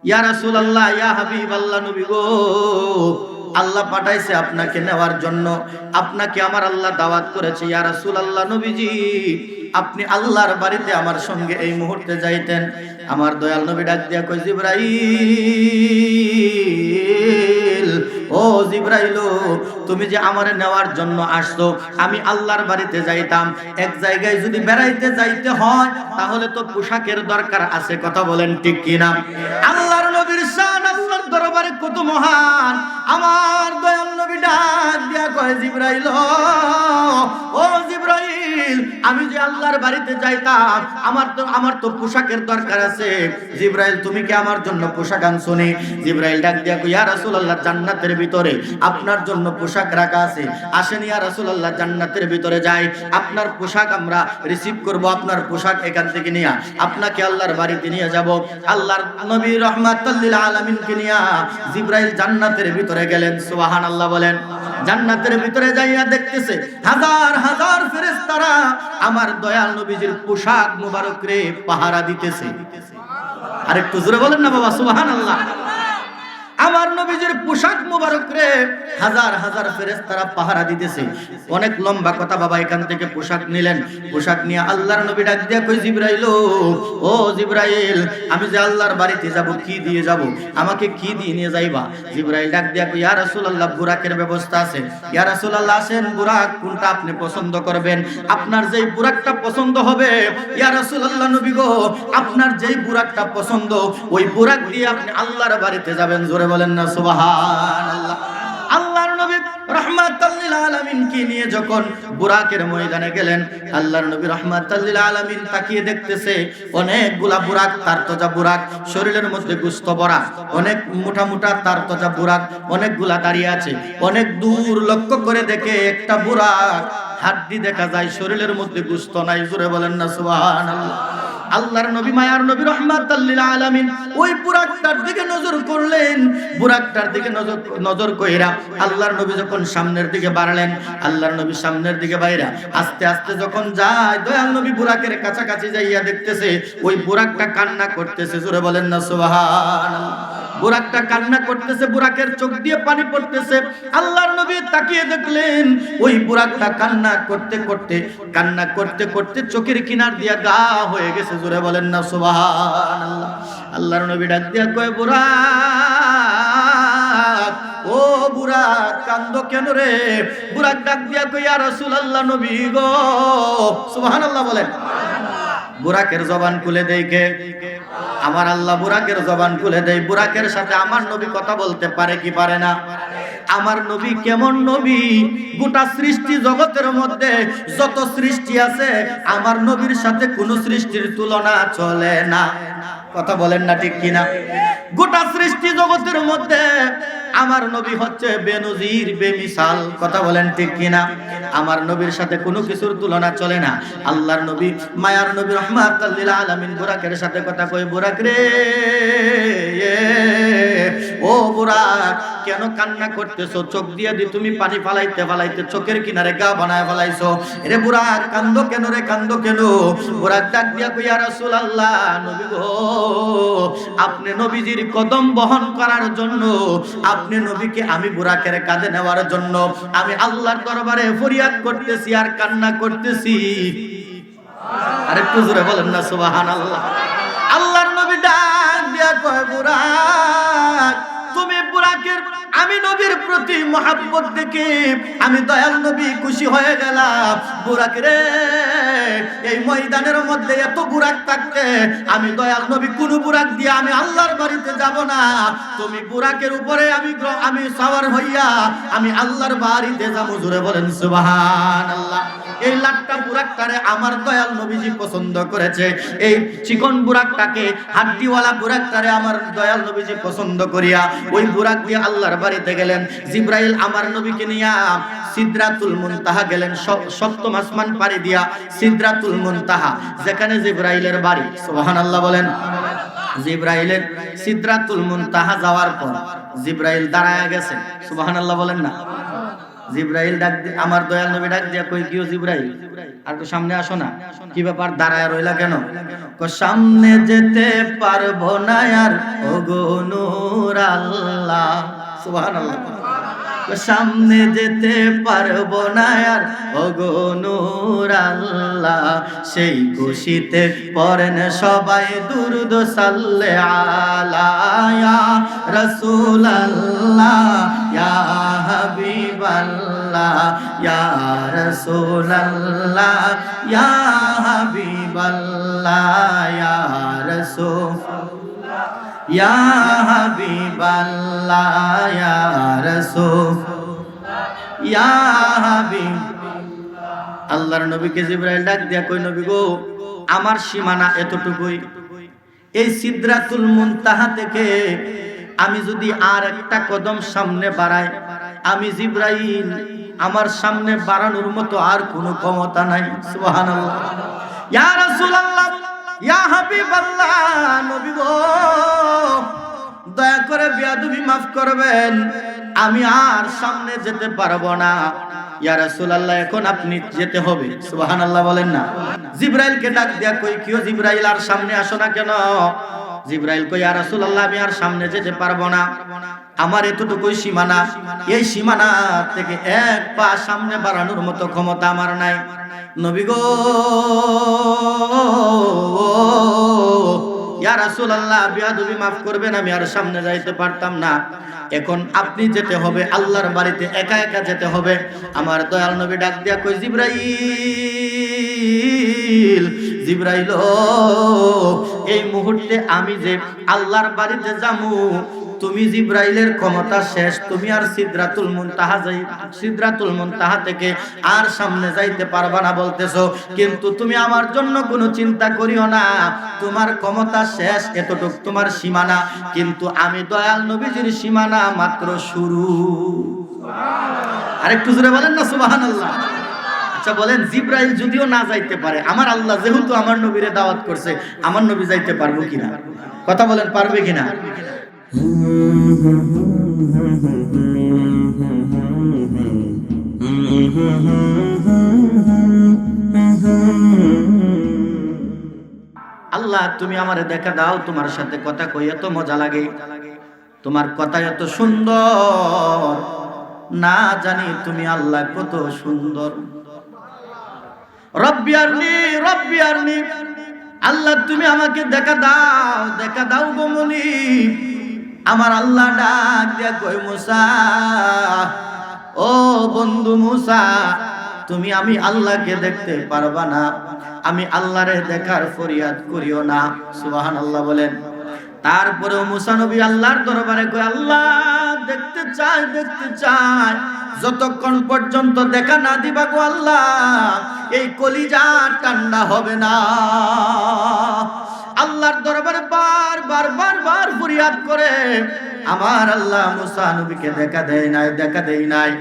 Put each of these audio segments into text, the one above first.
ইয়া রাসূলুল্লাহ, ইয়া হাবিবাল্লাহ, নবী গো, আল্লাহ পাঠাইছে আপনাকে নেওয়ার জন্য, আপনাকে আমার আল্লাহ দাওয়াত করেছে। ইয়া রাসূলুল্লাহ, নবীজি, আপনি আল্লাহর বাড়িতে আমার সঙ্গে এই মুহূর্তে যাইতেন। আমার দয়াল নবী ডাক দিয়া কই, জিবরাইল, ও জিবরাইল, তুমি যে আমারে নেওয়ার জন্য আসছো, আমি আল্লাহর বাড়িতে যাইতাম। এক জায়গায় যদি বেড়াইতে যাইতে হয় তাহলে তো পোশাকের দরকার আছে, কথা বলেন ঠিক কিনা? আল্লাহর নবীর শান আল্লাহর দরবারে কত মহান। আমার দয়াল নবী ডাক দিয়া কয়, জিবরাইল, ও জিবরাইল, আমি যে আল্লাহর বাড়িতে যাইতাম, আমার তো পোশাকের দরকার আছে। জিবরাইল, তুমি কি আমার জন্য পোশাক আনছনি? জিবরাইল ডাক দিয়া কই, ইয়া রাসূলুল্লাহ, জান্নাতের ভিতরে আপনার জন্য পোশাক রাখা আছে, আসেন ইয়া রাসূলুল্লাহ, জান্নাতের ভিতরে যাই, আপনার পোশাক আমরা রিসিভ করব, আপনার পোশাক এখান থেকে নিয়ে আপনাকে আল্লাহর বাড়িতে নিয়ে যাব। আল্লাহর নবী রাহমাতুল লিল আলামিনকে নিয়ে জিবরাইল জান্নাতের ভিতরে গেলেন। সুবহানাল্লাহ বলেন। জান্নাতের ভিতরে যাইয়া দেখতেছে হাজার হাজার ফেরেশতারা আমার দয়াল নবীজির পোশাক মুবারক রে পাহারা দিতেছে। আরেকটু জোরে বলেন না বাবা, সুবহানাল্লাহ। আমার নবীজির পোশাক মুবারক রে হাজার হাজার ফেরেশতারা পাহারা দিতেছে। অনেক লম্বা কথা বাবা, এখান থেকে পোশাক নিলেন। পোশাক নিয়ে আল্লাহর নবী ডাক দিয়া কই, জিবরাইল, ও জিবরাইল, আমি যে আল্লাহর বাড়িতে যাব, কি দিয়ে যাব? আমাকে কি দিয়ে নিয়ে যাইবা? জিবরাইল ডাক দিয়া কই, ইয়া রাসূলুল্লাহ, বুরাকের ব্যবস্থা আছে। ইয়া রাসূলুল্লাহ, আসেন, বুরাক কোনটা আপনি পছন্দ করবেন? আপনার যেই বুরাকটা পছন্দ হবে, ইয়া রাসূলুল্লাহ, নবী গো, আপনার যেই বুরাকটা পছন্দ ওই বুরাক দিয়ে আপনি আল্লাহর বাড়িতে যাবেন। জোরে বলেন না সুবহানাল্লাহ। আল্লাহর নবী রাহমাতুল লিল আলামিন কে নিয়ে যখন বুরাকের ময়দানে গেলেন, আল্লাহর নবী রাহমাতুল লিল আলামিন তাকিয়ে দেখতেছে অনেকগুলা বুরাক, তারতজা বুরাক, শরীরের মধ্যে গোশত ভরা, অনেক মোটা মোটা তারতজা বুরাক অনেকগুলা দাঁড়িয়ে আছে। অনেক দূর লক্ষ্য করে দেখে একটা বুরাক হাড্ডি দেখা যায়, শরীরের মধ্যে গোশত নাই। জোরে বলেন না সুবহানাল্লাহ। আল্লাহর নবী, মায়ার নবী রাহমাতুল লিল আলামিন ওই বুরাকটার দিকে নজর করলেন। বুরাকটার দিকে নজর কইরা আল্লাহর নবী যখন সামনের দিকে বাড়লেন, আল্লাহর নবী সামনের দিকে বাইরা আস্তে আস্তে যখন যায়, দয়াল নবী বুরাকের কাছাকাছি যাইয়া দেখতেছে ওই বুরাকটা কান্না করতেছে। জোরে বলেন না সুবহানাল্লাহ। বুরাকটা কান্না করতেছে, বুরাকের চোখ দিয়ে পানি পড়তেছে। আল্লাহর নবী তাকিয়ে দেখলেন ওই বুরাকটা কান্না করতে করতে চোখের কিনার দিয়া গা হয়ে গেছে। জোরে বলেন না সুবহানাল্লাহ। আল্লাহর নবী ডাক দিয়া কয়, বুরাক, ও বুরাক, কান্দো কেন রে? বুরাক ডাক দিয়া কয়, ইয়া রাসূলুল্লাহ, নবী গো, সুবহানাল্লাহ বলেন। বুরাকের জবান খুলে দেয় কে? আমার আল্লাহ বুরাকের জবান খুলে দেয়। বুরাকের সাথে আমার নবী কথা বলতে পারে কি পারে না? আমার নবী কেমন নবী? গোটা সৃষ্টি জগতের মধ্যে যত সৃষ্টি আছে আমার নবীর সাথে কোন সৃষ্টির তুলনা চলে না। কথা বলেন না ঠিক কিনা? গোটা সৃষ্টি জগতের মধ্যে আমার নবী হচ্ছে বেনজির, বেমিসাল। কথা বলেন ঠিক কিনা? আমার নবীর সাথে কোনো কিছুর তুলনা চলে না। আল্লাহর নবী, মায়ার নবী রাহমাতুল লিল আলামিন বুরাকের সাথে কথা কই, বুরাক রে, ও বুরাক, কেন কান্না করতেছো? চোখ দিয়ে তুমি পানি ফালাইতে ফালাইতে চোখের কিনারে গা বানায় ফালাইছো। রে বুরাক, কান্দো কেন রে, কান্দো কেন? বুরাক ডাক দিয়া কই, ইয়া রাসূলুল্লাহ, নবী গো, আপনি নবীজির কদম বহন করার জন্য, আপনি নবীকে আমি বুরাকের কাঁধে নেওয়ার জন্য আমি আল্লাহর দরবারে ফরিয়াদ করতেছি আর কান্না করতেছি। আরে একটু জোরে বলেন না সুবহানাল্লাহ। আল্লাহর নবী ডাক দিয়া কয়, বুরাক, তুমি বুরাকের, আমি নবীর প্রতি মহব্বত দেখে আমি দয়াল নবী খুশি হয়ে গেলাম। বুরাক রে, এই ময়দানের মধ্যে এত বুরাক থাকতে আমি দয়াল নবী কোন বুরাক দিয়ে আমি আল্লাহর বাড়িতে যাব না। তুমি বুরাকের উপরে আমি সওয়ার হইয়া আমি আল্লাহর বাড়িতে যাব। জোরে বলেন সুবহানাল্লাহ। এই লাট্টা বুরাকটারে আমার দয়াল নবীজি পছন্দ করেছে। এই চিকন বুরাকটাকে, হাড্ডিওয়ালা বুরাকটারে আমার দয়াল নবীজি পছন্দ করিয়া ওই বুরাক দিয়ে আল্লাহর বাড়িতে গেলেন। জিবরাইল আমার নবীকে নিয়া সিদরাতুল মুনতাহা গেলেন। সপ্তম আসমান পাড়ি দিয়া সিদরাতুল মুনতাহা, যেখানে জিবরাইলের বাড়ি। সুবহানাল্লাহ বলেন। জিবরাইলের সিদরাতুল মুনতাহা যাওয়ার পর জিবরাইল দাঁড়ায়া গেছে। সুবহানাল্লাহ বলেন না। জিব্রাইল ডাক দিয়ে, আমার দয়াল নবী ডাক দিয়া কই, কিও জিব্রাইল, আর তো সামনে আসো না, কি ব্যাপার দাঁড়ায় রইলা কেন? সামনে যেতে পারবো না আর ওগো নূর আল্লাহ, সুবহানাল্লাহ। সামনে যেতে পারবো না আর ওগো নূর আল্লাহ, সেই খুশিতে পড়েন সবাই দুরূদ সাল্লে আলা ইয়া রাসূলুল্লাহ ইয়া হাবিবাল্লাহ ইয়া রাসূলুল্লাহ ইয়া হাবিবাল্লাহ ইয়া রাসূল ইয়া হাবিবাল্লাহ ইয়া রাসূল ইয়া হাবিব। আল্লাহর নবীকে জিবরাইল ডাক দিয়া কই, নবী গো, আমার সীমানা এতটুকুই, এই সিদরাতুল মুনতাহা থেকে আমি যদি আর একটা কদম সামনে বাড়াই, আমি জিবরাইল আমার সামনে বাড়ানোর মতো আর কোনো ক্ষমতা নাই। সুবহানাল্লাহ। ইয়া রাসূলুল্লাহ ইয়া হাবিবাল্লাহ, নবী গো দয়া করে বেয়াদবি মাফ করবেন, আমি আর সামনে যেতে পারবো না। ইয়া রাসূলুল্লাহ, এখন আপনি যেতে হবে। সুবহানাল্লাহ বলেন না। জিবরাইলকে ডাক দিয়া কই, কিও জিবরাইল, আর সামনে আসো না কেন? জিবরাইল কই, ইয়া রাসূলুল্লাহ, আমি আর সামনে যেতে পারবো না, আমার এতটুকুই সীমানা, এই সীমানা থেকে এক পা সামনে বাড়ানোর মতো ক্ষমতা আমার নাই। নবী গো, ইয়া রাসূলুল্লাহ, বেয়াদবি মাফ করবেন, আমি আর সামনে যাইতে পারতাম না, এখন আপনি যেতে হবে, আল্লাহর বাড়িতে একা একা যেতে হবে। আমার দয়াল নবী ডাক দিয়া কই, জিবরাইল, জিবরাইল, এই মুহূর্তে আমি যে আল্লাহর বাড়িতে যামু, তুমি জিবরাইলের ক্ষমতা শেষ, তুমি আর সিদরাতুল মুনতাহা থেকে আর সামনে যাইতে পারবা না বলতেছো, কিন্তু তুমি আমার জন্য কোনো চিন্তা করিও না, তোমার ক্ষমতা শেষ, এতটুক তোমার সীমানা, কিন্তু আমি দয়াল নবীজির সীমানা মাত্র শুরু। আরেকটু জোরে বলেন না সুবহানাল্লাহ। আচ্ছা বলেন, জিবরাইল যদিও না যাইতে পারে, আমার আল্লাহ যেহেতু আমার নবীরে দাওয়াত করছে, আমার নবী যাইতে পারবো কিনা? কথা বলেন, পারবে কিনা? আল্লাহ, তুমি আমারে দেখা দাও, তোমার সাথে কথা কই এত মজা লাগে, তোমার কথা এত সুন্দর, না জানি তুমি আল্লাহ কত সুন্দর। রব্বি আরনি, রব্বি আরনি, আল্লাহ তুমি আমাকে দেখা দাও গো মনি। আমার আল্লাহ ডাক দিয়া কই, মুসা, ও বন্ধু মুসা, তুমি আমি আল্লাহকে দেখতে পারবা না, আমি আল্লাহরে দেখার ফরিয়াদ করিও না। সুবহানাল্লাহ বলেন। তারপরেও মুসা নবী আল্লাহর দরবারে কই, আল্লাহ দেখতে চাই, যতক্ষণ পর্যন্ত দেখা না দিবা গো আল্লাহ, এই কলিজা ঠান্ডা হবে না। আল্লাহর দরবারে বারবার ফরিয়াদ করে আমার আল্লাহ মুসা নবীকে দেখা দেয় নাই।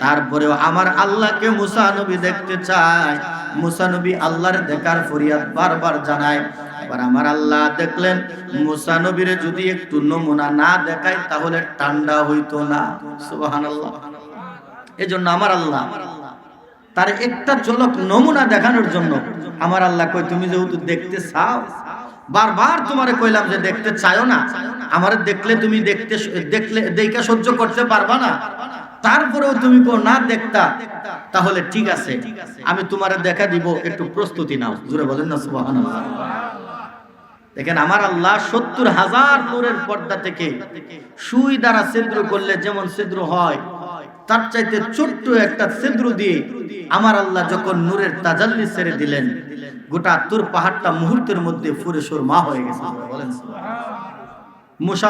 তারপরেও আমার আল্লাহকে মুসা নবী দেখতে চায়, মুসা নবী আল্লাহর দেখার ফরিয়াদ বারবার জানায়। এবার আমার আল্লাহ দেখলেন, মুসা নবীরে যদি একটু নমুনা না দেখায় তাহলে ঠান্ডা হইতো না। সুবহানাল্লাহ। এজন্য আমার আল্লাহ তার একটা ঝলক নমুনা দেখানোর জন্য আমার আল্লাহ কই, তুমি যেহেতু দেখতে চাও, বারবার তোমারে কইলাম যে দেখতে চাইও না, আমারে দেখলে তুমি দেখলে দেখা সহ্য করতে পারবা না, তারপরেও তুমি কো না দেখতা, তাহলে ঠিক আছে, আমি তোমারে দেখা দিব, একটু প্রস্তুতি নাও। জোরে বলেন না সুবহানাল্লাহ। দেখেন আমার আল্লাহ ৭০,০০০ নূরের পর্দা থেকে সুই দ্বারা ছিদ্র করলে যেমন ছিদ্র হয়, তার চাইতে ছোট্ট একটা ছিদ্র দিয়ে আমার আল্লাহ যখন নূরের তাজাল্লি ছেড়ে দিলেন, গোটা তুর পাহাড়টা মুহূর্তের মধ্যে ফুরে সুরমা হয়ে গেছে। বলেন মুসা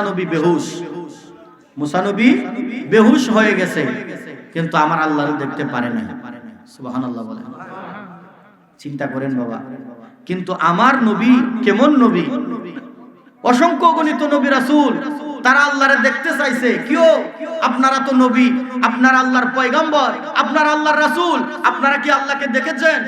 নবী বেহুশ হয়ে গেছে, কিন্তু আমার আল্লাহ দেখতে পারে না। সুবহানাল্লাহ বলেন। চিন্তা করেন বাবা, কিন্তু আমার নবী কেমন নবী, অসংখ্য গণিত নবী রাসূল তারা আল্লাহরে দেখতে চাইছে। কিও আপনারা তো নবী, আপনারা আল্লাহর পয়গম্বর, আপনারা আল্লাহর রাসূল, আপনারা কি আল্লাহকে দেখেছেন?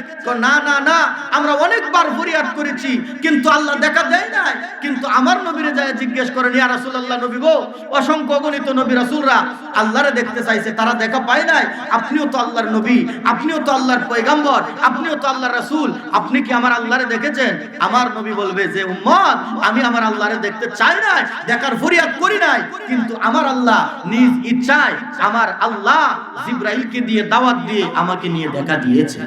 না না না, আমরা অনেকবার ফরিয়াদ করেছি কিন্তু আল্লাহ দেখা দেয় নাই। কিন্তু আমার নবীরে যায় জিজ্ঞেস করেন, ইয়া রাসূলুল্লাহ, নবী গো, অসংখ্য অগণিত নবী রাসূলরা আল্লাহরে দেখতে চাইছে, তারা দেখা পায় নাই। আপনিও তো আল্লাহর নবী, আপনিও তো আল্লাহর পয়গম্বর, আপনিও তো আল্লাহর রাসূল, আপনি কি আমার আল্লাহরে দেখেছেন? আমার নবী বলবে যে উম্মত, আমি আমার আল্লাহরে দেখতে চাই নাই, দেখার ফরিয়াদ করি নাই, কিন্তু আমার আল্লাহ নিজ ইচ্ছায় আমার আল্লাহ জিবরাইলকে দিয়ে দাওয়াত দিয়ে আমাকে নিয়ে দেখা দিয়েছে।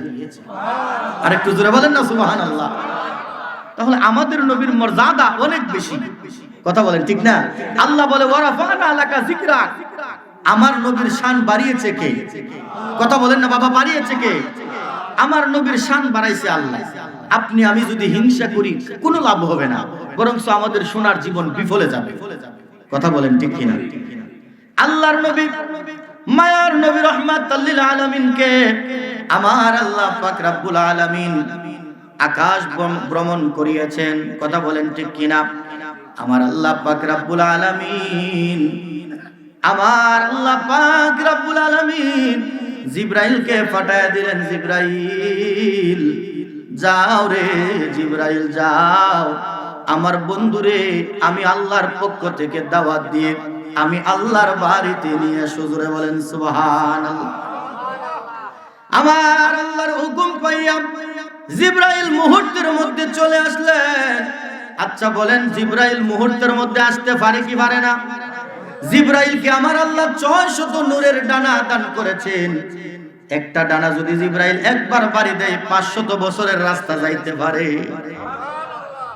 আর একটু জোরে বলেন না সুবহানাল্লাহ। তাহলে আমাদের নবীর মর্যাদা অনেক বেশি, কথা বলেন ঠিক না? আল্লাহ বলে ওয়ারাফানা লাকা যিকরাক, আমার নবীর শান বাড়িয়েছে কে? কথা বলেন না বাবা, বাড়িয়েছে কে? আমার নবীর শান বাড়াইছে আল্লাহ। আপনি আমি যদি হিংসা করি কোনো লাভ হবে না, বরং আমাদের সোনার জীবন বিফলে যাবে। কথা বলেন ঠিক কিনা? আল্লাহর নবী, মায়ার নবী রাহমাতাল লিল আলামিনকে আমার আল্লাহ পাক রব্বুল আলামিন আকাশ ভ্রমণ করিয়েছেন। কথা বলেন ঠিক কিনা? আমার আল্লাহ পাক রব্বুল আলামিন, আমার আল্লাহ পাক রব্বুল আলামিন জিবরাইলকে পাঠায় দিলেন, জিবরাইল যাও রে, জিবরাইল যাও, আমার বন্ধুরে আমি আল্লাহর পক্ষ থেকে দাওয়াত দিয়ে আমি আল্লাহর বাড়িতে নিয়ে হুজুরে বলেন সুবহানাল্লাহ। আমার আল্লাহর হুকুম পাইয়া জিবরাইল মুহূর্তের মধ্যে চলে আসলেন। আচ্ছা বলেন, জিবরাইল মুহূর্তের মধ্যে আসতে পারে কি পারে না? জিবরাইলকে আমার আল্লাহ 600 নূরের ডানা দান করেছেন। একটা ডানা যদি জিবরাইল একবার বাড়ি দেয় 500 বছরের রাস্তা যাইতে পারে।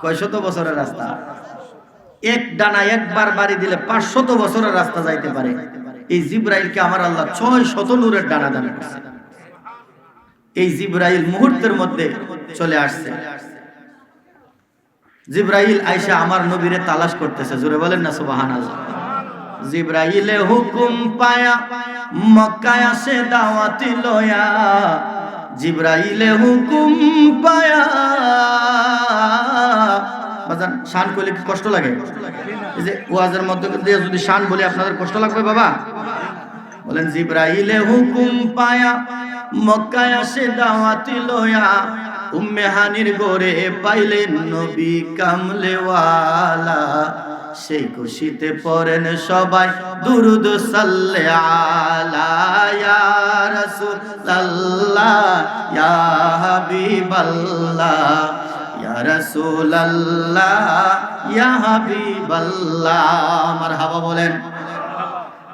কয়শত বছরের রাস্তা? এক ডানা একবার বাড়ি দিলে 500 বছরের রাস্তা যাইতে পারে। এই জিবরাইলকে আমার আল্লাহ 600 নূরের ডানা দান করেছেন। এই জিবরাইল মুহূর্তের মধ্যে চলে আসছে। জিবরাইল আয়েশা আমার নবীরে তালাশ করতেছে, জোরে বলেন না সুবহানাল্লাহ। জিবরাইলে হুকুম পায়া মক্কায় আসে দাওয়াতি লয়া, জিবরাইলে হুকুম পায়া। বাজান শান কইলে কি কষ্ট লাগে? এই যে ওয়াজের মধ্যে দিয়ে যদি শান বলি আপনাদের কষ্ট লাগবে বাবা? বলেন জিবরাইলে হুকুম পায়া মক্কায় আসে দাওয়াতি লয়া, উম্মে হানির গোরে পাইলেন নবী কামলেওয়ালা, সেই খুশিতে পড়েন সবাই দুরুদ সাল্লে আলা ইয়া রাসূলুল্লাহ ইয়া হাবিবাল্লাহ ইয়া রাসূলুল্লাহ ইয়া হাবিবাল্লাহ। মারহাবা বলেন।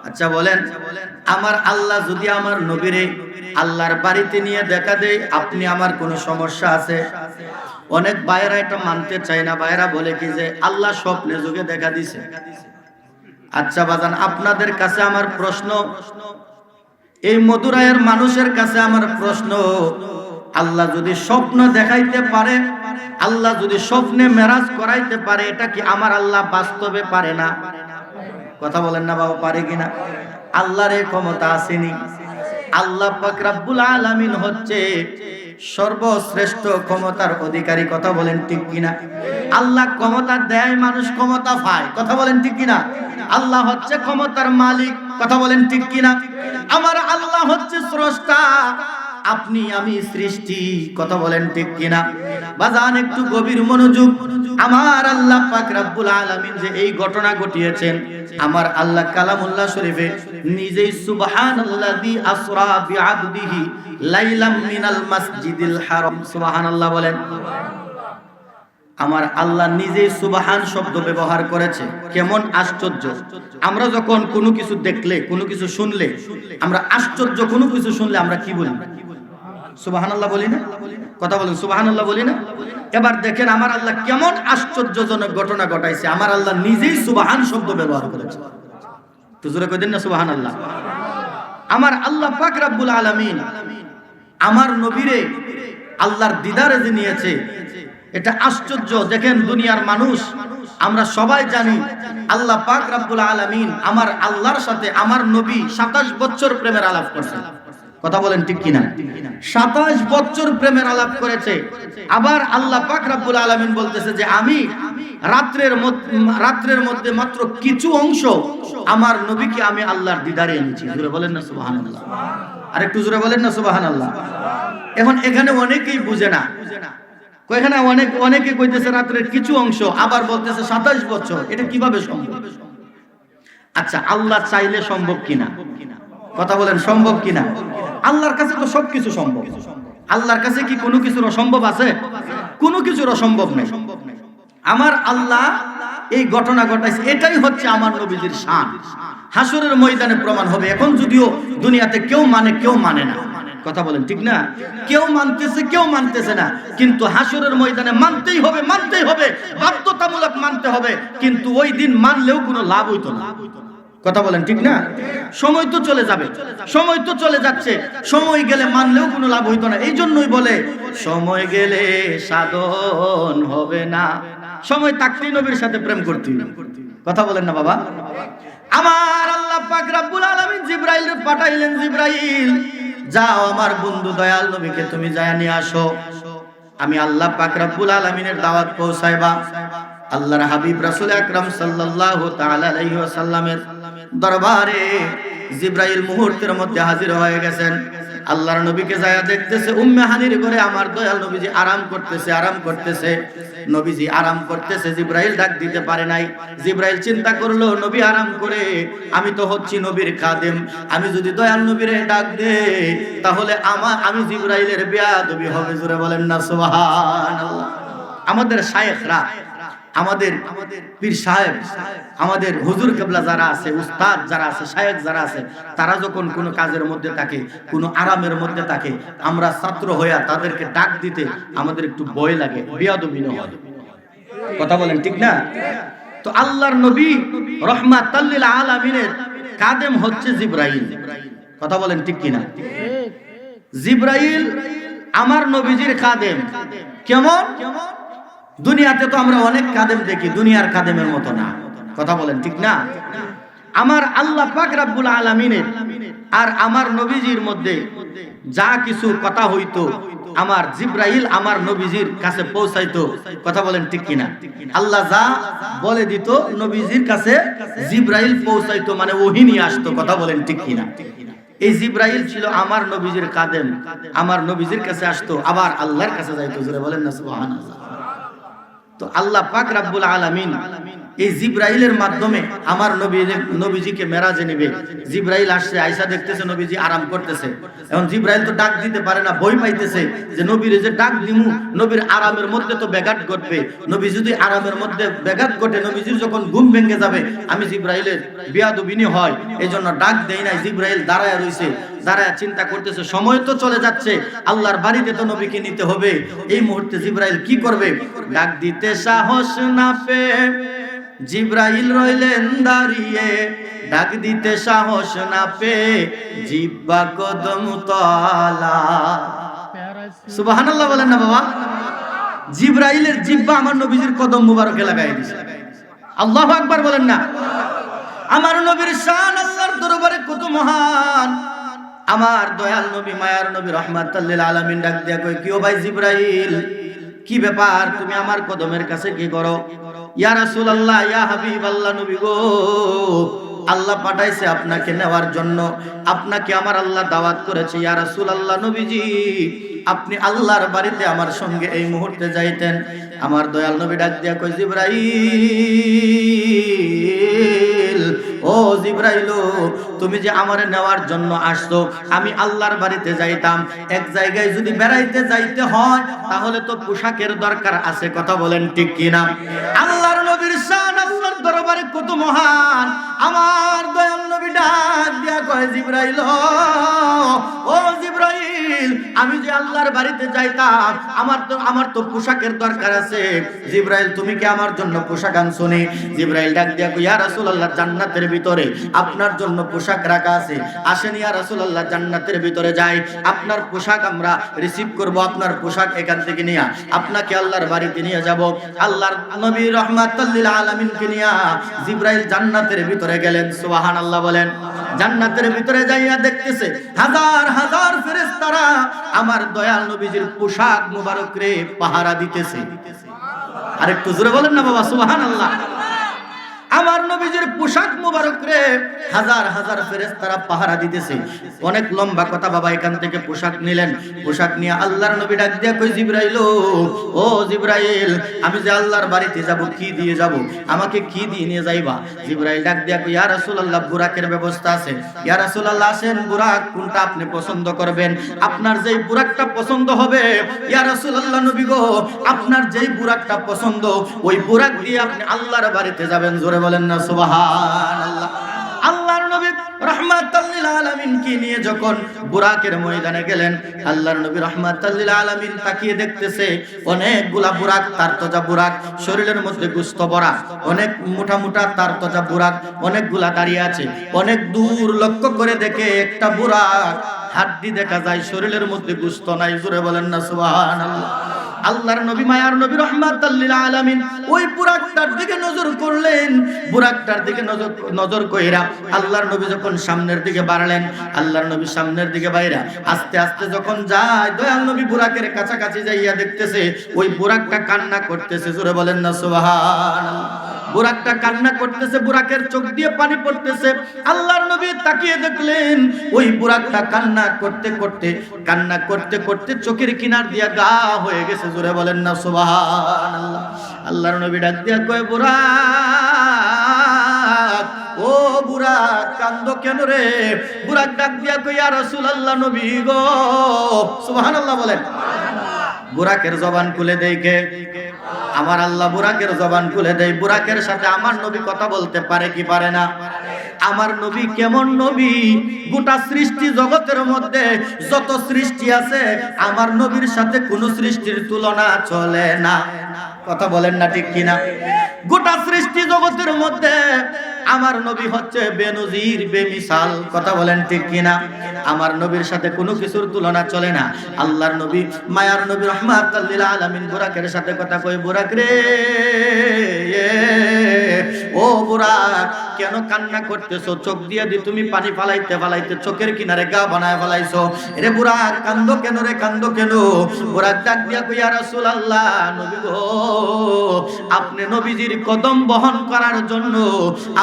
আচ্ছা বলেন, আমার আল্লাহ যদি আমার নবীরে আল্লাহর বাড়িতে নিয়ে দেখা দেয়, আপনি আমার কোনো সমস্যা আছে? অনেক ভাইয়েরা এটা মানতে চায় না। ভাইয়েরা বলে কি যে আল্লাহ স্বপ্নে যুগে দেখা দিছে। আচ্ছা বাজান, আপনাদের কাছে আমার প্রশ্ন, এই মধুরায়ের মানুষের কাছে আমার প্রশ্ন, আল্লাহ যদি স্বপ্ন দেখাইতে পারে, আল্লাহ যদি স্বপ্নে মেরাজ করাইতে পারে, এটা কি আমার আল্লাহ বাস্তবে পারে না? কথা বলেন না বাবা, পারে কিনা? আল্লাহর এই ক্ষমতা আসেনি। আল্লাহ পাক রব্বুল আলামিন হচ্ছে সর্বশ্রেষ্ঠ ক্ষমতার অধিকারী। কথা বলেন ঠিক কিনা? আল্লাহ ক্ষমতা দেয়, মানুষ ক্ষমতা পায়। কথা বলেন ঠিক কিনা? আল্লাহ হচ্ছে ক্ষমতার মালিক। কথা বলেন ঠিক কিনা? আমার আল্লাহ হচ্ছে স্রষ্টা, আপনি আমি সৃষ্টি। কথা বলেন ঠিক কিনা? বাজান একটু গভীর মনোযোগ। আমার আল্লাহ পাক রব্বুল আলামিন যে এই ঘটনা ঘটিয়েছেন, আমার আল্লাহ কালামুল্লাহ শরীফে নিজেই সুবহানাল্লাযী আসরা বিআবদিহি লাইলাম মিনাল মাসজিদিল হারাম, সুবহানাল্লাহ বলেন। আমার আল্লাহ নিজেই সুবহান শব্দ ব্যবহার করেছে। কেমন আশ্চর্য! আমরা যখন কোনো কিছু দেখলে, কোনো কিছু শুনলে, আমরা আশ্চর্য কোনো কিছু শুনলে আমরা কি বলি? সুবহানাল্লাহ বলি না? কথা বলেন, সুবহানাল্লাহ বলি না? এবার দেখেন আমার আল্লাহ কেমন আশ্চর্যজনক ঘটনা ঘটাইছে। আমার আল্লাহ নিজেই সুবহান শব্দ ব্যবহার করেছে। তো জোরে কই দেন না সুবহানাল্লাহ। আমার আল্লাহ পাক রব্বুল আলামিন আমার নবীরে আল্লাহর দিদারে যে নিয়েছে, এটা আশ্চর্য। দেখেন দুনিয়ার মানুষ, আমরা সবাই জানি আল্লাহ পাক রব্বুল আলামিন আমার আল্লাহর সাথে আমার নবী 27 বছর প্রেমের আলাপ করছেন। কথা বলেন ঠিক কিনা? 27 বছর প্রেমের আলাপ করেছে। আবার আল্লাহ পাক রব্বুল আলামিন বলতেছে যে আমি রাত্রের মধ্যে মাত্র কিছু অংশ আমার নবীকে আমি আল্লাহর দিদারে এনেছি। জোরে বলেন না সুবহানাল্লাহ। আরেকটু জোরে বলেন না সুবহানাল্লাহ। এখন এখানে অনেকেই বুঝে না, এখানে অনেকে কইতেছে রাত্রের কিছু অংশ, আবার বলতেছে 27 বছর। এটা কিভাবে সম্ভব? আচ্ছা, আল্লাহ চাইলে সম্ভব কিনা? কথা বলেন, সম্ভব কিনা? আল্লাহর কাছে তো সবকিছু সম্ভব। আল্লাহর কাছে কি কোনো কিছুর অসম্ভব আছে? কোনো কিছুর অসম্ভব নেই। আমার আল্লাহ এই ঘটনা ঘটাইছে, এটাই হচ্ছে আমার নবীজির শান। হাসরের ময়দানে প্রমাণ হবে। এখন যদিও দুনিয়াতে কেউ মানে না, কথা বলেন ঠিক না? কেউ মানতেছে না, কিন্তু হাসরের ময়দানে মানতেই হবে, বাধ্যতামূলক মানতে হবে। কিন্তু ওই দিন মানলেও কোনো লাভ হইতো না, কথা বলেন ঠিক না? সময় তো চলে যাবে, সময় তো চলে যাচ্ছে, সময় গেলে মানলেও কোনো লাভ হইতো না। এই জন্যই বলে সময় গেলে সাধন হবে না। সময় থাকতেই নবীর সাথে প্রেম করতে, কথা বলেন না বাবা? আমার আল্লাহ পাক রব্বুল আলামিন জিবরাইল পাঠাইলেন, জিবরাইল যাও আমার বন্ধু দয়াল নবীকে তুমি যায় নিয়ে আসো। আমি আল্লাহ পাক রব্বুল আলামিনের দাওয়াত পৌঁছাইবা। আল্লাহর হাবিব রাসূল আকরাম সাল্লাল্লাহু তাআলা আলাইহি ওয়াসাল্লামের দরবারে জিবরাইল মুহূর্তের মধ্যে হাজির হয়ে গেছেন। আল্লাহর নবীকে যায় দেখতেছে উম্মে হানির ঘরে আমার দয়াল নবীজি আরাম করতেছে। নবীজি আরাম করতেছে, জিবরাইল ডাক দিতে পারে নাই। জিবরাইল চিন্তা করলো নবী আরাম করে, আমি তো হচ্ছি নবীর খাদেম, আমি যদি দয়াল নবীরে ডাক দেই তাহলে আমি জিবরাইলের বেয়াদবি হবে। জোরে বলেন না সুবহানাল্লাহ। আমাদের শায়েখরা, আমাদের পীর সাহেব, আমাদের হুজুর কেবলা যারা আছে, উস্তাদ যারা আছে, শায়েখ যারা আছে, তারা যখন কোনো কাজের মধ্যে থাকে, কোনো আরামের মধ্যে থাকে, আমরা ছাত্র হইয়া তাদেরকে ডাক দিতে আমাদের একটু ভয় লাগে, বেয়াদবি হয়, কথা বলেন ঠিক না? তো আল্লাহর নবী রাহমাতাল লিল আলামিনের কাদেম হচ্ছে জিবরাইল, কথা বলেন ঠিক কিনা? জিবরাইল আমার নবীজির কাদেম। কেমন? দুনিয়াতে তো আমরা অনেক কাদেম দেখি, দুনিয়ার কাদেমের মতো না, কথা বলেন ঠিক না? আমার আল্লাহ পাক রব্বুল আলামিনের আর আমার নবীজির মধ্যে যা কিছু কথা হইতো, আমার জিবরাইল আমার নবীজির কাছে পৌঁছাইতো, কথা বলেন ঠিক কিনা? আল্লাহ যা বলে দিত নবীজির কাছে জিবরাইল পৌঁছাইতো, মানে ওহী নিয়ে আসতো, কথা বলেন ঠিক কিনা? এই জিবরাইল ছিল আমার নবীজির কাদেম, আমার নবীজির কাছে আসতো, আবার আল্লাহর কাছে যাইতো। জোরে বলেন না সুবহানাল্লাহ। তো আল্লাহ পাক রব্বুল আলামিন এই জিবরাইলের মাধ্যমে আমার নবীজিকে মেরাজে নেবে। জিবরাইল আসছে, আয়েশা দেখতেছে নবীজি আরাম করতেছে। এখন জিবরাইল তো ডাক দিতে পারে না, ভয় পাইতেছে যে নবীর যে ডাক দিমু, নবীর আরামের মধ্যে তো ব্যাঘাত ঘটবে। নবী যদি আরামের মধ্যে ব্যাঘাত ঘটে, নবীজির যখন ঘুম ভেঙে যাবে, আমি জিবরাইলের বেয়াদবিনি হয়, এজন্য ডাক দেই নাই। জিবরাইল দাঁড়ায় রইছে, দাঁড়ায় চিন্তা করতেছে, সময় তো চলে যাচ্ছে, আল্লাহর বাড়িতে তো নবীকে নিতে হবে। এই মুহূর্তে জিবরাইল কি করবে? ডাক দিতে সাহস না পেয়ে জিবরাইল রইলেন দাঁড়িয়ে, ডাক দিতে সাহস না পেয়ে জিহ্বা কদম তলা। সুবহানাল্লাহ বলেন না বাবা? জিবরাইলের জিহ্বা আমার নবীজির কদম মুবারকে লাগাই দিয়েছে। আল্লাহু আকবার বলেন না? আমার নবীর শান আল্লাহর দরবারে কত মহান। আমার দয়াল নবী, মায়ার নবী রাহমাতাল লিল আলামিন ডাক দিয়া কই, কি ও ভাই জিবরাইল, কি ব্যাপার, তুমি আমার কদমের কাছে কি করো? ইয়া রাসূলুল্লাহ, ইয়া হাবিবাল্লাহ, নবী গো, আল্লাহ পাঠাইছে আপনাকে নেওয়ার জন্য, আপনাকে আমার আল্লাহ দাওয়াত করেছে। ইয়া রাসূলুল্লাহ, নবীজি আপনি আল্লাহর বাড়িতে আমার সঙ্গে এই মুহূর্তে যাইতেন। আমার দয়াল নবী ডাক দিয়া কই, জিবরাইল, ও জিবরাইল, তুমি যে আমারে নেওয়ার জন্য আসছো, আমি আল্লাহর বাড়িতে যাইতাম। এক জায়গায় যদি বেড়াইতে যাইতে হয় তাহলে তো পোশাকের দরকার আছে, কথা বলেন ঠিক কিনা? আল্লাহর নবীর শান আল্লাহর দরবারে কত মহান। আমার দয়াল নবী ডাক দিয়া কয়, জিবরাইল, ও জিবরাইল, আমি যে আল্লাহর বাড়িতে যাইতাম, আমার তো পোশাকের দরকার আছে। জিবরাইল, তুমি কি আমার জন্য পোশাক আনছো নি? জিবরাইল ডাক দিয়া কই, ইয়া রাসূলুল্লাহ, জান্নাতের ভিতরে আপনার জন্য পোশাক রাখা আছে, আসেন ইয়া রাসূলুল্লাহ, জান্নাতের ভিতরে যাই, আপনার পোশাক আমরা রিসিভ করব, আপনার পোশাক এখান থেকে নিয়ে আপনাকে আল্লাহর বাড়িতে নিয়ে যাব। আল্লাহর নবী রাহমাতাল লিল আলামিনকে নিয়ে জিবরাইল জান্নাতের ভিতরে গেলেন। সুবহানাল্লাহ বলেন। জান্নাতের ভিতরে যাইয়া দেখতেছে হাজার হাজার ফেরেশতারা আমার দয়াল নবীজির পোশাক মুবারক রে পাহারা দিতেছে। আরেকটু জোরে বলেন না বাবা সুবহানাল্লাহ। আমার নবীজির পোশাক মুবারক রে হাজার হাজার ফেরেশতারা পাহারা দিতেছে। অনেক লম্বা কথা বাবা, এখান থেকে পোশাক নিলেন। পোশাক নিয়ে আল্লাহর নবী ডাক দিয়া কই, জিবরাইল ও জিবরাইল, আমি যে আল্লাহর বাড়িতে যাব কি দিয়ে যাব, আমাকে কি দিয়ে নিয়ে যাইবা? জিবরাইল ডাক দিয়া কই, ইয়া রাসূলুল্লাহ বুরাকের ব্যবস্থা আছে। ইয়া রাসূলুল্লাহ আসেন, বুরাক কোনটা আপনি পছন্দ করবেন? আপনার যেই বুরাকটা পছন্দ হবে ইয়া রাসূলুল্লাহ নবী গো, আপনার যেই বুরাকটা পছন্দ ওই বুরাক দিয়ে আপনি আল্লাহর বাড়িতে যাবেন। জোরে বলেন না সুবহানাল্লাহ। আল্লাহর নবী রাহমাতাল লিল আলামিন কে নিয়ে যখন বুরাকের ময়দানে গেলেন, আল্লাহর নবী রাহমাতাল লিল আলামিন তাকিয়ে দেখতেছে অনেকগুলা বুরাক, তারতাজা বুরাক, শরীরের মধ্যে গোশত ভরা, অনেক মোটা মোটা তারতাজা বুরাক অনেকগুলা দাঁড়িয়ে আছে। অনেক দূর লক্ষ্য করে দেখে একটা বুরাক হাড্ডি দেখা যায়, শরীরের মধ্যে গোশত নাই। জোরে বলেন না সুবহানাল্লাহ। আল্লাহর নবী মায়ার নবী রাহমাতাল লিল আলামিন ওই বুরাকটার দিকে নজর করলেন। বুরাকটার দিকে নজর কইরা আল্লাহর নবী যখন সামনের দিকে বাড়লেন, আল্লাহর নবী সামনের দিকে বাইরা আস্তে আস্তে যখন যায়, দয়াল নবী বুরাকের কাছাকাছি যাইয়া দেখতেছে ওই বুরাকটা কান্না করতেছে। জোরে বলেন না সুবহানাল্লাহ। বুরাকটা কান্না করতেছে, বুরাকের চোখ দিয়ে পানি পড়তেছে। আল্লাহর নবী তাকিয়ে দেখলেন ওই বুরাকটা কান্না করতে করতে চোখের কিনার দিয়া গা হয়ে গেছে। জোরে বলেন না সুবহানাল্লাহ। আল্লাহর নবী ডাক দিয়া কয়, বুরাক ও বুরাক কান্দো কেন রে? বুরাক ডাক দিয়া কয়, ইয়া রাসূলুল্লাহ নবী গো। সুবহানাল্লাহ বলেন। বুরাকের জবান খুলে দেয় কে? আমার আল্লাহ বুরাকের জবান খুলে দেয়। বুরাকের সাথে আমার নবী কথা বলতে পারে কি পারে না? আমার নবী কেমন নবী? গোটা সৃষ্টি জগতের মধ্যে যত সৃষ্টি আছে আমার নবীর সাথে কোন সৃষ্টির তুলনা চলে না। কথা বলেন না ঠিক কিনা? গোটা সৃষ্টি জগতের মধ্যে আমার নবী হচ্ছে বেনজির, বেমিসাল। কথা বলেন ঠিক কিনা? আমার নবীর সাথে কোনো কিছুর তুলনা চলে না। আল্লাহর নবী মায়ার নবী রাহমাতাল লিল আলামিন বুরাকের সাথে কথা কই, বুরাক রে ও বুরাক কেন কান্না করতেছো? চোখ দিয়ে দি তুমি পানি ফালাইতে ফালাইতে চোখের কিনারে গা বানায় ফেলাইছো। রে বুরাক কান্দো কেন রে, কান্দো কেন? বুরাক ডাক দিয়া কই, ইয়া রাসূলুল্লাহ নবী গো, আপনি নবীজির কদম বহন করার জন্য,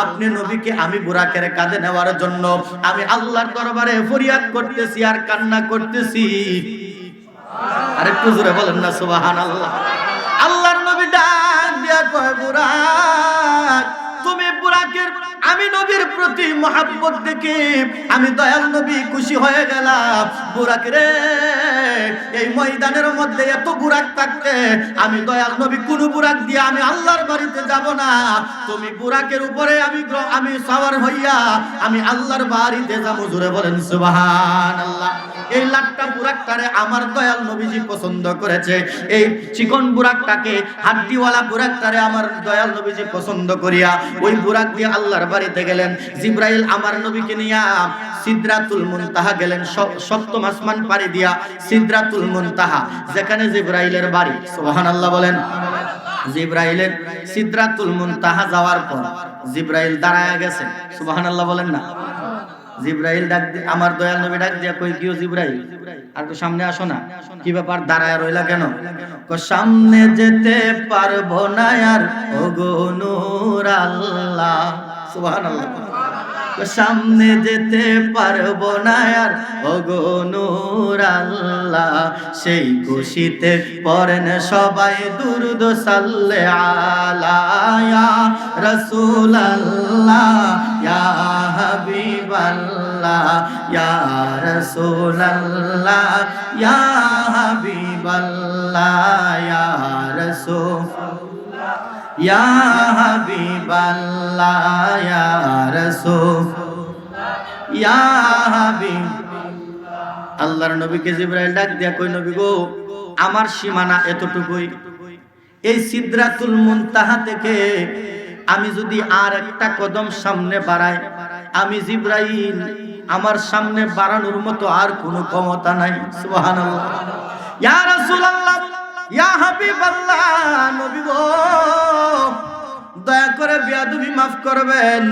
আপনি নবীকে আমি বুরাকের কাঁধে নেওয়ার জন্য আমি আল্লাহর দরবারে ফরিয়াদ করতেছি আর কান্না করতেছি। আরেকটু জোরে বলেন না সুবহানাল্লাহ। আল্লাহর নবী ডাক দিয়া কয়, বুরাক তুমি বুরাকের, আমি নবীর প্রতি মহব্বত দেখে আমি দয়াল নবী খুশি হয়ে গেলাম। বুরাক রে এই ময়দানের মধ্যে এত বুরাক থাকতে আমি দয়াল নবী কোন বুরাক দিয়ে আমি আল্লাহর বাড়িতে যাব না। তুমি বুরাকের উপরে আমি সওয়ার হইয়া আমি আল্লাহর বাড়িতে যাব। জোরে বলেন সুবহানাল্লাহ। এই লাট্টা বুরাকটারে আমার দয়াল নবীজি পছন্দ করেছে। এই চিকন বুরাকটাকে, হাড্ডিওয়ালা বুরাকটারে আমার দয়াল নবীজি পছন্দ করিয়া ওই বুরাক দিয়ে আল্লাহর বাড়িতে গেলেন। জিবরাইল আমার নবীকে নিয়া সিদরাতুল মুনতাহা গেলেন। সপ্তম আসমান পাড়ি দিয়া সিদরাতুল মুনতাহা, যেখানে জিবরাইলের বাড়ি। সুবহানাল্লাহ বলেন। জিবরাইলের সিদরাতুল মুনতাহা যাওয়ার পর জিবরাইল দাঁড়ায়া গেছে। সুবহানাল্লাহ বলেন না। জিবরাইল ডাক আমার দয়াল নবী ডাক দিয়া কই, কিও জিবরাইল আর তো সামনে আসো না, কি ব্যাপার দাঁড়ায় রইলা কেন? সামনে যেতে পারবো না আর ওগো নূর আল্লাহ। সুবহানাল্লাহ। সামনে যেতে পারবো না আর ওগো নূর আল্লাহ। সেই খুশিতে পড়েন সবাই দুরূদ সাল্লে আলা ইয়া রাসূলুল্লাহ ইয়া হাবিবাল্লাহ ইয়া রাসূলুল্লাহ ইয়া হাবিবাল্লাহ ইয়া রাসূল ইয়া হাবিবাল্লাহ ইয়া রাসূল ইয়া হাবিব। আল্লাহর নবীকে জিবরাইল ডাক দিয়া কই, নবী গো আমার সীমানা এতটুকুই। এই সিদরাতুল মুনতাহা থেকে আমি যদি আর একটা কদম সামনে বাড়াই, আমি জিবরাইল আমার সামনে বাড়ানোর মতো আর কোনো ক্ষমতা নাই। সুবহানাল্লাহ। ইয়া রাসূলুল্লাহ ইয়া হাবিবাল্লাহ, নবী গো দয়া করে বেয়াদবি মাফ করবেন,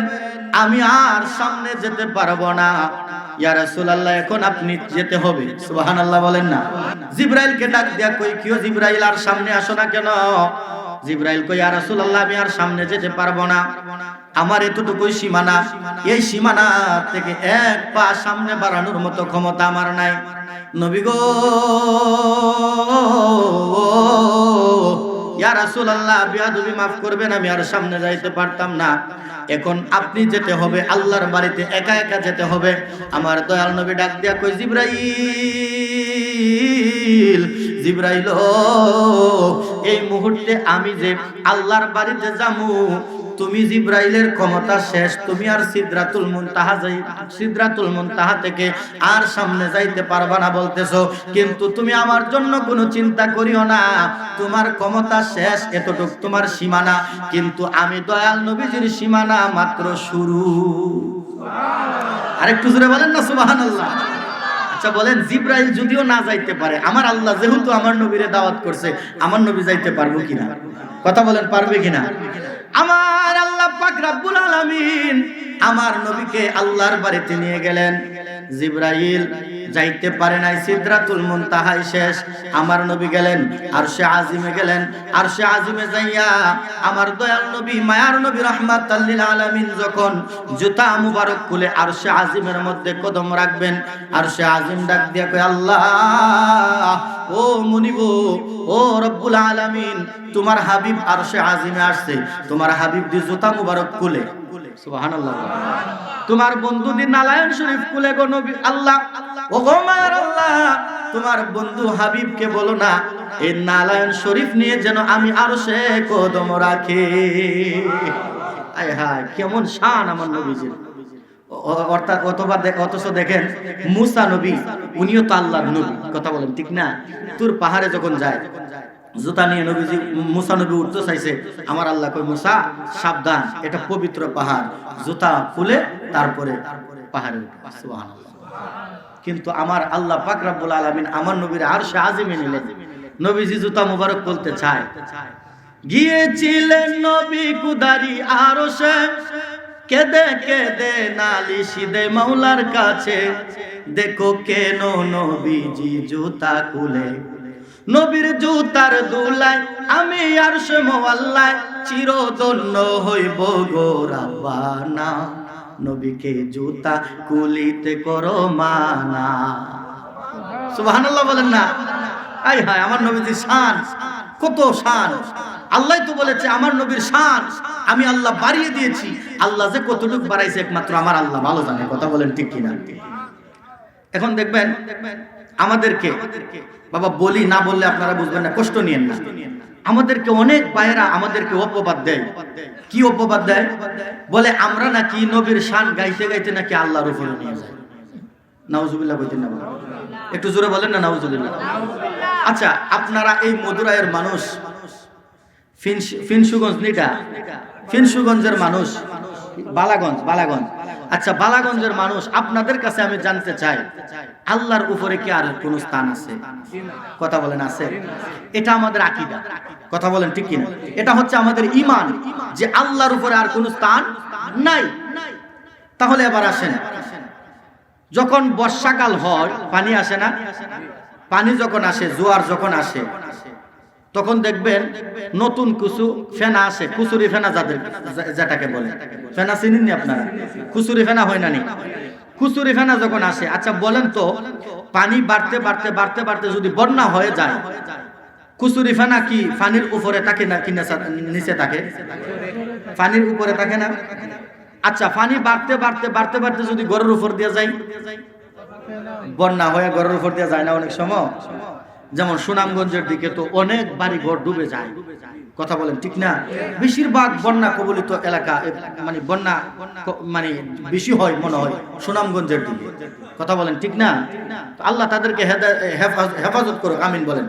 আমি আর সামনে যেতে পারবো না। ইয়া রাসূলুল্লাহ, এখন আপনি যেতে হবে। সুবহানাল্লাহ বলেন না। জিবরাইলকে ডাক দিয়া কই, কিও জিবরাইল, আর সামনে আসো না কেন? জিবরাইল কই, ইয়া রাসূলুল্লাহ, আমি আর সামনে যেতে পারবো না, আমার এতটুকুই সীমানা, এই সীমানা থেকে এক পা সামনে বাড়ানোর মতো ক্ষমতা আমার নাই। নবী গো, ইয়া রাসূলুল্লাহ, বেয়াদবি মাফ করবেন, আমি আর সামনে যাইতে পারতাম না, এখন আপনি যেতে হবে, আল্লাহর বাড়িতে একা একা যেতে হবে। আমার দয়াল নবী ডাক দিয়া কই, জিবরাইল, জিবরাইল, এই মুহূর্তে আমি যে আল্লাহর বাড়িতে যামু, তুমি জিবরাইলের ক্ষমতা শেষ, তুমি আর সিদরাতুল মুনতাহা থেকে আর সামনে যাইতে পারবা না বলতেছো, কিন্তু তুমি আমার জন্য কোনো চিন্তা করিও না, তোমার ক্ষমতা শেষ, এতটুক তোমার সীমানা, কিন্তু আমি দয়াল নবীজির সীমানা মাত্র শুরু। আরেকটু জোরে বলেন না সুবহানাল্লাহ। আচ্ছা বলেন, জিবরাইল যদিও না যাইতে পারে, আমার আল্লাহ যেহেতু আমার নবীরে দাওয়াত করছে, আমার নবী যাইতে পারবো কিনা? কথা বলেন, পারবে কিনা? আমার আল্লাহ পাক রব্বুল আলামিন আমার নবীকে আল্লাহর বাড়িতে নিয়ে গেলেন। জিবরাইল যাইতে পারে নাই, সিদরাতুল মুনতাহায় শেষ, আমার নবী গেলেন আরশে আজিমে গেলেন। আরশে আজিমে যাইয়া আমার দয়াল নবী, মায়ার নবী রাহমাতাল লিল আলামিন যখন জুতা মুবারক খুলে আরশে আজিমের মধ্যে কদম রাখবেন, আরশে আজিম ডাক দিয়া কয়, আল্লাহ, ও মুনিব, ও রব্বুল আলামিন, তোমার হাবিব আরশে আজিমে আসছে, তোমার হাবিব দি জুতা মুবারক খুলে, সুবহানাল্লাহ, তোমার বন্ধু দি নালায়ন শরীফ খুলে গো নবী আল্লাহ, ও গো মায়ার আল্লাহ, তোমার বন্ধু হাবিবকে বলো না এই নালায়ন শরীফ নিয়ে যেন আমি আরশে কদম রাখি। আয় হায়, কেমন শান আমার নবীজির। অথচ দেখেন মুসা নবী, উনিও তো আল্লাহর নবী, কথা বলেন ঠিক না? তুর পাহাড়ে যখন যায়, জুতা নিয়ে নবীজি, মুসা নবী উঠতে চাইছে, আমার আল্লাহ কই, মুসা সাবধান, এটা পবিত্র পাহাড়, জুতা খুলে তারপরে পাহাড়ে উঠে। সুবহানাল্লাহ। কিন্তু আমার আল্লাহ পাক রব্বুল আলামিন আমার নবীর আরশে আজিমে নিলেন, নবীজি জুতা মুবারক খুলতে চায়, গিয়েছিলেন নবী কুদারি আরশে, কেঁদে কেঁদে নালিশ দে মাওলার কাছে, দেখো কেন নবীজি জুতা খুলে, নবীর জুতার দুলায় আমি আরশে মোয়াল্লায় চিরধন্য হইব গো রাব্বানা, নবীকে জুতা খুলিতে করো মানা। সুবহানাল্লাহ বলেন না। আয় হায়, আমার নবীজির শান, কত শান। আল্লাহ তো বলেছে আমার নবীর শান আমি আল্লাহ বাড়িয়ে দিয়েছি, আল্লাহ যে কতটুকু বাড়াইছে একমাত্র আমার আল্লাহ ভালো জানে। কথা বলেন ঠিক কিনা? এখন দেখবেন আমাদেরকে, বাবা বলি না বললে আপনারা বুঝবেন না, কষ্ট নিয়েন না, আমাদেরকে অনেক ভাইয়েরা আমাদেরকে অপবাদ দেয়। কি অপবাদ দেয়? বলে আমরা নাকি নবীর শান গাইতে গাইতে নাকি আল্লাহর উপরে নিয়ে যাই। নাউজুবিল্লাহ বলতেন না? একটু জোরে বলেন না নাউজুবিল্লাহ। আচ্ছা, আপনারা এই মধুরায়ের মানুষ, ফিনসুগঞ্জ নিটা, ফিনসুগঞ্জের মানুষ, বালাগঞ্জ, আচ্ছা বালাগঞ্জের মানুষ, আপনাদের কাছে আমি জানতে চাই, আল্লাহর উপরে কি আর কোন স্থান আছে? কথা বলেন আছে? এটা আমাদের আকীদা। কথা বলেন ঠিক কিনা? এটা হচ্ছে আমাদের ঈমান যে আল্লাহর উপরে আর কোন স্থান নাই। তাহলে এবার আসেন, যখন বর্ষাকাল হয় পানি আসে না? পানি যখন আসে, জোয়ার যখন আসে, তখন দেখবেন নতুন কিছু ফেনা আসে, কুচুরি ফেনা, যেটাকে বলে ফেনা, চিনেননি আপনারা? কুচুরি ফেনা হয় না নি? কুচুরি ফেনা যখন আসে, আচ্ছা বলেন তো, পানি বাড়তে বাড়তে বাড়তে বাড়তে যদি বন্যা হয়ে যায়, কুচুরি ফেনা কি পানির উপরে থাকে না কি নিচে থাকে? পানির উপরে থাকে না? আচ্ছা, পানি বাড়তে বাড়তে বাড়তে বাড়তে যদি ঘরের উপর দিয়ে যায়, বন্যা হয়ে ঘরের উপর দিয়ে যায় না অনেক সময়? যেমন সুনামগঞ্জের দিকে তো অনেক বাড়ি ঘর ডুবে যায়। কথা বলেন ঠিক না? বেশিরভাগ বন্যা কবলিত এলাকা, মানে বন্যা মানে বেশি হয় মনে হয় সুনামগঞ্জের দিকে। কথা বলেন ঠিক না? আল্লাহ তাদেরকে হেফাজত করুক, আমিন বলেন।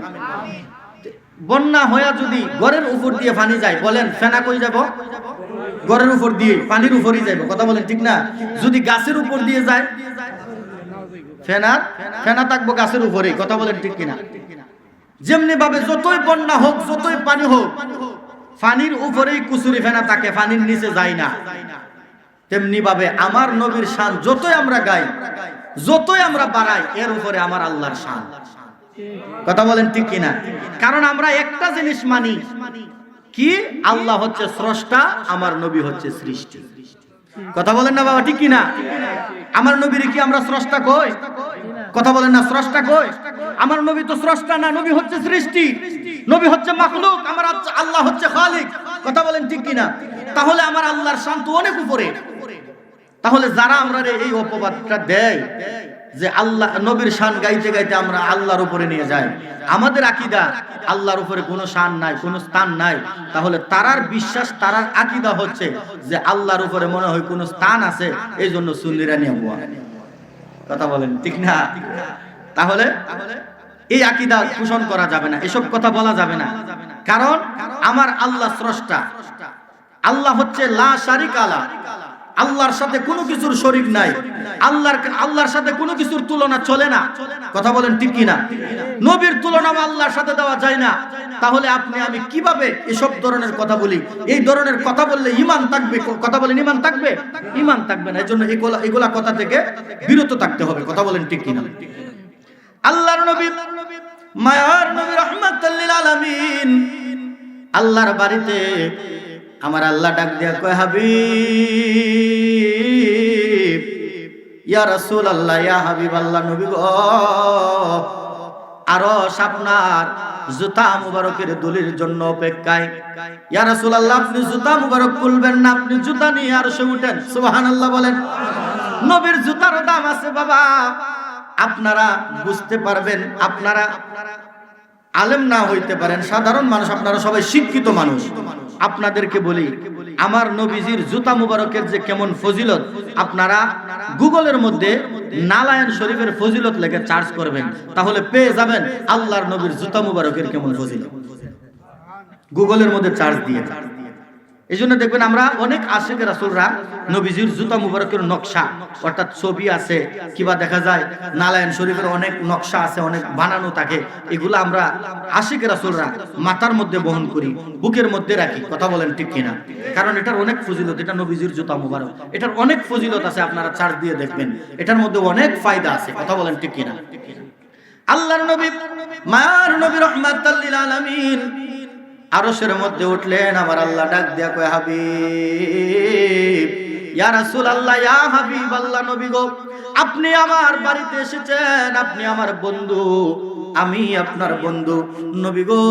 বন্যা হয়ে যদি ঘরের উপর দিয়ে পানি যায়, বলেন ফেনা কই যাব? ঘরের উপর দিয়ে, পানির উপরই যাইব। কথা বলেন ঠিক না? যদি গাছের উপর দিয়ে যায়, ফেনা থাকবো গাছের উপরেই। কথা বলেন ঠিক কিনা? যেমনি ভাবে যতই বন্যা হোক, যতই পানি হোক, পানির উপরেই কুচুরি ফেনা থাকে, পানির নিচে যায় না। তেমনি ভাবে আমার নবীর শান যতই আমরা গাই, যতই আমরা বাড়াই, এর উপরে আমার আল্লাহর শান। কথা বলেন ঠিক কিনা? কারণ আমরা একটা জিনিস মানি, কি? আল্লাহ হচ্ছে স্রষ্টা, আমার নবী হচ্ছে সৃষ্টি। কথা বলেন না বাবা, ঠিক কিনা? আমার নবীর কি আমরা স্রষ্টা কই? কথা বলেন না, স্রষ্টা কই? আমার নবী তো স্রষ্টা না, নবী হচ্ছে সৃষ্টি, নবী হচ্ছে মাখলুক, আমার আল্লাহ হচ্ছে খালিক। কথা বলেন ঠিক কিনা? তাহলে আমার আল্লাহর শান তো অনেক উপরে। তাহলে যারা আমরা এই অপবাদটা দেয় যে আল্লাহ নবীর শান গাইতে গাইতে আমরা আল্লাহর উপরে নিয়ে যাই, আমাদের আকীদা আল্লাহর উপরে কোনো শান নাই, কোনো স্থান নাই, তাহলে তারার বিশ্বাস, তারার আকীদা হচ্ছে যে আল্লাহর উপরে মনে হয় কোনো স্থান আছে, এই জন্য সুন্নিরা নিয়ে বুয়া। কথা বলেন ঠিক না? তাহলে এই আকীদা পোষণ করা যাবে না, এসব কথা বলা যাবে না। কারণ আমার আল্লাহ স্রষ্টা, আল্লাহ হচ্ছে লা শারিকা লা, আল্লাহর সাথে কোনো কিছুর শরীক নাই, আল্লাহর সাথে কোনো কিছুর তুলনা চলে না। কথা বলেন ঠিক কিনা? নবীর তুলনা আল্লাহর সাথে দেওয়া যায় না। তাহলে আপনি আমি কিভাবে এসব ধরনের কথা বলি? এই ধরনের কথা বললে ঈমান থাকবে? কথা বলেন ঈমান থাকবে? ঈমান থাকবে না। এজন্য এগুলা কথা থেকে বিরত থাকতে হবে। কথা বলেন ঠিক কিনা? আল্লাহর নবী, মায়ার নবী, রাহমাতুল লিল আলামিন, আল্লাহর বাড়িতে আমার আল্লাহ ডাক দিয়া কয়, হাবিব, ইয়া রাসূলুল্লাহ, ইয়া হাবিবাল্লাহ, নবী গো, আরশ আপনার জুতা মুবারকের দুলির জন্য অপেক্ষায়। ইয়া রাসূলুল্লাহ, আপনি জুতা মুবারক খুলবেন না, আপনি জুতা নিয়ে আরশে উঠেন। সুবহানাল্লাহ বলেন। নবীর জুতার দাম আছে বাবা, আপনারা বুঝতে পারবেন। আপনারা আলেম না হইতে পারেন, সাধারণ মানুষ, আপনারা সবাই শিক্ষিত মানুষ। আপনাদেরকে বলি, আমার নবীজির জুতা মুবারকের যে কেমন ফজিলত, আপনারা গুগলের মধ্যে নালায়েন শরীফের ফজিলত লেখে সার্চ করবেন, তাহলে পেয়ে যাবেন আল্লাহর নবীর জুতা মুবারকের কেমন ফজিলত। গুগলের মধ্যে সার্চ দিয়ে। এই জন্য দেখবেন আমরা অনেক আশিক রাসূলরা নবীজির জুতা মুবারকের নকশা, অর্থাৎ ছবি আছে, কিবা দেখা যায় নালায়েন শরীফের অনেক নকশা আছে, অনেক বানানো থাকে, এগুলো আমরা আশিক রাসূলরা মাথার মধ্যে বহন করি, বুকের মধ্যে রাখি। কথা বলেন ঠিক কিনা? কারণ এটার অনেক ফজিলত, এটা নবীজির জুতা মুবারক, এটার অনেক ফজিলত আছে, আপনারা সার্চ দিয়ে দেখবেন, এটার মধ্যে অনেক ফায়দা আছে। কথা বলেন ঠিক কিনা? আল্লাহর নবী, মায়ার নবী, রাহমাতুল লিল আলামিন, আরশের মধ্যে উঠলেন। আমার আল্লাহ ডাক দিয়া কয়, হাবিব, ইয়া রাসূলুল্লাহ, ইয়া হাবিবাল্লাহ, নবী গো, আপনি আমার বাড়িতে এসেছেন, আপনি আমার বন্ধু, আমি আপনার বন্ধু। নবী গো,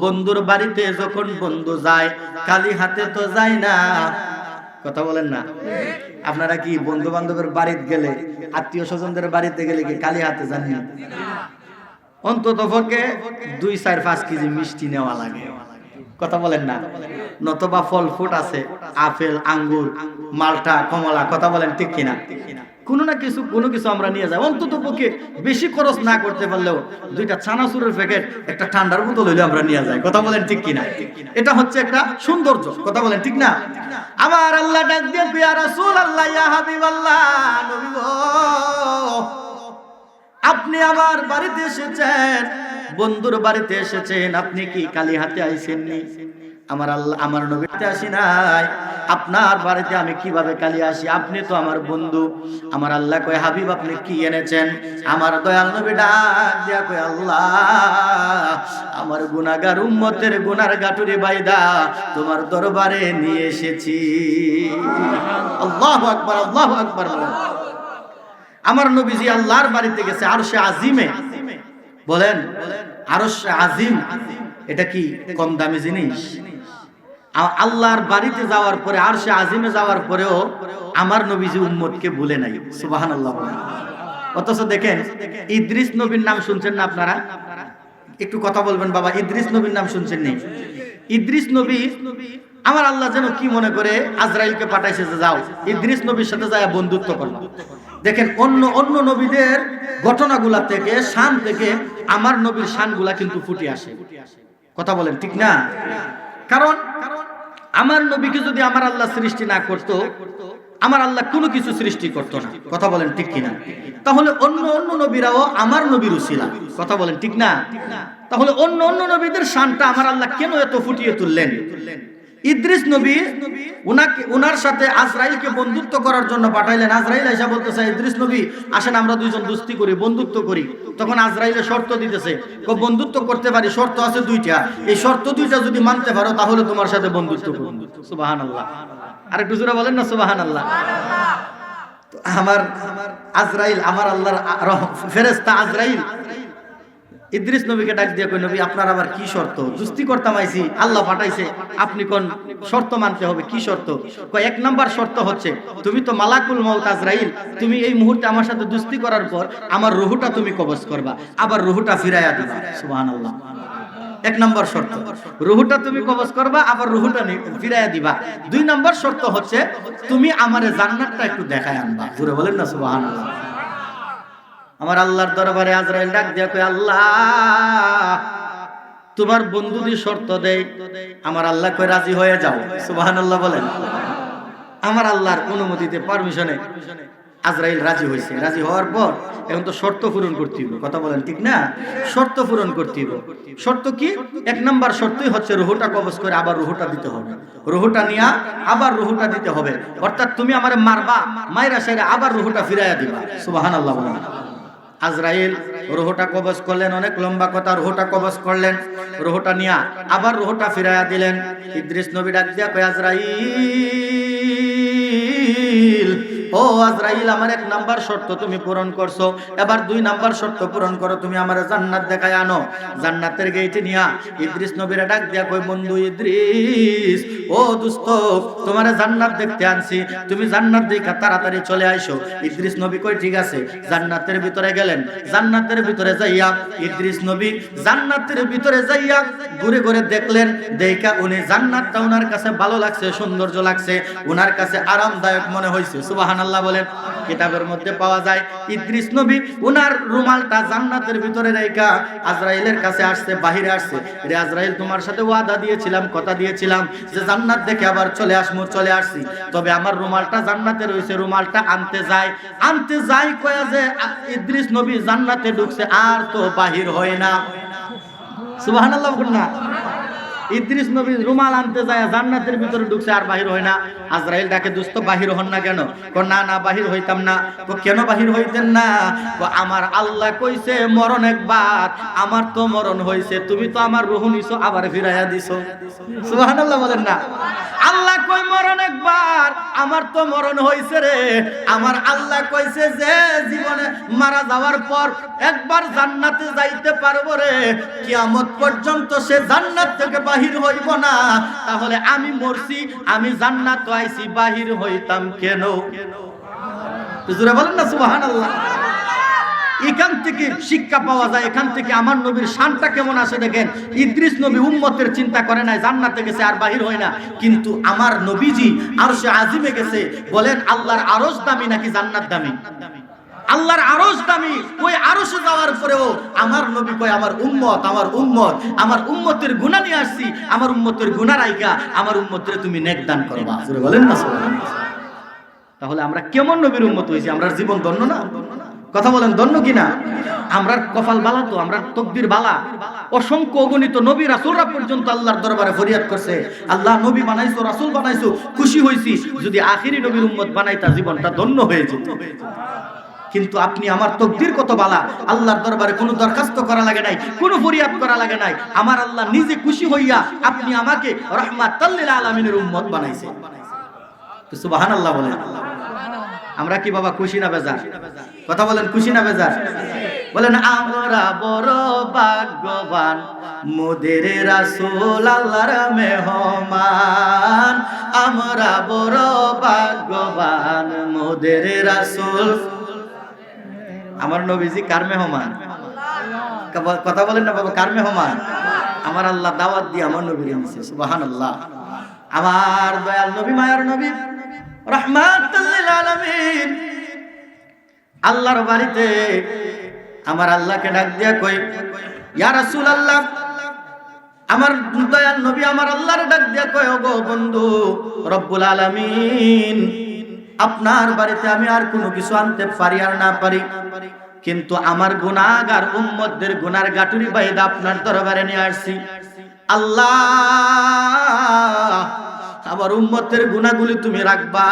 বন্ধুর বাড়িতে যখন বন্ধু যায়, খালি হাতে তো যায় না। কথা বলেন না? আপনারা কি বন্ধু বান্ধবের বাড়িতে গেলে, আত্মীয় স্বজনদের বাড়িতে গেলে কি খালি হাতে যান না? অন্তত পক্ষে 2-4-5 কেজি মিষ্টি নেওয়া লাগে। কথা বলেন না? নতবা ফল ফুট আছে, আপেল, আঙ্গুর, মালটা, কমলা। কথা বলেন ঠিক কিনা? কোনো না কিছু, কোনো কিছু আমরা নিয়ে যাই। অন্তত পক্ষে বেশি খরচ না করতে পারলেও 2টা চানাচুরের প্যাকেট, একটা ঠান্ডার বোতল হইলে আমরা নিয়ে যাই। কথা বলেন ঠিক কিনা? এটা হচ্ছে একটা সৌন্দর্য। কথা বলেন ঠিক না? আমার আল্লাহ ডাক দিয়ে, ইয়া রাসূলুল্লাহ, ইয়া হাবিবাল্লাহ, নবী গো, আপনি আমার বাড়িতে এসেছেন, বন্ধুর বাড়িতে এসেছেন, আপনি কি খালি হাতে আইছেননি? আমার আল্লাহ, আমার নবীতে আসি নাই, আপনার বাড়িতে আমি কিভাবে খালি আসি? আপনি তো আমার বন্ধু। আমার আল্লাহ কয়, হাবিব, আপনি কি এনেছেন? আমার দয়াল নবী ডাক দিয়া কয়, আল্লাহ, আমার গুনাহগার উম্মতের গুনার গাটুরি বাইদা তোমার দরবারে নিয়ে এসেছি। আল্লাহু আকবার, আল্লাহু আকবার বলেন। আমার নবীজি আল্লাহর বাড়িতে গেছে, আরশে আজিমে। বলেন, আরশে আজিম এটা কি কম দামি জিনিস? আল্লাহর বাড়িতে যাওয়ার পরে, আরশে আজিমে যাওয়ার পরেও আমার নবীজি উম্মতকে ভুলে নাই। সুবহানাল্লাহ। অথচ দেখেন, ইদ্রিস নবীর নাম শুনছেন না আপনারা? একটু কথা বলবেন বাবা, ইদ্রিস নবীর নাম শুনছেন নি? ইদ্রিস নবী, আমার আল্লাহ যেন কি মনে করে আজরাইলকে পাঠাইছে যে যাও ইদ্রিস নবীর সাথে যায় বন্ধুত্ব করো। দেখেন, অন্য নবীদের ঘটনাগুলা থেকে, শান থেকে আমার নবীর শানগুলা কিন্তু ফুটে আসে। কথা বলেন ঠিক না? কারণ আমার নবীকে যদি আমার আল্লাহ সৃষ্টি না করতো, আমার আল্লাহ কোনো কিছু সৃষ্টি করতো না। কথা বলেন ঠিক কিনা? তাহলে অন্য অন্য নবীরাও আমার নবীর উসিলা। কথা বলেন ঠিক না? তাহলে অন্য অন্য নবীদের শানটা আমার আল্লাহ কেন এত ফুটিয়ে তুললেন? ইদ্রিস নবী উনার সাথে আজরাইলকে বন্ধুত্ব করার জন্য পাঠাইলেন। আজরাইল আইসা বলতেছে, ইদ্রিস নবী আসেন আমরা দুইজন দোস্তি করি, বন্ধুত্ব করি। তখন আজরাইলের শর্ত দিতেছে, বন্ধুত্ব করতে পারি, শর্ত আছে দুইটা, এই শর্ত দুইটা যদি মানতে পারো তাহলে তোমার সাথে বন্ধুত্ব করব। সুবহানাল্লাহ। আরেকটু জোরে বলেন না সুবহানাল্লাহ। আমার আজরাইল, আমার আল্লাহর ফেরেশতা আজরাইল ইদ্রিস নবীকে ডাক দিয়ে কই, নবী আপনার আবার কি শর্ত? দুস্তি করতাম আইছি, আল্লাহ পাঠাইছে, আপনি কোন শর্ত মানতে হবে? কি শর্ত? কয় এক নাম্বার শর্ত হচ্ছে তুমি তো মালাকুল মউত আজরাইল, তুমি এই মুহূর্তে আমার সাথে দুস্তি করার পর আমার রূহটা তুমি কবজ করবা, আবার রূহটা ফিরাইয়া দিবা। সুবহানাল্লাহ। এক নাম্বার শর্ত, রূহটা তুমি কবজ করবা, আবার রূহটা ফিরাইয়া দিবা। দুই নাম্বার শর্ত হচ্ছে তুমি আমারে জান্নাতটা একটু দেখায় আনবা। জোরে বলেন না সুবহানাল্লাহ। আমার আল্লাহর দরবারে আজরাইল ডাক দিয়া কয়, আল্লাহ তোমার বন্ধু যদি শর্ত দেয়, আমার আল্লাহ কয় রাজি হয়ে যাও। সুবহানাল্লাহ বলেন। আমার আল্লাহর অনুমতিতে, পারমিশনে আজরাইল রাজি হয়েছে। রাজি হওয়ার পর এখন তো শর্ত পূরণ করতে হবে। কথা বলেন ঠিক না? শর্ত পূরণ করতে হবে। শর্ত কি? এক নাম্বার শর্তই হচ্ছে রূহটা কবজ করে আবার রূহটা দিতে হবে, রূহটা নিয়া আবার রূহটা দিতে হবে। অর্থাৎ তুমি আমারে মারবা, মাইরা সাইরা আবার রূহটা ফিরাইয়া দিবা। সুবহানাল্লাহ বলেন। আজরাইল রূহটা কবজ করলেন, অনেক লম্বা কথা, রূহটা কবজ করলেন, রূহটা নিয়া আবার রূহটা ফিরাইয়া দিলেন। ইদ্রিস নবী ডাক দিয়া কয়, আজরাইল, ও আজরাইল, আমার এক নাম্বার শর্ত তুমি পূরণ করছো, এবার দুই নাম্বার শর্ত পূরণ করো, তুমি আমার জান্নাত দেখায় আনো। জান্নাতের গেইটে নিয়া ইদ্রিস নবীরা ডাক দিয়া কই, বন্ধু ইদ্রিস, ও দোস্ত, তোমার জান্নাত দেখতে আনছি, তুমি জান্নাত দেখা তাড়াতাড়ি চলে আইসো। ইদ্রিস নবী কই ঠিক আছে। জান্নাতের ভিতরে গেলেন। জান্নাতের ভিতরে যাইয়া ইদ্রিস নবী জান্নাতের ভিতরে যাইয়া ঘুরে ঘুরে দেখলেন। দেখা উনি জান্নাতটা ওনার কাছে ভালো লাগছে, সৌন্দর্য লাগছে, ওনার কাছে আরামদায়ক মনে হয়েছে। সুবহানাল্লাহ বলেন। কিতাবের মধ্যে পাওয়া যায় ইদ্রিস নবী ওনার রুমালটা জান্নাতের ভিতরে রেখা আজরাইলের কাছে আসছে, বাহিরে আসছে। রে আজরাইল, তোমার সাথে ওয়াদা দিয়েছিলাম, কথা দিয়েছিলাম যে জান্নাত দেখে আবার চলে আসবো, চলে আসছি, তবে আমার রুমালটা জান্নাতে রয়েছে, রুমালটা আনতে যাই কয়া যে ইদ্রিস নবী জান্নাতে ঢুকছে আর তো বাহির হয় না। সুবহানাল্লাহ বলুন না। ইদ্রিস নবী রুমাল আনতে যায় জান্নাতের ভিতরে ঢুকছে আর বাহির হয় না। আজরাইল ডাকে, দোস্ত বাহির হন না কেন? না না, বাহির হইতাম না। কেন বাহির হইতেন না? আমার আল্লাহ কইছে মরণ একবার, আমার তো মরণ হইছে, তুমি তো আমার রূহ নিছো আবার ফিরাইয়া দিছো। সুবহানাল্লাহ বলেন না। আল্লাহ কই মরণ একবার, আমার তো মরণ হইছে রে। আমার আল্লাহ কইছে যে জীবনে মারা যাওয়ার পর একবার জান্নাতে যাইতে পারবো রে, কিয়ামত পর্যন্ত সে জান্নাত থেকে বাহির হইব না। তাহলে আমি মরছি, আমি জান্নাত আইছি, বাহির হইতাম কেন? জোরে বলেন না সুবহানাল্লাহ। এখান থেকে শিক্ষা পাওয়া যায়, এখান থেকে আমার নবীর শানটা কেমন আসে দেখেন। ইদ্রিস নবী উম্মতের চিন্তা করে নাই, জান্নাতে গেছে আর বাহির হয় না, কিন্তু আমার নবীজি আরশে আজিমে গেছে। বলেন আল্লাহর আরশ দামি নাকি জান্নাত দামি? আল্লাহর আরশ দামি। ওই আরশে যাওয়ার পরেও আমার নবী কয়, আমার উম্মত, আমার উম্মত, আমার উম্মতের গুনাহ নিয়ে আসছি, আমার উম্মতের গুনাহ রাইখা আমার উম্মতের তুমি নেক দান করবা। জোরে বলেন না সুবহানাল্লাহ। তাহলে আমরা কেমন নবীর উম্মত হইছি? আমরা জীবন ধন্য না? কথা বলেন ধন্য কিনা? আমরা কপাল বালা তো, আমরা তকদির বালা। অসংখ্য অগণিত নবী রাসূলরা পর্যন্ত আল্লাহর দরবারে ফরিয়াদ করছে, আল্লাহ নবী বানাইছো, রাসূল বানাইছো, খুশি হইছি, যদি আখিরি নবীর উম্মত বানাইতা জীবনটা ধন্য হয়ে যেত। কিন্তু আপনি আমার তকদির কত বালা, আল্লাহর দরবারে কোনো দরখাস্ত করা লাগে নাই, কোনো ফরিয়াদ করা লাগে নাই, আমার আল্লাহ নিজে খুশি হইয়া আপনি আমাকে রাহমাতাল লিল আলামিনের উম্মত বানাইছে। তো সুবহানাল্লাহ বলেন। আমরা কি বাবা খুশি না বেজার? কথা বলেন, খুশি না বেজার? বলেন আমরা বড় ভাগ্যবান, মোদের রাসূল আল্লাহর মেহমান। আমরা বড় ভাগ্যবান, মোদের রাসূল। আমার নবীজি কার মেহমান? কথা বলেন না বাবা, কার মেহমান? আমার আল্লাহ দাওয়াত দিয়ে আমার নবীরে নিছে। সুবহানাল্লাহ। আমার দয়াল নবী, মায়ার নবী, রাহমাতুল লিল আলামিন, আল্লাহর বাড়িতে আমার আল্লাহকে ডাক দিয়া কই, ইয়া রাসূলুল্লাহ। আমার দয়াল নবী আমার আল্লাহর ডাক দিয়া কই, ওগো বন্ধু রব্বুল আলামিন, আপনার বাড়িতে আমি আর কোনো কিছু আনতে পারি আর না পারি, কিন্তু আমার গুনাহগার উম্মতদের গুনার গাটুরি বাইদা আপনার দরবারে নিয়ে আসছি। আল্লাহ, আমার উম্মতের গুনাহগুলি তুমি রাখবা,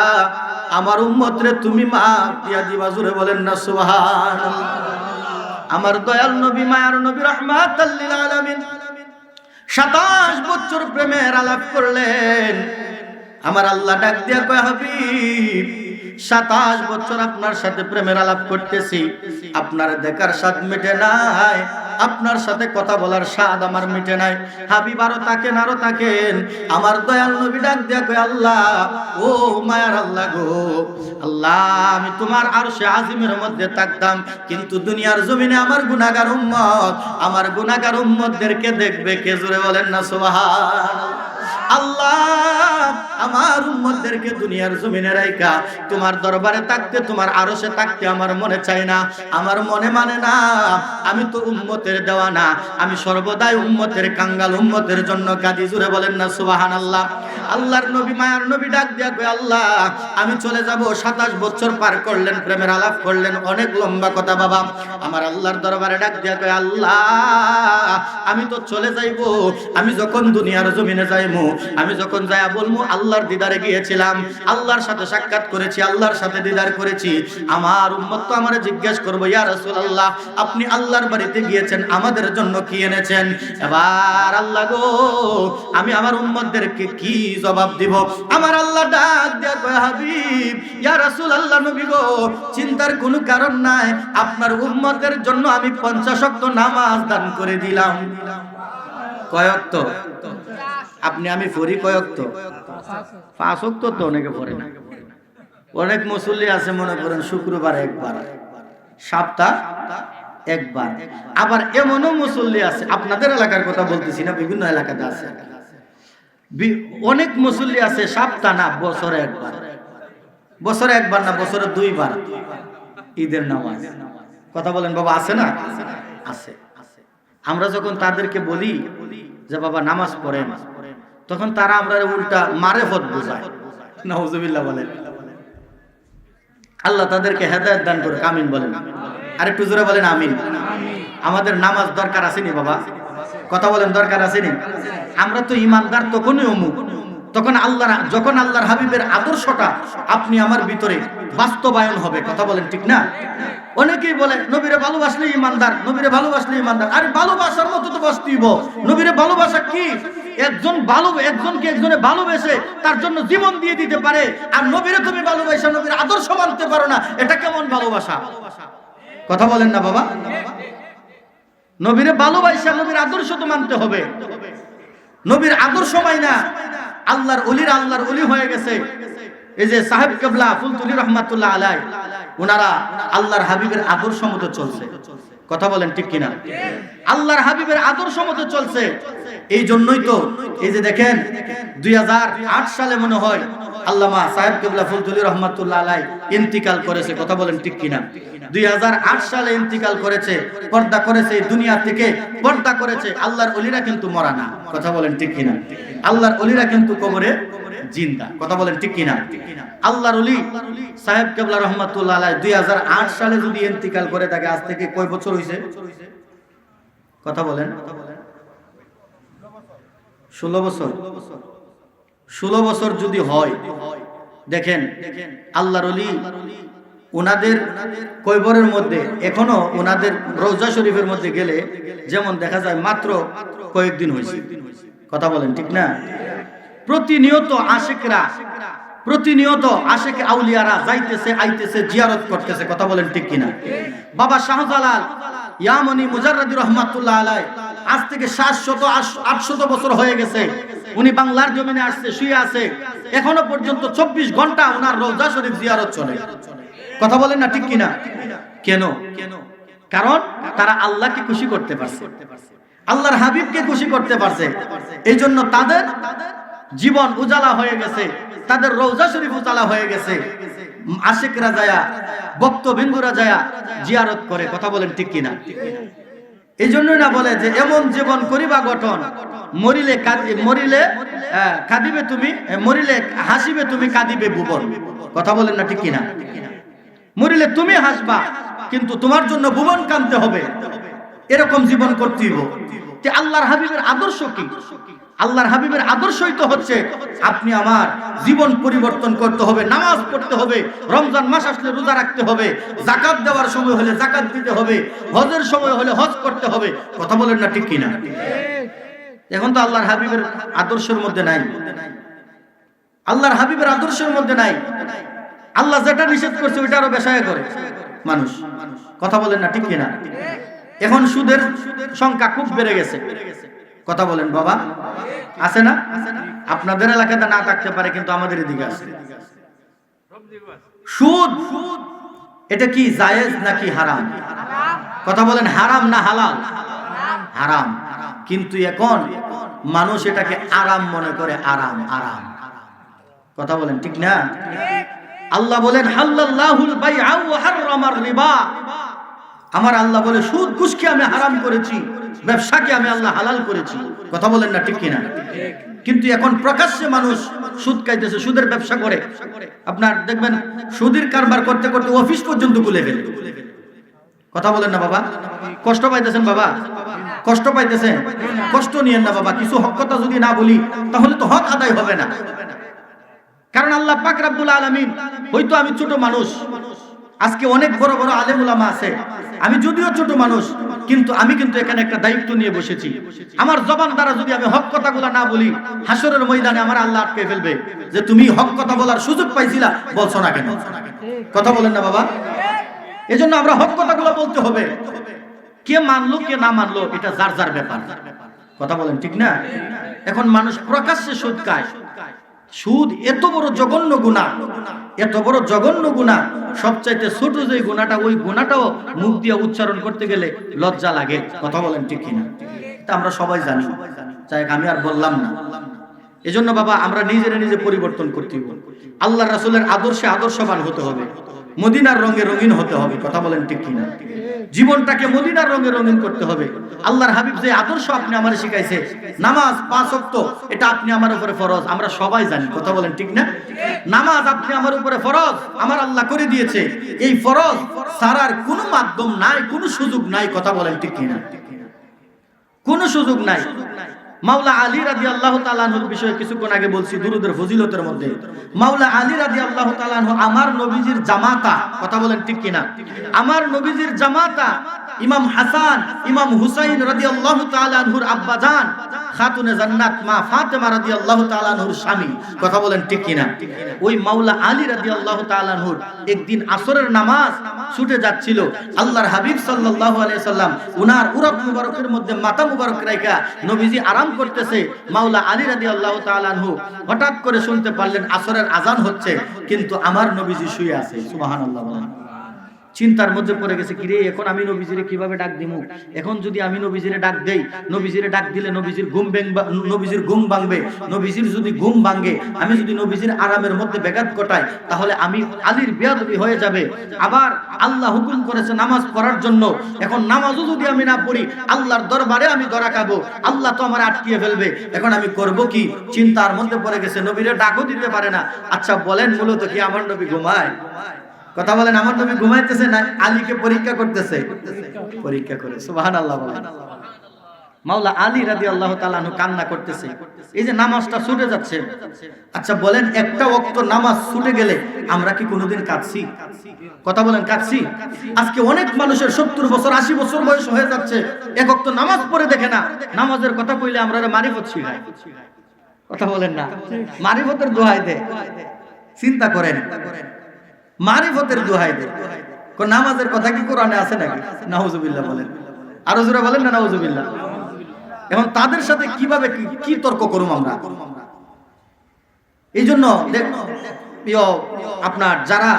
আমার উম্মতরে তুমি মাফ দিয়া দিবা। জোরে বলেন না সুবহানাল্লাহ। আমার দয়াল নবী, মায়ার নবী, রাহমাতাল লিল আলামিন 27 বছর প্রেমের আলাপ করলেন। আমার আল্লাহ ডাক দিয়া কয়, হাবিব 27 বছর আপনার সাথে প্রেমের আলাপ করতেছি, আপনার দেখার স্বাদ মিটে নাই, আপনার সাথে কথা বলার স্বাদ আমার মিটে নাই। হাবিব আরো তাকেন, আরো তাকেন। আমার দয়াল নবী ডাক দিয়া কয়, আল্লাহ, ও মায়ার আল্লাহ গো, আল্লাহ, আমি তোমার আরশে আজিমের মধ্যে থাকতাম, কিন্তু দুনিয়ার জমিনে আমার গুনাহগার উম্মত, আমার গুনাহগার উম্মতদেরকে দেখবে কে? জোরে বলেন না সুবহানাল্লাহ। আল্লাহ, আমার উম্মতদেরকে দুনিয়ার জমিনে রাইখা তোমার দরবারে থাকতে, তোমার আরশে থাকতে আমার মনে চায় না, আমার মনে মানে না। আমি তো উম্মতের দেওয়ানা, আমি সর্বদাই উম্মতের কাঙ্গাল, উম্মতের জন্য কাঁদি। জোরে বলেন না সুবহানাল্লাহ। আল্লাহর নবী, মায়ার নবী ডাক দিয়া কয়, আল্লাহ, আমি চলে যাব। 27 বছর পার করলেন, প্রেমের আলাপ করলেন, অনেক লম্বা কথা বাবা। আমার আল্লাহর দরবারে ডাক দিয়া কয়, আল্লাহ, আমি তো চলে যাইব। আমি যখন দুনিয়ার জমিনে যাইমু, আমি যখন যায়া বলমু আল্লাহর দিদারে গিয়েছিলাম, আল্লাহর সাথে সাক্ষাৎ করেছি, আল্লাহর সাথে দিদার করেছি, আমার উম্মত তো আমারে জিজ্ঞেস করবো, ইয়া রাসূলুল্লাহ, আপনি আল্লাহর বাড়িতে গিয়েছেন, আমাদের জন্য কি এনেছেন? এবার আল্লাহ গো, আমি আমার উম্মতদেরকে কি জবাব দিব? আমার আল্লাহ ডাক দিয়া কয়, হাবিব, ইয়া রাসূলুল্লাহ, নবী গো, চিন্তার কোনো কারণ নাই, আপনার উম্মতের জন্য আমি 50 ওয়াক্ত নামাজ দান করে দিলাম। কয় ওয়াক্ত? আপনি আমি পড়ি কয় ওয়াক্ত? 5 ওয়াক্ত তো অনেকে পড়ে না। অনেক মুসল্লি আছে মনে করেন শুক্রবার একবার, সপ্তাহ একবার। আবার এমনও মুসল্লি আছে, আপনাদের এলাকার কথা বলতেছি না, বিভিন্ন এলাকাতে আছে, অনেক মুসল্লি আছে সপ্তাহ না, বছরে একবার, বছরে একবার না, বছরে 2 বার ঈদের নামাজ। কথা বলেন বাবা, আছে না? আছে। আমরা যখন তাদেরকে বলি যে বাবা নামাজ পড়েন, তখন তারা আমরা উল্টা মারেফত বোঝায়। নাউজুবিল্লাহ বলেন। আল্লাহ তাদেরকে হেদায়েত দান করুক, আমিন বলেন। আরেকটু জোরে বলেন আমিন। আমাদের নামাজ দরকার আসেনি বাবা? কথা বলেন, দরকার আসেনি? আমরা তো ইমানদার তখনই অমুক, তখন যখন আল্লাহর হাবিবের আদর্শটা আপনি আমার ভিতরে বাস্তবায়ন হবে। কথা বলেন, ঠিক না? অনেকেই বলে নবীরে ভালোবাসলে ইমানদার, নবীরে ভালোবাসলে ইমানদার। আরে ভালোবাসার মতো তো বাস্তব। নবীরে ভালোবাসা কি? একজনকে একজনে ভালোবেসে তার জন্য জীবন দিয়ে দিতে পারে, আর নবীরে তুমি ভালোবাসা, নবীর আদর্শ মানতে পারো না, এটা কেমন ভালোবাসা? কথা বলেন না বাবা। নবীরে ভালোবাসা, নবীর আদর্শ তো মানতে হবে। নবীর আদর্শ মাইনা আল্লাহর ওলি হয়ে গেছে। এই যে সাহেব কেবলা ফুলতুলি রহমাতুল্লাহ আলাই, ওনারা আল্লাহর হাবিবের আদর্শ মতো চলছে। কথা বলেন, ঠিক কিনা? আল্লাহর হাবিবের আদর্শ মতো চলছে। এই জন্যই তো এই যে দেখেন 2008 সালে মনে হয় আল্লামা সাহেব কেবলা ফুলতুলি রহমাতুল্লাহ আলাই ইন্তিকাল করেছে। কথা বলেন, ঠিক কিনা? 2008 সালে ইন্তিকাল করেছে, পর্দা করেছে, এই দুনিয়া থেকে পর্দা করেছে। আল্লাহর ওলিরা কিন্তু মরা না। কথা বলেন, ঠিক কিনা? আল্লাহর ওলিরা কিন্তু কবরে জিন্দা। কথা বলেন, ঠিক কিনা? আল্লাহর ওলি সাহেব কেবলা রহমাতুল্লাহ আলাই 2008 সালে যদি ইন্তিকাল করে থাকে, আজ থেকে কয় বছর হইছে? কথা বলেন, 16 বছর। 16 বছর যদি হয়, দেখেন আল্লাহর ওলি ওনাদের কবরের মধ্যে এখনো ওনাদের রওজা শরীফের মধ্যে গেলে যেমন দেখা যায় মাত্র কয়েকদিন হয়েছে। কথা বলেন, ঠিক না? প্রতিনিয়ত আশেকে আউলিয়ারা যাইতেছে, আইতেছে, জিয়ারত করতেছে। কথা বলেন, ঠিক কিনা? বাবা শাহজালাল ইয়ামনি মুজাররদি রহমাতুল্লাহ আলাই আজ থেকে 700-800 বছর হয়ে গেছে, উনি বাংলার জমিনে আসছে, শুয়ে আছে, এখনো পর্যন্ত 24 ঘন্টা ওনার রওজা শরীফ জিয়ারত চলে। কথা বলেন না, ঠিক কিনা? কেন? কারণ তারা আল্লাহকে খুশি করতে পারছে, আল্লাহর হাবিবকে খুশি করতে পারছে। এই জন্য তাদের জীবন উজালা হয়ে গেছে, তাদের রওজা শরীফ উজালা হয়ে গেছে। আশিকরা যায়া, ভক্তবিন্দুরা যায়া জিয়ারত করে। কথা বলেন, ঠিক কিনা? এই জন্যই না বলে যে এমন জীবন করিবা গঠন, মরিলে কাঁদিবে তুমি, মরিলে হাসিবে তুমি, কাঁদিবে ভুবন। কথা বলেন না ঠিক কিনা? মরিলে তুমি হাসবা কিন্তু তোমার জন্য ভুবন কাঁদতে হবে, এরকম জীবন করতে হবে। যে আল্লাহর হাবিবের আদর্শ কি? আল্লাহর হাবিবের আদর্শই তো হচ্ছে আপনি আমার জীবন পরিবর্তন করতে হবে, নামাজ পড়তে হবে, রমজান মাস আসলে রোজা রাখতে হবে, যাকাত দেওয়ার সময় হলে যাকাত দিতে হবে, হজের সময় হলে হজ করতে হবে। কথা বলেন না ঠিক কিনা? এখন তো আল্লাহর হাবিবের আদর্শের মধ্যে নাই, আল্লাহর হাবিবের আদর্শের মধ্যে নাই। আল্লাহ যেটা নিষেধ করছে ওইটা আরো বেশায় করে মানুষ। কথা বলেন না ঠিক কিনা? এখন সুদের সংখ্যা খুব বেড়ে গেছে। কথা বলেন বাবা, আছে না? আপনাদের এলাকাতে না থাকতে পারে কিন্তু আমাদের এদিকে আছে। সুদ এটা কি জায়েজ নাকি হারাম? কথা বলেন, হারাম না হালাল? হারাম। কিন্তু এখন মানুষ এটাকে আরাম মনে করে, আরাম আরাম। কথা বলেন ঠিক না? আল্লাহ বলেন হাল্লাল্লাহুল বাইআ ওয়া হাররামার রিবা। আমার আল্লাহ বলে সুদ ঘুষকে আমি হারাম করেছি, ব্যবসাকে আমি আল্লাহ হালাল করেছি। কথা বলেন না ঠিক কিনা? কিন্তু এখন প্রকাশ্যে মানুষ সুদ খাইতেছে, সুদের ব্যবসা করে। আপনার দেখবেন সুদের কারবার করতে করতে অফিস পর্যন্ত খুলে ফেলে। কথা বলেন না বাবা? কষ্ট পাইতেছেন বাবা? কষ্ট পাইতেছেন? কষ্ট নিয়েন না বাবা। কিছু হক কথা যদি না বলি তাহলে তো হক আদায় হবে না। কারণ আল্লাহ পাক রব্বুল আলামিন, হয়তো আমি ছোট মানুষ, আজকে অনেক বড় বড় আলেম উলামা আছে, আমি যদিও ছোট মানুষ কিন্তু আমি কিন্তু এখানে একটা দায়িত্ব নিয়ে বসেছি। আমার জবান দ্বারা যদি আমি হক কথাগুলো না বলি, হাসরের ময়দানে আমার আল্লাহ আটকে ফেলবে যে তুমি হক কথা বলার সুযোগ পাইছিলা, বলছো না কেন? কথা বলেন না বাবা? এজন্য আমরা হক কথাগুলো বলতে হবে। কে মানলো কে না মানলো এটা যার যার ব্যাপার। কথা বলেন ঠিক না? এখন মানুষ প্রকাশ্যে সুদ খায়। সুদ এত বড় জঘন্য গুনাহ, এত বড় জঘন্য গুনাহ। সবচাইতে ছোট যে গুনাহটা, ওই গুনাহটাও মুখ দিয়ে উচ্চারণ করতে গেলে লজ্জা লাগে। কথা বলেন ঠিক কিনা? এটা আমরা সবাই জানি, তাই আমি আর বললাম না। এজন্য বাবা আমরা নিজে পরিবর্তন করতে হবে। আল্লাহ রাসূলের আদর্শে আদর্শবান হতে হবে, মদিনার রঙে রঙিন হতে হবে। কথা বলেন ঠিক কিনা? জীবনটাকে মদিনার রঙে রঙিন করতে হবে। আল্লাহর হাবিব যে আদর্শ আপনি আমারে শিখাইছে, নামাজ 5 ওয়াক্ত, এটা আপনি আমার উপরে ফরজ, আমরা সবাই জানি। কথা বলেন ঠিক না? নামাজ আপনি আমার উপরে ফরজ, আমার আল্লাহ করে দিয়েছে। এই ফরজ ছাড়ার কোনো মাধ্যম নাই, কোনো সুযোগ নাই। কথা বলেন ঠিক কিনা? কোনো সুযোগ নাই। মাওলা আলী রাদিয়াল্লাহু তাআলা আনহুর বিষয়ে কিছুক্ষণ আগে বলছি দুরুদের ফজিলতের মধ্যে। মাওলা আলী রাদিয়াল্লাহু তাআলা আনহু আমার নবীজির জামাতা। কথা বলেন ঠিক কিনা? আমার নবীজির জামাতা ইমাম হাসান, ইমাম হুসাইন রাদিয়াল্লাহু তাআলা আনহুর আব্বাজান খাতুনে জান্নাত মা ফাতেমা রাদিয়াল্লাহু তাআলা আনহুর স্বামী। কথা বলেন ঠিক কিনা? ওই মাওলা আলী রাদিয়াল্লাহু তাআলা আনহুর একদিন আসরের নামাজ ছুটে যাচ্ছিল। আল্লাহর হাবিব সাল্লাল্লাহু আলাইহি সাল্লাম উনার উরক মুবারকের মধ্যে মাথা মুবারক রাখা নবীজি আরাম করতেছে। মাওলা আলী রাদিয়াল্লাহু তাআলা আনহু হঠাৎ করে শুনতে পারলেন আসরের আজান হচ্ছে, কিন্তু আমার নবীজি শুয়ে আছে। সুবহানাল্লাহ বলেন। চিন্তার মধ্যে পড়ে গেছে, কিরে এখন আমি নবীজিরে কিভাবে ডাক দিমু? এখন যদি আমি নবীজিরে ডাক দেই, নবীজিরে ডাক দিলে নবীজির ঘুম ভাঙবে। নবীজির যদি ঘুম ভাঙে, আমি যদি নবীজির আরামের মধ্যে ব্যাঘাত ঘটাই, তাহলে আমি আলীর বেয়াদবি হয়ে যাবে। আবার আল্লাহ হুকুম করেছে নামাজ পড়ার জন্য, এখন নামাজও যদি আমি না পড়ি আল্লাহর দরবারে আমি ধরা খাবো, আল্লাহ তো আমার আটকিয়ে ফেলবে। এখন আমি করব কি? চিন্তার মধ্যে পড়ে গেছে, নবীরে ডাকও দিতে পারে না। আচ্ছা বলেন, মূলত কি আমার নবী ঘুমায়? কথা বলেন, আমার নবী ঘুমাইতেছে না আলীকে পরীক্ষা করতেছে? পরীক্ষা করে। সুবহানাল্লাহ বলেন। মাওলা আলী রাদিয়াল্লাহু তাআলা আনহু কান্না করতেছে, এই যে নামাজটা ছুটে যাচ্ছে। আচ্ছা বলেন, একটা ওয়াক্ত নামাজ ছুটে গেলে আমরা কি কোনোদিন কাঁদছি? কথা বলেন, কাঁদছি? আজকে অনেক মানুষের 70 বছর 80 বছর বয়স হয়ে যাচ্ছে, এক ওয়াক্ত নামাজ পড়ে দেখে না। নামাজের কথা কইলে আমরা মারিফত শিখাই। কথা বলেন না? মারিফতের দোহাই দেয়। চিন্তা করেন, মারিফতের দোহাই দেয়। কোন নামাজের কথা কি কোরআনে আছে নাকি? নাউজুবিল্লাহ বলেন। আরো জোরে বলেন না নাউজুবিল্লাহ। এখন তাদের সাথে কিভাবে কি তর্ক করুম আমরা? এই জন্য আপনার যারা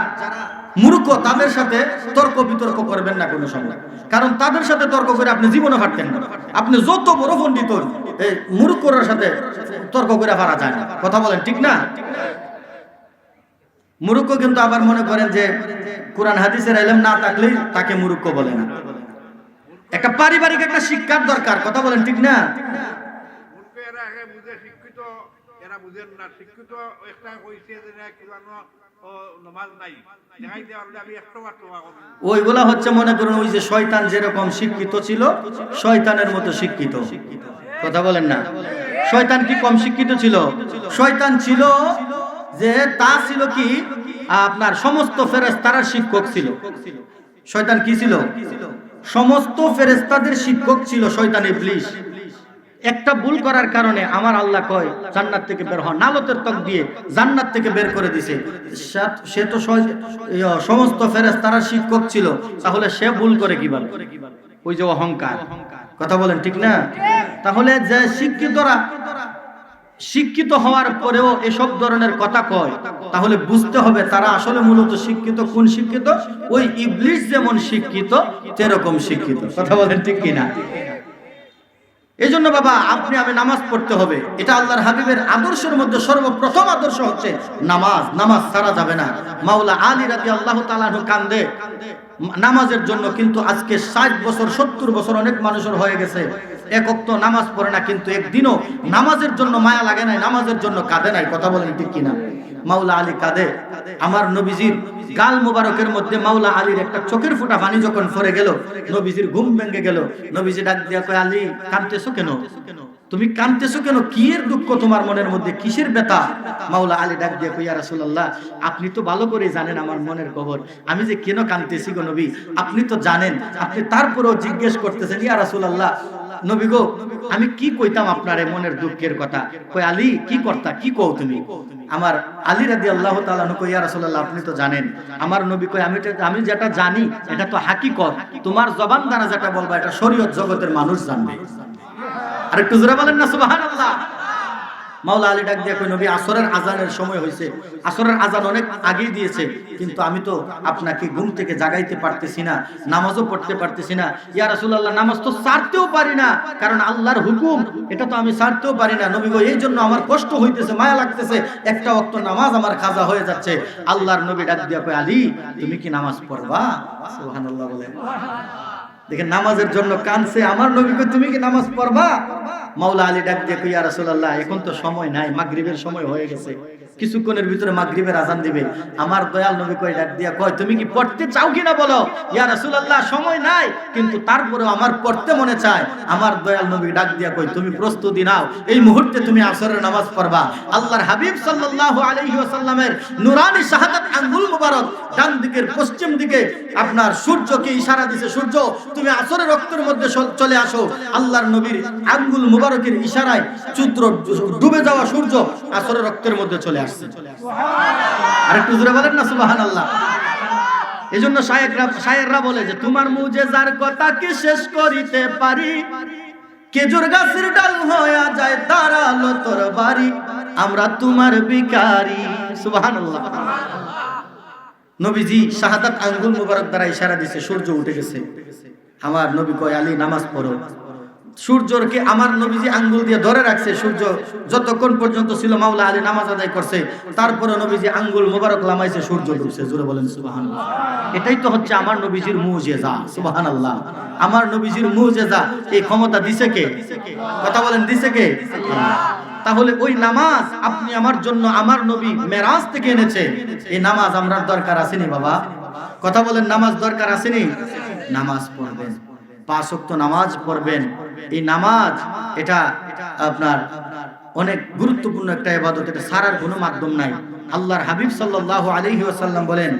মূর্খ তাদের সাথে তর্ক বিতর্ক করবেন না কোনো সময়। কারণ তাদের সাথে তর্ক করে আপনি জীবনে পারতেন না। আপনি যত বড় পণ্ডিত হন, এই মূর্খর সাথে তর্ক করে পারা যায় না। কথা বলেন ঠিক না? মূর্খ কিন্তু আবার মনে করেন যে কোরআন হাদিসের ইলম না থাকলেই তাকে মূর্খ বলে না। একটা পারিবারিক একটা শিক্ষার দরকার। কথা বলেন ঠিক না? মূর্খ এরা বুঝে, শিক্ষিত এরা বুঝেন না। শিক্ষিত একটা কইছে যে কি জানো ওইগুলা হচ্ছে মনে করুন ওই যে শয়তান যেরকম শিক্ষিত ছিল শয়তানের মতো শিক্ষিত। কথা বলেন না, শয়তান কি কম শিক্ষিত ছিল? শয়তান ছিল যে তা ছিল কি আপনার সমস্ত ফেরেশতার শিক্ষক ছিল। শয়তান কি ছিল? সমস্ত ফেরেশতাদের শিক্ষক ছিল শয়তান ইবলিস। একটা ভুল করার কারণে আমার আল্লাহ কয় জান্নাত থেকে বের হওয়া, নালতের ত্বক দিয়ে জান্নাত থেকে বের করে দিছে। সে তো সমস্ত ফেরেশতার শিক্ষক ছিল, তাহলে সে ভুল করে কিভাবে? ওই যে অহংকার। কথা বলেন ঠিক না? তাহলে যে শিক্ষিতরা শিক্ষিত হওয়ার পরেও এসব ধরনের কথা কয়, তাহলে বুঝতে হবে তারা আসলে মূলত শিক্ষিত। কোন শিক্ষিত? ওই ইবলিস যেমন শিক্ষিত সেরকম শিক্ষিত। কথা বলেন ঠিক কিনা? এই জন্য বাবা আপনি আমি নামাজ পড়তে হবে। এটা আল্লাহর হাবিবের আদর্শের মধ্যে সর্বপ্রথম আদর্শ হচ্ছে নামাজ। নামাজ ছাড়া যাবে না। মাওলা আলী রাদিয়াল্লাহু তাআলা আনহু কান্দে নামাজের জন্য, কিন্তু আজকে 60 বছর 70 বছর অনেক মানুষের হয়ে গেছে এক ওয়াক্ত নামাজ পড়ে না, কিন্তু একদিনও নামাজের জন্য মায়া লাগে নাই, নামাজের জন্য কাঁদে নাই। কথা বলেন ঠিক কিনা? মাওলা আলী কাঁদে। আমার নবীজির গাল মুবারকের মধ্যে মাওলা আলীর একটা চোখের ফোঁটা পানি যখন পড়ে গেল, নবীজির ঘুম ভেঙে গেল। নবীজি ডাক দিয়া কয়, আলী কাঁদতেছো কেন? তুমি কাঁদতেছো কেন? কি এর দুঃখ তোমার মনের মধ্যে? কিসের ব্যথা? মাওলা আলী ডাক দিয়া কয়, ইয়া রাসূলুল্লাহ, আপনি তো ভালো করে জানেন আমার মনের খবর, আমি যে কেন কাঁদতেছি গো নবী, আপনি তো জানেন। আপনি তারপরেও জিজ্ঞেস করতেছেন, ইয়া রাসূলুল্লাহ, নবী গো, আমি কি কইতাম আপনার এই মনের দুঃখের কথা? কই আলী কি করতা, কি কও তুমি? আমার আলী রাদিয়াল্লাহু তাআলা কই, ইয়া রাসূলুল্লাহ, আপনি তো জানেন। আমার নবী কই, আমি যেটা জানি এটা তো হাকিকত, তোমার জবান দ্বারা যেটা বলবা এটা শরীয়ত জগতের মানুষ জানবে। আর একটু জোরে বলেন না সুবহানাল্লাহ। মাওলা আলী ডাক দিয়া কই, নবী আসরের আজানের সময় হয়েছে, আসরের আজান অনেক আগেই দিয়েছে, কিন্তু আমি তো আপনাকে ঘুম থেকে জাগাইতে পারতেছি না, নামাজও পড়তে পারতেছি না। ইয়া রাসূলুল্লাহ, নামাজ তো ছাড়তেও পারি না, কারণ আল্লাহর হুকুম, এটা তো আমি ছাড়তেও পারি না। নবী গো, এই জন্য আমার কষ্ট হইতেছে, মায়া লাগতেছে, একটা ওয়াক্ত নামাজ আমার কাজা হয়ে যাচ্ছে। আল্লাহর নবী ডাক দিয়া কই, আলী তুমি কি নামাজ পড়বা? সুবহানাল্লাহ বলেন। দেখেন নামাজের জন্য কানছে আমার নবী কই, তুমি কি নামাজ পড়বা? মাওলা আলী ডাক দিয়ে কই, ইয়া রাসূলুল্লাহ, এখন তো সময় নাই, মাগরিবের সময় হয়ে গেছে, কিছুক্ষণের ভিতরে মাগরিবের আজান দিবে। আমার দয়াল নবী কই ডাক দিয়া কয়, তুমি কি পড়তে চাও কিনা বলো? ইয়া রাসূলুল্লাহ, সময় নাই, কিন্তু তারপরেও আমার পড়তে মনে চায়। আমার দয়াল নবী ডাক দিয়া কই, তুমি প্রস্তুতি নাও, এই মুহূর্তে তুমি আসরের নামাজ পড়বা। আল্লাহর হাবিব সাল্লাল্লাহু আলাইহি ওয়াসাল্লামের নুরানি শাহাদাত আঙ্গুল মুবারক ডান দিকের পশ্চিম দিকে আপনার সূর্যকে ইশারা দিছে, সূর্য তুমি আসরের রক্তের মধ্যে চলে আসো। আল্লাহর নবীর আঙ্গুল মুবারকের ইশারায় চন্দ্র ডুবে যাওয়া সূর্য আসরের রক্তের মধ্যে চলে আসছে। আর একটু জোরে বলেন না সুবহানাল্লাহ। এজন্য শায়েররা বলে যে, তোমার মুজেজার কথা কি শেষ করিতে পারি, খেজুর গাছের ডাল হয়ে যায় দাঁড়ালো তোর বাড়ি, আমরা তোমার ভিখারি। সুবহানাল্লাহ। নবীজি শাহাদাত আঙ্গুল মুবারক দ্বারা ইশারা দিছে, সূর্য উঠে গেছে। আমার নবী কয়, আলী নামাজ পড়ো। সূর্যকে আমার নবীজি আঙ্গুল দিয়ে ধরে রাখছে, সূর্য যতক্ষণ পর্যন্ত ছিল মাওলা আলী নামাজ আদায় করছে, তারপরে নবীজি আঙ্গুল মুবারক লামাইছে, সূর্য ডুবছে। জোরে বলেন সুবহানাল্লাহ। এটাই তো হচ্ছে আমার নবীজির মুজিজা। সুবহানাল্লাহ। আমার নবীজির মুজিজা, এই ক্ষমতা দিছে কে? কথা বলেন, দিছে কে? তাহলে ওই নামাজ আপনি আমার জন্য আমার নবী মেরাজ থেকে এনেছে, এই নামাজ আমরা দরকার আসেনি বাবা? কথা বলেন, নামাজ দরকার আসেনি? নামাজ পড়বেন, 5 ওয়াক্ত নামাজ পড়বেন। এই নামাজ এটা আপনার অনেক গুরুত্বপূর্ণ একটা ইবাদত, এটা সারার কোনো মাধ্যম নাই। আল্লাহর হাবিব সাল্লাল্লাহু আলাইহি ওয়াসাল্লাম বলেন,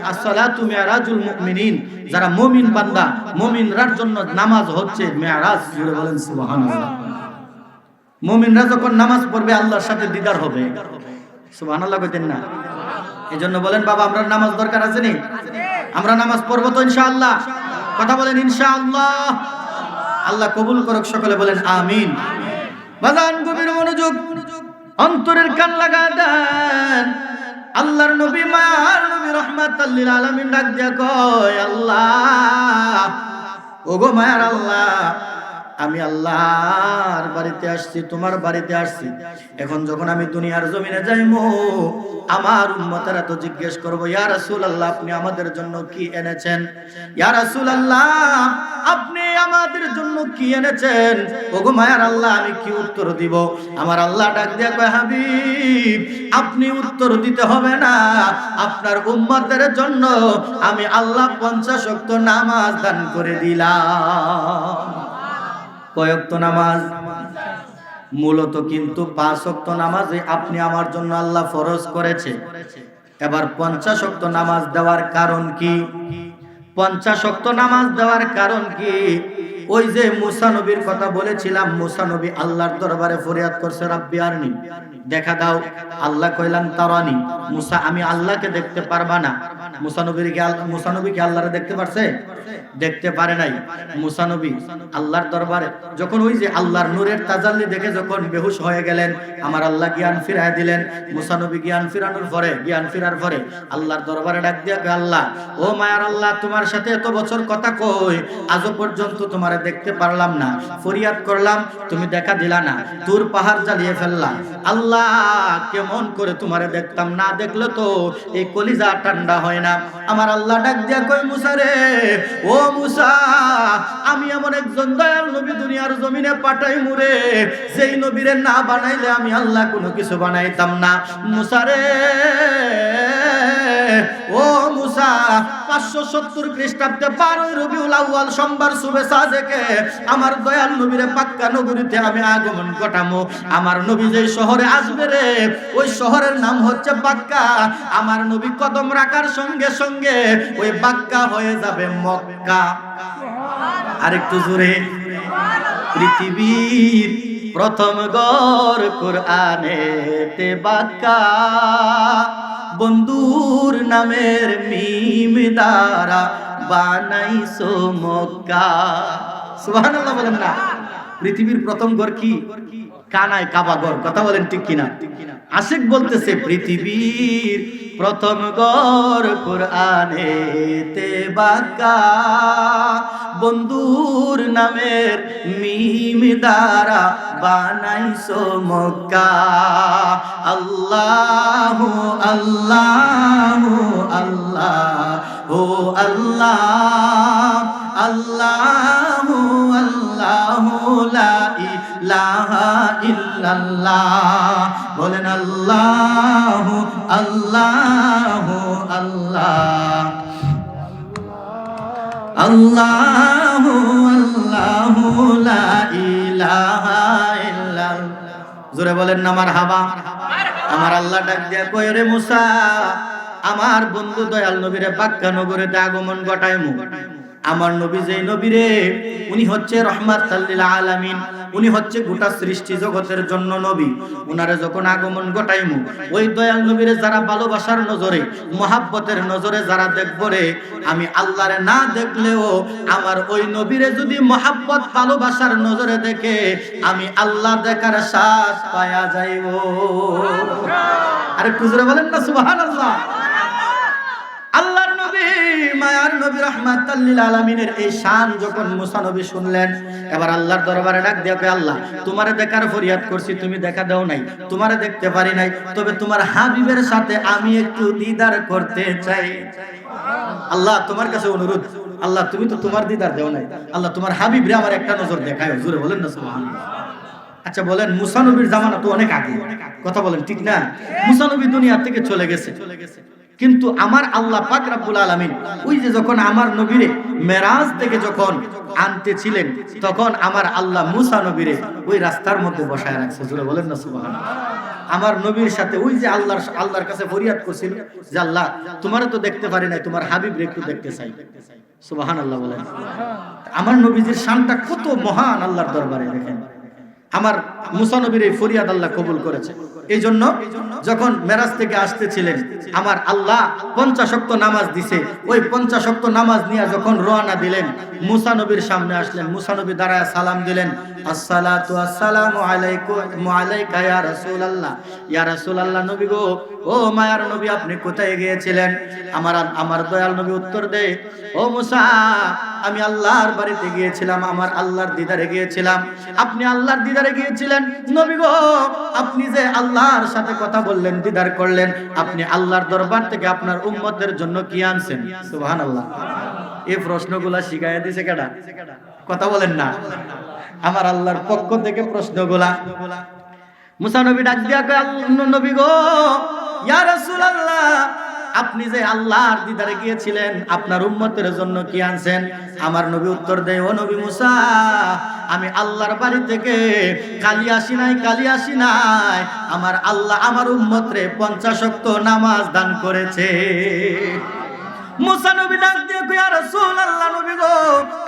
আসসালাতু মিরাজুল মুমিনিন, যারা মুমিন বান্দা, মুমিনরার জন্য নামাজ হচ্ছে মিরাজ। জোরে বলেন সুবহানাল্লাহ। মুমিনরা যখন নামাজ পড়বে আল্লাহর সাথে দিদার হবে। সুবহানাল্লাহ কইতেন না? এজন্য বলেন বাবা, আমরা নামাজ দরকার আছে নি? আমরা নামাজ পড়বো তো ইনশাআল্লাহ? কথা বলেন ইনশাআল্লাহ। আল্লাহ কবুল করুক, সকলে বলেন আমিন। বাজান গভীর মনোযোগ, অন্তরের কান লাগা দেন। আল্লাহর নবী, মায়ার নবী রাহমাতাল লিল আলামিন ডাক দিয়া কয়, আল্লাহ, ওগো মায়ার আল্লাহ, আমি আল্লাহর বাড়িতে আসছি, তোমার বাড়িতে আসছি। এখন যখন আমি দুনিয়ার জমিনে যাইমু, আমার উম্মতেরা তো জিজ্ঞেস করবো, ইয়া রাসূলুল্লাহ আপনি আমাদের জন্য কি এনেছেন? ইয়া রাসূলুল্লাহ আপনি আমাদের জন্য কি এনেছেন? ওগো মায়ার আল্লাহ আমি কি উত্তর দিব? আমার আল্লাহ ডাক দিয়া কয়, হাবিব আপনি উত্তর দিতে হবে না, আপনার উম্মতের জন্য আমি আল্লাহ 50 ওয়াক্ত নামাজ দান করে দিলাম। কয় ওয়াক্ত নামাজ? মূলত কিন্তু 5 ওয়াক্ত নামাজে আপনি আমার জন্য আল্লাহ ফরজ করেছে। এবার 50 ওয়াক্ত নামাজ দেওয়ার কারণ কি? 50 ওয়াক্ত নামাজ দেওয়ার কারণ কি? ওই যে মুসা নবীর কথা বলেছিলাম, মুসা নবী আল্লাহর দরবারে ফরিয়াদ করছে, রাব্বি আরনি, দেখা দাও। আল্লাহ কইলেন তারানি, মুসা আমি আল্লাহকে দেখতে পারবা না। মুসা নবী কি আল্লাহরে দেখতে পারছে? দেখতে পারে নাই। মুসা নবী আল্লাহর দরবারে যখন ওই যে আল্লাহর নূরের তাজাল্লি দেখে যখন বেহুশ হয়ে গেলেন, আমার আল্লাহ জ্ঞান ফিরায় দিলেন। মুসা নবী জ্ঞান ফিরার পরে আল্লাহর দরবারে ডাক দিয়া কয়, আল্লাহ ও মায়ার আল্লাহ তোমার সাথে এত বছর কথা কই, আজও পর্যন্ত তোমারে দেখতে পারলাম না। ফরিয়াদ করলাম, তুমি দেখা দিলা না, দূর পাহাড় জ্বালিয়ে ফেললাম। আল্লাহ কেমন করে তোমারে দেখতাম, না দেখলে তো এই কলিজা ঠান্ডা হয় না। আমার আল্লাহ ডাক দিয়া কয়, মুসা রে, ও মুসা আমি এমন একজন দয়াল নবী দুনিয়ার জমিনে পাঠাই মুরে, সেই নবীরে না বানাইলে আমি আল্লাহ কোনো কিছু বানাইতাম না। মুসা রে, ও মুসা 570 খ্রিস্টাব্দে 12 রবিউল আউয়াল সোমবার সুবে সাদেকে আমার দয়াল নবীরে পাক্কা নগরীতে আমি আগমন ঘটামো। আমার নবী যেই শহরে আসবে রে, ওই শহরের নাম হচ্ছে বাক্কা। আমার নবী কদম রাখার সঙ্গে সঙ্গে ওই বাক্কা হয়ে যাবে মক্কা। আরেকটু জোরে, পৃথিবীর প্রথম ঘর কোরআনেতে বাক্কা, বন্ধুর নামের মিম দ্বারা বানাইছো মক্কা। সুবহানাল্লাহ বলেন না? পৃথিবীর প্রথম ঘর কি? কানায় কাবা ঘর। কথা বলেন ঠিক কিনা? আশিক বলতেছে পৃথিবীর প্রথম ঘর কোরআনেতে বাক্কা, বন্ধুর নামের মিম দ্বারা বানাইছো মক্কা। আল্লাহু আল্লাহু আল্লাহ ও আল্লাহ, আল্লাহু আল্লাহু লা ইলাহা ইল্লাল্লাহ। বলেন আল্লাহু আল্লাহু আল্লাহ, আল্লাহু আল্লাহু লা ইলাহা ইল্লাল্লাহ। জোরে বলেন না মারহাবা। আমার আল্লাহ ডাক দিয়া কয়, রে মুসা আমার বন্ধু দয়াল নবীরে বাক্কা নগরীতে আগমন ঘটাইমু। আমার নবী যেই নবীরে, উনি হচ্ছে রহমাতাল লিল আলামিন, উনি হচ্ছে গোটা সৃষ্টি জগতের জন্য নবী। উনারে যখন আগমন ঘটাইমু, ওই দয়াল নবীরে যারা ভালোবাসার নজরে, মহাব্বতের নজরে যারা দেখবো রে, আমি আল্লাহরে না দেখলেও আমার ওই নবীরে যদি মহাব্বত ভালোবাসার নজরে দেখে, আমি আল্লাহ দেখার স্বাদ পায়া যাইব। আরে কুজরে বলেন না সুবহানাল্লাহ। আল্লাহর নবী মায়ার নবী রাহমাতাল লিল আলামিনের এই শান যখন মুসা নবী শুনলেন, এবার আল্লাহর দরবারে ডাক দিয়া কয়, আল্লাহ তোমারে দেখার ফরিয়াদ করছি, তুমি দেখা দাও নাই, তোমারে দেখতে পারি নাই, তবে তোমার হাবিবের সাথে আমি একটু দিদার করতে চাই। আল্লাহ তোমার কাছে অনুরোধ, আল্লাহ তুমি তো তোমার দিদার দেও নাই, আল্লাহ তোমার হাবিব রে আমার একটা নজর দেখায়। জোরে বলেন না সুবহানাল্লাহ। আচ্ছা বলেন, মুসা নবীর জামানা তো অনেক আগে, কথা বলেন ঠিক না? মুসা নবী দুনিয়া থেকে চলে গেছে, কিন্তু আমার আল্লাহ পাক রব্বুল আলামিন ওই যে যখন আমার নবীরে মেরাজ থেকে যখন আনতেছিলেন, তখন আমার আল্লাহ মুসা নবীরে ওই রাস্তার মধ্যে বসায় রাখছে। জোরে বলেন না সুবহানাল্লাহ। আমার নবীর সাথে ওই যে আল্লাহর কাছে ফরিয়াদ করছিল যে আল্লাহ তোমারে তো দেখতে পারি নাই, তোমার হাবিবরে একটু দেখতে চাই। সুবহানাল্লাহ বলেন। আমার নবীজির শানটা কত মহান আল্লাহর দরবারে, দেখেন আমার মুসা নবীর এই ফরিয়াদ আল্লাহ কবুল করেছে। এই জন্য যখন মেরাজ থেকে আসতেছিলেন, আমার আল্লাহ 50 ওয়াক্ত নামাজ দিছে, ওই 50 ওয়াক্ত নামাজ নিয়ে যখন রওনা দিলেন, মুসা নবীর সামনে আসলেন। মুসা নবী দাঁড়ায় সালাম দিলেন, আসসালাতু আসসালামু আলাইকুম ওয়া আলাইকা ইয়া রাসূলুল্লাহ। ইয়া রাসূলুল্লাহ নবী গো ও মায়ার নবী আপনি কোথায় গিয়েছিলেন? আমার দয়াল নবী উত্তর দেয়, ও মুসা আমি আল্লাহর বাড়িতে গিয়েছিলাম, আমার আল্লাহর দিদারে গিয়েছিলাম। আপনি আল্লাহর দিদারে গিয়েছিলেন নবী গো, আপনি যে আল্লাহর সাথে কথা বললেন, দিদার করলেন, আপনি আল্লাহর দরবার থেকে আপনার উম্মতের জন্য কি আনছেন? সুবহানাল্লাহ। এই প্রশ্নগুলা শিখাইয়া দিছে কেডা? কথা বলেন না। আমার আল্লাহর পক্ষ থেকে প্রশ্নগুলা। মুসা নবী ডাক দিয়া কয়, নবী গো, ইয়া রাসূলুল্লাহ আপনি যে আল্লাহর দিদারে গিয়েছিলেন, আপনার উম্মতের জন্য কি আনছেন? আমার নবী উত্তর দেয়, ও নবী মুসা আমি আল্লাহর বাড়ি থেকে কালি আসি নাই, আমার আল্লাহ আমার উম্মতরে 50 ওয়াক্ত নামাজ দান করেছে। মুসা নবী ডাক দিয়ে কয়, ইয়া রাসূলুল্লাহ নবী গো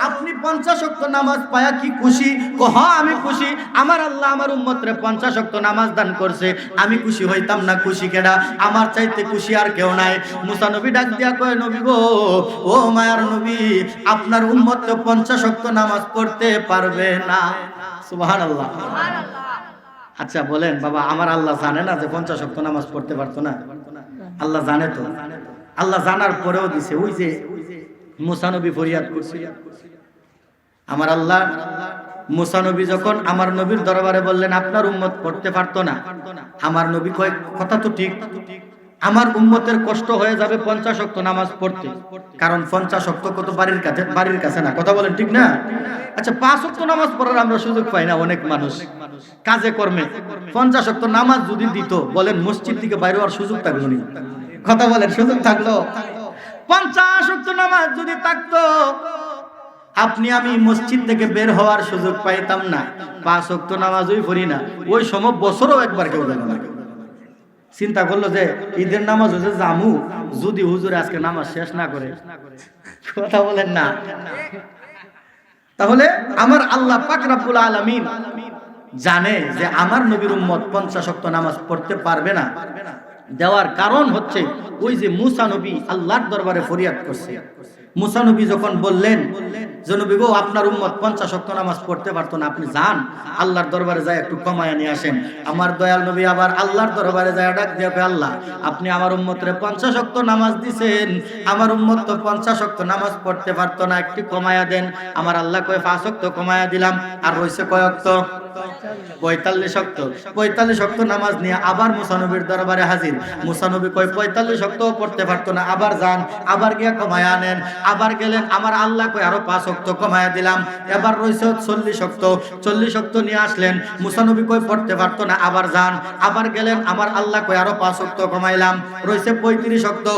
আপনি 50 ওয়াক্ত নামাজ পায়া কি খুশি? হ্যাঁ আমি খুশি, আমার আল্লাহ আমার উম্মতরে 50 ওয়াক্ত নামাজ দান করছে, আমি খুশি হইতাম না? খুশি কেডা? আমার চাইতে খুশি আর কেউ নাই। মুসা নবী ডাক দিয়া কয়, নবী গো ও মায়ার নবী আপনার উম্মত তো 50 ওয়াক্ত নামাজ পড়তে পারবে না। সুবহানাল্লাহ। আচ্ছা বলেন বাবা, আমার আল্লাহ জানে না যে 50 ওয়াক্ত নামাজ পড়তে পারতো না? আল্লাহ জানে তো। আল্লাহ জানার পরেও দিছে। ওই যে মুসা নবী ফরিয়াদ করছে, আমার আল্লাহ মুসা নবী যখন আমার নবীর দরবারে বললেন আপনার উম্মত পড়তে পারতো না, আমার নবী কয় কথা তো ঠিক, আমার উম্মতের কষ্ট হয়ে যাবে 50 ওয়াক্ত নামাজ পড়তে, কারণ 50 ওয়াক্ত কত বাড়ির কাছে না। কথা বলেন ঠিক না? আচ্ছা 5 ওয়াক্ত নামাজ পড়ার আমরা সুযোগ পাই না, অনেক মানুষ কাজে কর্মে। 50 ওয়াক্ত নামাজ যদি দিত, বলেন মসজিদ থেকে বাইরে হওয়ার সুযোগ থাকলো না? কথা বলেন সুযোগ থাকলো? 50 ওয়াক্ত নামাজ যদি থাকতো, আপনি আমি মসজিদ থেকে বের হওয়ার সুযোগ পাইতাম না। 5 ওয়াক্ত নামাজই পড়ি না, ওই সময় বছরও একবার কেউ গেল না। চিন্তা করলো যে ঈদের নামাজ হচ্ছে জামু, যদি হুজুরে আজকে নামাজ শেষ না করে। কথা বলেন না? তাহলে আমার আল্লাহ পাক রব্বুল আলামিন জানে যে আমার নবীর উম্মত 50 ওয়াক্ত নামাজ পড়তে পারবে না। দেওয়ার কারণ হচ্ছে ওই যে মুসা নবী আল্লাহর দরবারে ফরিয়াদ করছে। মুসা নবী যখন বললেন যে নবী গো আপনার উম্মত 50 ওয়াক্ত নামাজ পড়তে পারতো না, আপনি যান আল্লাহর দরবারে যায় একটু কমায়া নিয়ে আসেন। আমার দয়াল নবী আবার আল্লাহর দরবারে যায় ডাক দিয়ে কয়, আল্লাহ আপনি আমার উম্মতরে 50 ওয়াক্ত নামাজ দিবেন, আমার উম্মত তো 50 ওয়াক্ত নামাজ পড়তে পারতো না, একটু কমায়া দেন। আমার আল্লাহ কয় 5 ওয়াক্ত কমায়া দিলাম। আর রইছে কয় ওয়াক্ত? 45 ওয়াক্ত। 45 ওয়াক্ত নামাজ নিয়ে আবার মুসা নবীর দরবারে হাজির। মুসা নবী কয় 45 ওয়াক্ত পড়তে পারতো না, আবার যান, আবার গিয়া কমায়া আনেন। আবার গেলেন, আমার আল্লাহ কয় আরো 5 ওয়াক্ত কমায়া দিলাম। এবার রইছে 40 ওয়াক্ত। 40 ওয়াক্ত নিয়ে আসলেন, মুসা নবী কয় পড়তে পারতো না, আবার যান, আবার গেলেন, আমার আল্লাহ কয় আরো 5 ওয়াক্ত কমাইলাম, রইছে 35 ওয়াক্ত।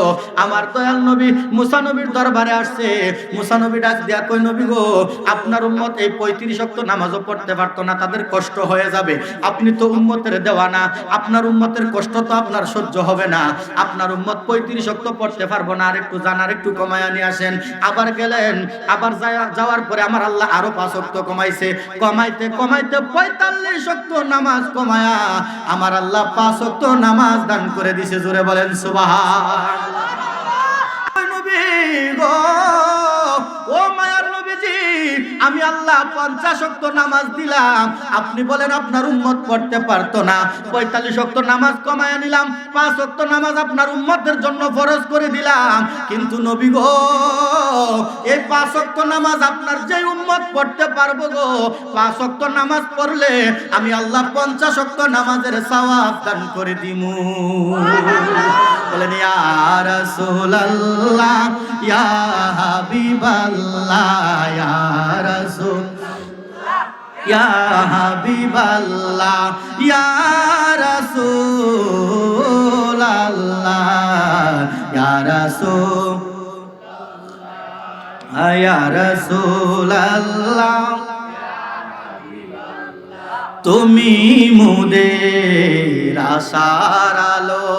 আমার দয়াল নবী মুসা নবীর দরবারে আসছে। মুসা নবী ডাক দিয়া কয়, নবী গো আপনার উম্মত এই 35 ওয়াক্ত নামাজও পড়তে পারতো না, তাদের কষ্ট হয়ে যাবে। আপনি তো উম্মতের দেওয়ানা, আপনার উম্মতের কষ্ট তো আপনার সহ্য হবে না। আপনার উম্মত 35 ওয়াক্ত পড়তে পারবো না, আর একটু যান, আর একটু কমায়া নিয়ে আসেন। আবার গেলেন, আবার যাওয়ার পরে আমার আল্লাহ আরো 5 ওয়াক্ত কমাইছে। কমাইতে কমাইতে 45 ওয়াক্ত নামাজ কমায়া আমার আল্লাহ 5 ওয়াক্ত নামাজ দান করে দিছে। জোরে বলেন সুবহানাল্লাহ। নবী গো ও মায়ার নবীজি, আমি আল্লাহ 50 ওয়াক্ত নামাজ দিলাম, আপনি বলেন আপনার উম্মত পড়তে পারতো না। 45 ওয়াক্ত নামাজ কমায়া নিলাম, 5 ওয়াক্ত নামাজ আপনার উম্মতের জন্য ফরজ করে দিলাম। কিন্তু নবী গো এই 5 ওয়াক্ত নামাজ আপনার যে উম্মত পড়তে পারবো গো, 5 ওয়াক্ত নামাজ পড়লে আমি আল্লাহ 50 ওয়াক্ত নামাজের সওয়াব দান করে দিমু। বলেন ইয়া রাসূলুল্লাহ ইয়া হাবিবাল্লাহ ইয়া রাসূলুল্লাহ ইয়া হাবিবাল্লাহ ইয়া রাসূলুল্লাহ ইয়া রাসূলুল্লাহ ইয়া রাসূলুল্লাহ তুমি মোদের আশার আলো,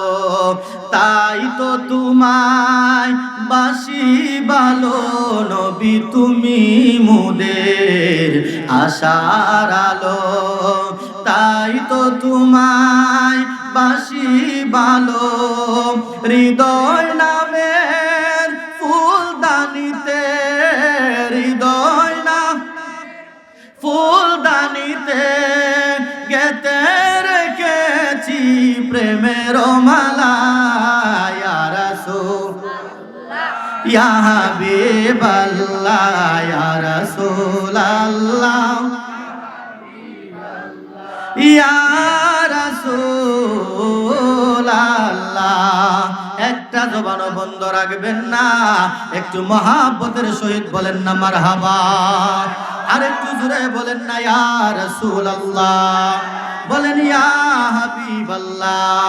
তাই তো তোমায় বাসি ভালো নবী, তুমি মোদের আশার আলো, তাই তো তোমায় বাসি ভালো। হৃদয় নামের ফুলদানিতে, হৃদয় না ফুলদানিতে গেতে রেখেছি প্রেমে প্রেমের মালা ইয়া রাসূল ইয়া হাবিবাল্লাহ ইয়া রাসূলাল্লাহ ইয়া রাসূলাল্লাহ। একটা জবানও বন্ধ রাখবেন না, একটু মহাব্বতের সহিত বলেন না মারহাবা। আর একটু জোরে বলেন না ইয়া রাসূলাল্লাহ, বলেন ইয়া হাবিবাল্লাহ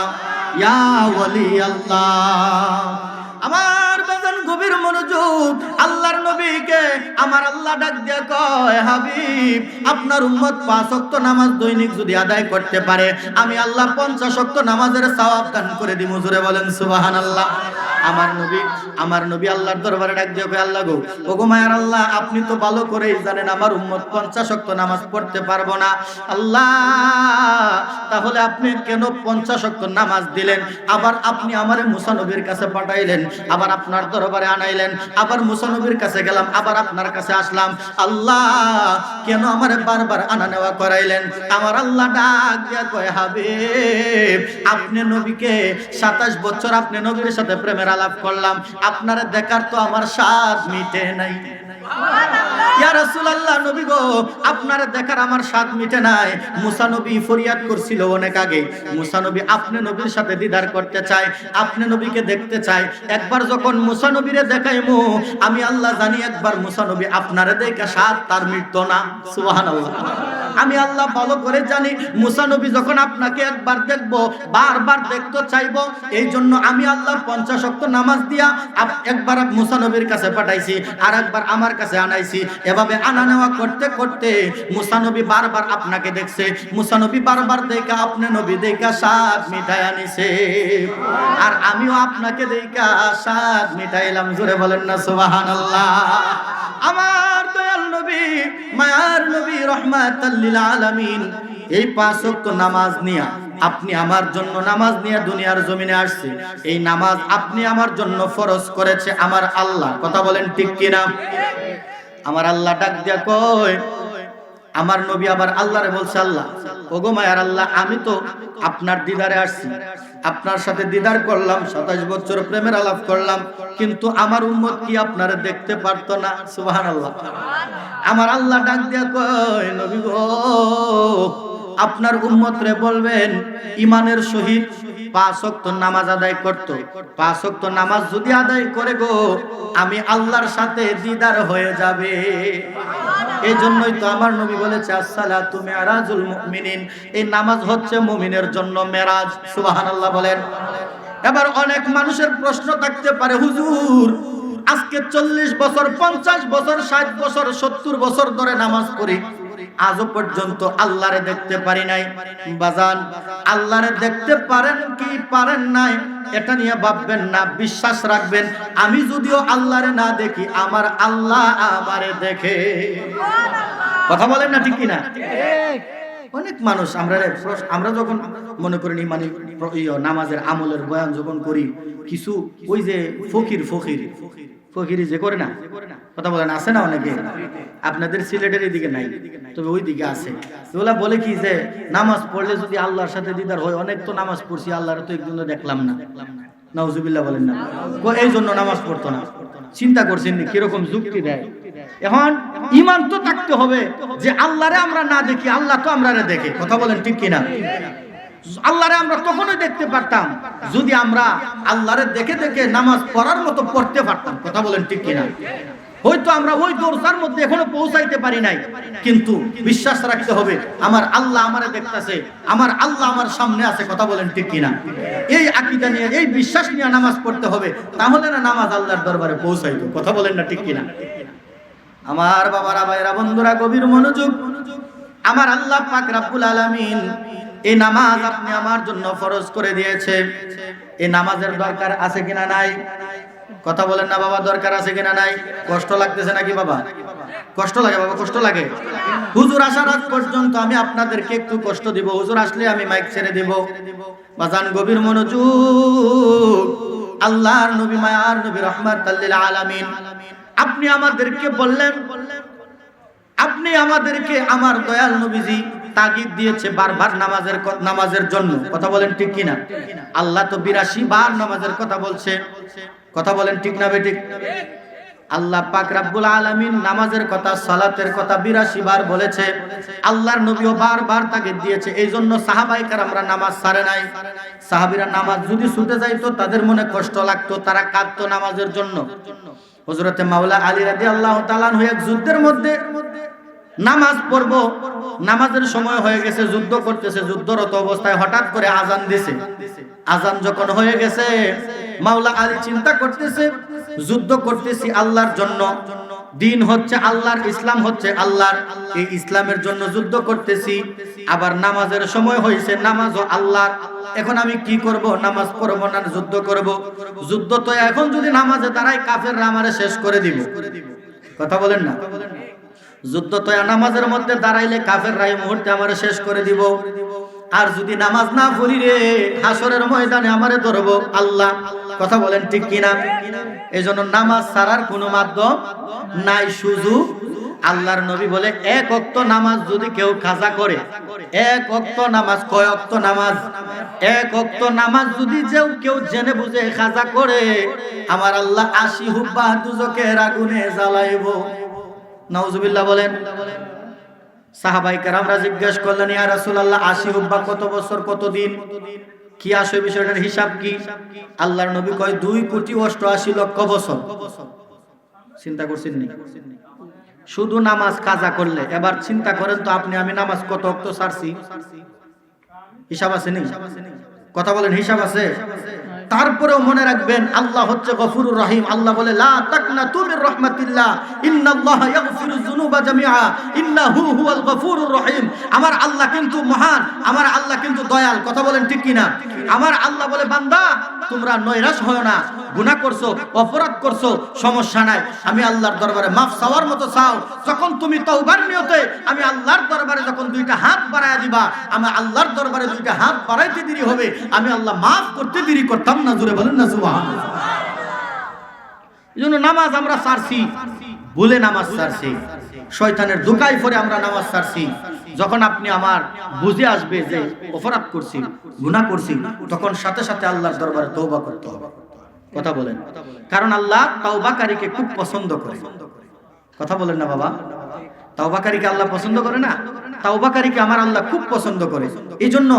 ইয়া ওয়ালি আল্লাহ। আমার বাজান গভীর মনোযোগ, আল্লাহর নবীকে আমার আল্লাহ ডাক দিয়া কয়, হাবিব আপনার উম্মত 5 ওয়াক্ত নামাজ দৈনিক যদি আদায় করতে পারে, আমি আল্লাহ 50 ওয়াক্ত নামাজের সওয়াব দান করে দিব। জোরে বলেন সুবহানাল্লাহ। আমার নবী আল্লাহর দরবারে ডাক দিয়ে কয়, আল্লাহ গো, ওগো মায়ার আল্লাহ, আপনি তো ভালো করেই জানেন আমার উম্মত 50 ওয়াক্ত নামাজ পড়তে পারবো না। আল্লাহ, তাহলে আপনি কেন 50 ওয়াক্ত নামাজ দিলেন? আবার আপনি আমারে মুসা নবীর কাছে পাঠাইলেন, আবার আপনার দরবারে আনাইলেন, আবার মুসা নবীর কাছে গেলাম, আবার আপনার কাছে আসলাম। আল্লাহ, কেন আমারে বারবার আনা নেওয়া করাইলেন? আমার আল্লাহ ডাক দিয়া কয়, হাবিব আপনি নবীকে 27 বছর আপনি নবীর সাথে প্রেমের আলাপ করলাম, আপনারে দেখার তো আমার স্বাদ মিটে নাই। ইয়া রাসূলুল্লাহ, নবী গো, আপনারে দেখার আমার স্বাদ মিটে নাই। মুসা নবী ফরিয়াদ করছিল অনেক আগে, মুসা নবী আপনি নবীর সাথে দিদার করতে চায়, আপনি নবীকে দেখতে চায়। একবার যখন মুসা নবীরে দেখাইমু, আমি আল্লাহ জানি একবার মুসা নবী আপনারে দেখা স্বাদ তার মিটতো না। সুবহানাল্লাহ। আমি আল্লাহ ভালো করে জানি মুসা নবী যখন আপনাকে একবার দেখবো, বারবার দেখতে চাইবো। এই জন্য আমি আল্লাহ 50 ওয়াক্ত নামাজ দিয়া একবার মুসা নবীর কাছে পাঠাইছি, আর একবার আমার কাছে আনাইছি। এভাবে আনা নেওয়া করতে করতে মুসা নবী বারবার আপনাকে দেখছে, মুসা নবী বারবার দেখা আপনি নবী দেখা স্বাদ মিটাই আনিছে, আর আমিও আপনাকে দেখা স্বাদ মিটাইলাম। জোরে বলেন না সুবহানাল্লাহ। আমার দয়াল নবী, মায়ার নবী, রাহমাতাল লিল আলামিন, এই 5 ওয়াক্ত নামাজ নিয়া আপনি আমার জন্য নামাজ নিয়ে দুনিয়ার জমিনে আসছে। এই নামাজ আপনি আমার জন্য ফরজ করেছে আমার আল্লাহ। কথা বলেন ঠিক কিনা? আমার আল্লাহ ডাক দিয়া কয়, আমার নবী আবার আল্লাহরে বলছে, আল্লাহ ওগো মায়ার আল্লাহ, আমি তো আপনার দিদারে আসছি, আপনার সাথে দিদার করলাম, 27 বছর প্রেমের আলাপ করলাম, কিন্তু আমার উম্মত কি আপনারে দেখতে পারতো না? সুবহানাল্লাহ। আমার আল্লাহ ডাক দিয়া কয়, নবী গো, আপনার উম্মতরে বলবেন ঈমানের সহিত 5 ওয়াক্ত নামাজ আদায় করত। 5 ওয়াক্ত নামাজ যদি আদায় করে গো, আমি আল্লাহর সাথে দিদার হয়ে যাবে। এই জন্যই তো আমার নবী বলেছে, আসসালাতু মিরাজুল মুমিনিন, এই নামাজ হচ্ছে মুমিনের জন্য মেরাজ। সুবহানাল্লাহ বলেন। এবার অনেক মানুষের প্রশ্ন থাকতে পারে, হুজুর আজকে 40 বছর, 50 বছর, 60 বছর, 70 বছর ধরে নামাজ পড়ি, আজও পর্যন্ত আল্লাহরে দেখতে পারি নাই। বাজান, আল্লাহরে দেখতে পারেন কি পারেন নাই এটা নিয়ে ভাববেন না, বিশ্বাস রাখবেন, আমি যদিও আল্লাহরে না দেখি, আমার আল্লাহ আমারে দেখে। কথা বলেন না ঠিক কিনা? অনেক মানুষ আমরা যখন মনে করি মানে নামাজের আমলের বয়ান যখন করি, কিছু ওই যে ফকিরি যে করে না, কথা বলেন, আছে না অনেকে, আপনাদের সিলেটের এদিকে নাই, তবে ওই দিকে আছে। ওগুলা বলে কি যে নামাজ পড়লে যদি আল্লাহর সাথে দিদার হয়, অনেক তো নামাজ পড়ছি, আল্লাহর তো একদিনও দেখলাম না। নাউজুবিল্লাহ বলেন না, এই জন্য নামাজ পড়তো না। চিন্তা করছেন কিরকম যুক্তি দেয়। এখন ঈমান তো থাকতে হবে যে আল্লাহরে আমরা না দেখি, আল্লাহ তো আমরারে দেখে। কথা বলেন ঠিক কিনা? আল্লাহরে আমরা তখনই দেখতে পারতাম যদি আমরা আল্লাহরে দেখে দেখে নামাজ পড়ার মতো পড়তে পারতাম। কথা বলেন ঠিক কিনা? হয়তো আমরা ওই দরজার মধ্যে এখনো পৌঁছাইতে পারি নাই, কিন্তু বিশ্বাস রাখতে হবে আমার আল্লাহ আমারে দেখতেছে, আমার আল্লাহ আমার সামনে আছে। কথা বলেন ঠিক কিনা? এই আকীদা নিয়ে, এই বিশ্বাস নিয়ে নামাজ পড়তে হবে, তাহলে না নামাজ আল্লাহর দরবারে পৌঁছাইবে। কথা বলেন না ঠিক কিনা? আমার বাবারা, ভাইরা, বন্ধুরা, গভীর মনোযোগ। আমার আল্লাহ পাক রব্বুল আলামিন এই নামাজ আপনি আমার জন্য ফরজ করে দিয়েছে। এই নামাজের দরকার আছে কিনা নাই? কথা বলেন না বাবা, দরকার আছে কিনা নাই? কষ্ট লাগতেছে নাকি বাবা? কষ্ট লাগে বাবা, কষ্ট লাগে। হুজুর আসার আগ পর্যন্ত আমি আপনাদেরকে একটু কষ্ট দিব, হুজুর আসলে আমি মাইক ছেড়ে দিব। বাজান গভীর মনোযোগ। আল্লাহর নবী, মায়ার নবী, রাহমাতাল লিল আলামিন, আপনি আমাদেরকে বললেন, আপনি আমাদেরকে, আমার দয়াল নবীজি তাগিদ দিয়েছে বারবার নামাজের জন্য। কথা বলেন ঠিক কিনা? আল্লাহ তো 82 বার নামাজের কথা বলছে। কথা বলেন ঠিক না বেঠিক? আল্লাহ পাক রব্বুল আলামিন নামাজের কথা, সালাতের কথা 82 বার বলেছে। আল্লাহর নবীও বারবার তাগিদ দিয়েছে। এইজন্য সাহাবায়ে কেরামরা নামাজ ছাড়ে নাই। সাহাবীরা নামাজ যদি ছুটে যাইতো তাদের মনে কষ্ট লাগতো, তারা কাঁদতো নামাজের জন্য। হযরতে মাওলা আলী রাদিয়াল্লাহু তাআলা আনহু এক যুদ্ধের মধ্যে নামাজ পড়বো, নামাজের সময় হয়ে গেছে, যুদ্ধ করতেছে, যুদ্ধরত অবস্থায় হঠাৎ করে আজান দিছে। আজান যখন হয়ে গেছে, মাওলা আলী চিন্তা করতেছে, যুদ্ধ করতেছি আল্লাহর জন্য, দিন হচ্ছে আল্লাহর, ইসলাম হচ্ছে আল্লাহর, এই ইসলামের জন্য যুদ্ধ করতেছি, আবার নামাজের সময় হয়েছে, নামাজও আল্লাহর। এখন আমি কি করব? নামাজ পড়বো না যুদ্ধ করব? যুদ্ধ তো এখন যদি নামাজে দাঁড়াই কাফেররা আমারে শেষ করে দিব। কথা বলেন না? যুদ্ধ তো নামাজের মধ্যে দাঁড়াইলে কাফেররা এই মুহূর্তে আমারে শেষ করে দিব। আর যদি নামাজ না পড়ি রে, হাসরের ময়দানে আমারে ধরবো আল্লাহ। কথা বলেন ঠিক কিনা? এইজন্য নামাজ ছাড়ার কোনো মাধ্যম নাই, সুযোগ। আল্লাহর নবী বলে এক ওয়াক্ত নামাজ যদি কেউ কাজা করে, এক ওয়াক্ত নামাজ, কয় ওয়াক্ত নামাজ? এক ওয়াক্ত নামাজ যদি কেউ জেনে বুঝে কাজা করে, আমার আল্লাহ 80 হুব্বা দুজকের আগুনে জ্বালাইবো। নাউজুবিল্লাহ বলেন। সাহাবায়ে কেরামরা জিজ্ঞেস করলেন, ইয়া রাসূলুল্লাহ 80 হুব্বা কত বছর, কত দিন, কি আসে বিষয়টার হিসাব কি? আল্লাহর নবী কয় 2,88,00,000 বছর। চিন্তা করছেন নি? শুধু নামাজ কাজা করলে। এবার চিন্তা করেন তো আপনি আমি নামাজ কত ওয়াক্ত ছাড়ছি, হিসাব আছে নি? কথা বলেন, হিসাব আছে? তারপরেও মনে রাখবেন আল্লাহ হচ্ছে গফুরুর রহিম। আল্লাহ বলে লা তাকনাতু মির রাহমাতিল্লাহ ইন্নাল্লাহা ইয়াগফিরুয যুনুবা জামিআ ইন্নাহু হুয়াল গফুরুর রহিম। আমার আল্লাহ কিন্তু মহান, আমার আল্লাহ কিন্তু দয়াল। কথা বলেন ঠিক কিনা? আমার আল্লাহ বলে বান্দা তোমরা নৈরাশ হয় না, গুনাহ করছো, অপরাধ করছো, সমস্যা নাই, আমি আল্লাহর দরবারে মাফ চাওয়ার মতো চাও। যখন তুমি তওবার নিয়তে আমি আল্লাহর দরবারে যখন দুইটা হাত বাড়ায়া দিবা, আমি আল্লাহর দরবারে দুইটা হাত বাড়াইতে দেরি হবে, আমি আল্লাহ মাফ করতে দেরি করতাম না। জোরে বলেন না সুবহানাল্লাহ। এজন্য নামাজ আমরা ছাড়ছি, ভুলে নামাজ ছাড়ছি, শয়তানের ধোঁকায় পড়ে আমরা নামাজ ছাড়ছি। যখন আপনি আমার বুঝে আসবে যে অপরাধ করছি, গুনাহ করছি, তখন সাথে সাথে আল্লাহর দরবারে তওবা করতে হবে। কথা বলেন, কারণ আল্লাহ তওবাকারীকে খুব পছন্দ করে। কথা বলেন না বাবা? তওবাকারীকে আল্লাহ পছন্দ করে না? তওবাকারীকে আমার আল্লাহ খুব পছন্দ করে। এইজন্য